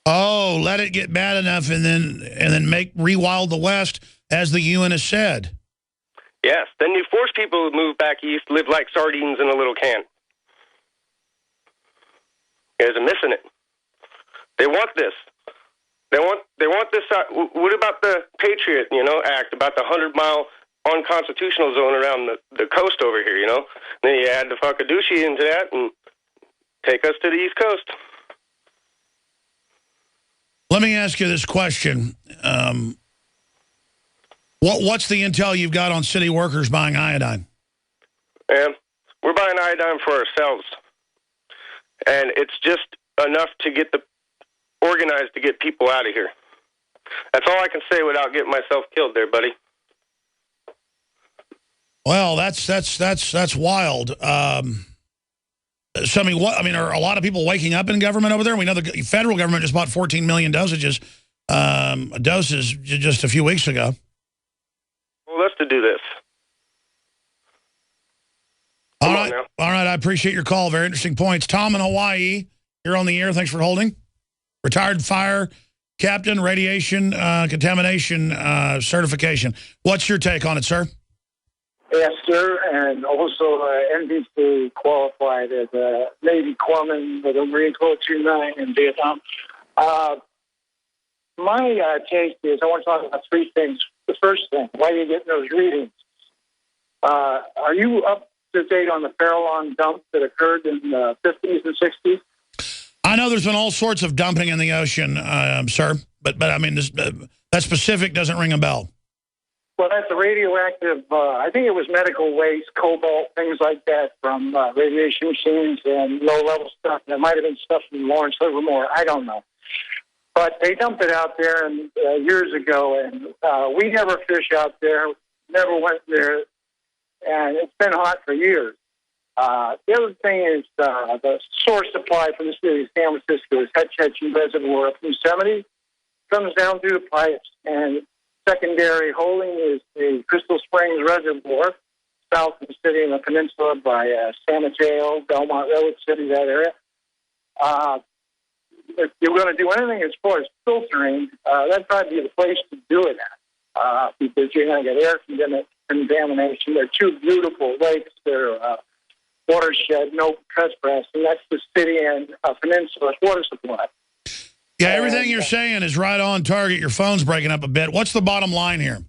A: Oh, let it get bad enough and then rewild the West, as the UN has said.
D: Yes. Then you force people to move back east, live like sardines in a little can. You guys are missing it. They want this. They want this. What about the Patriot, Act, about the 100-mile unconstitutional zone around the coast over here, Then you add the Fakadushi into that and take us to the East Coast.
A: Let me ask you this question. What's the intel you've got on city workers buying iodine?
D: We're buying iodine for ourselves. And it's just enough to get organized to get people out of here. That's all I can say without getting myself killed there, buddy.
A: Well, that's wild. So, are a lot of people waking up in government over there? We know the federal government just bought 14 million doses just a few weeks ago.
D: Well, let's to do this.
A: All right. I appreciate your call. Very interesting points. Tom in Hawaii, you're on the air. Thanks for holding. Retired fire captain, radiation contamination certification. What's your take on it, sir?
L: Yes, sir, and also NBC qualified as a Navy corpsman with the Marine Corps 2-9 in Vietnam. My take is I want to talk about 3 things. The first thing, why are you getting those readings? Are you up to date on the Farallon dump that occurred in the 50s and 60s?
A: I know there's been all sorts of dumping in the ocean, sir, but I mean, that specific doesn't ring a bell.
L: Well, that's a radioactive, I think it was medical waste, cobalt, things like that from radiation machines and low-level stuff. There might have been stuff from Lawrence Livermore. I don't know. But they dumped it out there years ago, and we never fish out there, never went there, and it's been hot for years. The other thing is the source supply for the city of San Francisco is Hetch Hetchy Reservoir up in Yosemite. comes down through the pipes, and secondary holding is the Crystal Springs Reservoir, south of the city in the peninsula by San Mateo, Belmont Road City, that area. If you're going to do anything as far as filtering, that'd probably be the place to do it at, because you're going to get air contamination. They're two beautiful lakes. They're watershed, no trespass, and that's the city and peninsula water supply.
A: Yeah, everything you're saying is right on target. Your phone's breaking up a bit. What's the bottom line here?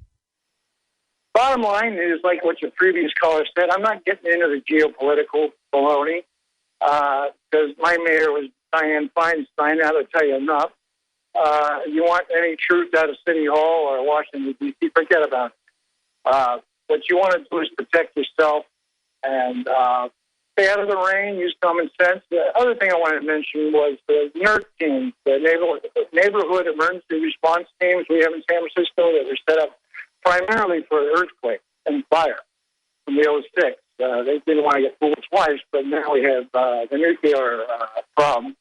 L: Bottom line is like what your previous caller said. I'm not getting into the geopolitical baloney because my mayor was Dianne Feinstein. That'll tell you enough. You want any truth out of City Hall or Washington, D.C., forget about it. What you want to do is protect yourself and stay out of the rain, use common sense. The other thing I wanted to mention was the NERT teams, the Neighborhood Emergency Response Teams we have in San Francisco that were set up primarily for earthquake and fire from the 06. They didn't want to get fooled twice, but now we have the nuclear problem.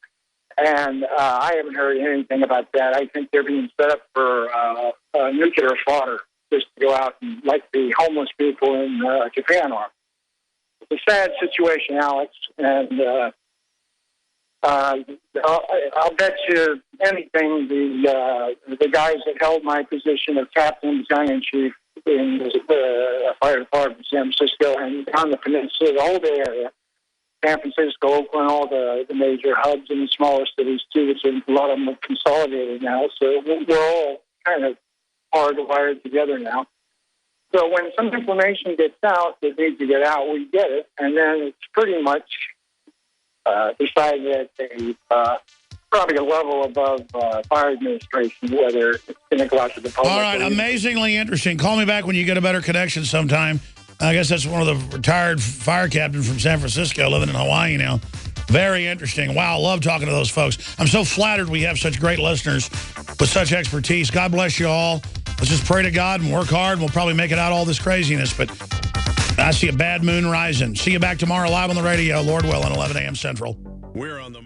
L: And I haven't heard anything about that. I think they're being set up for nuclear fodder, just to go out and like the homeless people in Japan are. It's a sad situation, Alex, and I'll bet you anything the guys that held my position of captain, battalion chief in the fire department in San Francisco and on the peninsula, the whole Bay Area, San Francisco, Oakland, all the major hubs in the smaller cities too, which a lot of them are consolidated now. So we're all kind of hardwired together now. So when some information gets out that needs to get out, we get it, and then it's pretty much decided at a probably a level above fire administration, whether it's going to go out to the public.
A: All right, amazingly interesting. Call me back when you get a better connection sometime. I guess that's one of the retired fire captains from San Francisco living in Hawaii now. Very interesting. Wow, love talking to those folks. I'm so flattered we have such great listeners with such expertise. God bless you all. Let's just pray to God and work hard, and we'll probably make it out all this craziness. But I see a bad moon rising. See you back tomorrow live on the radio, Lord willing, 11 a.m. Central.
M: We're on the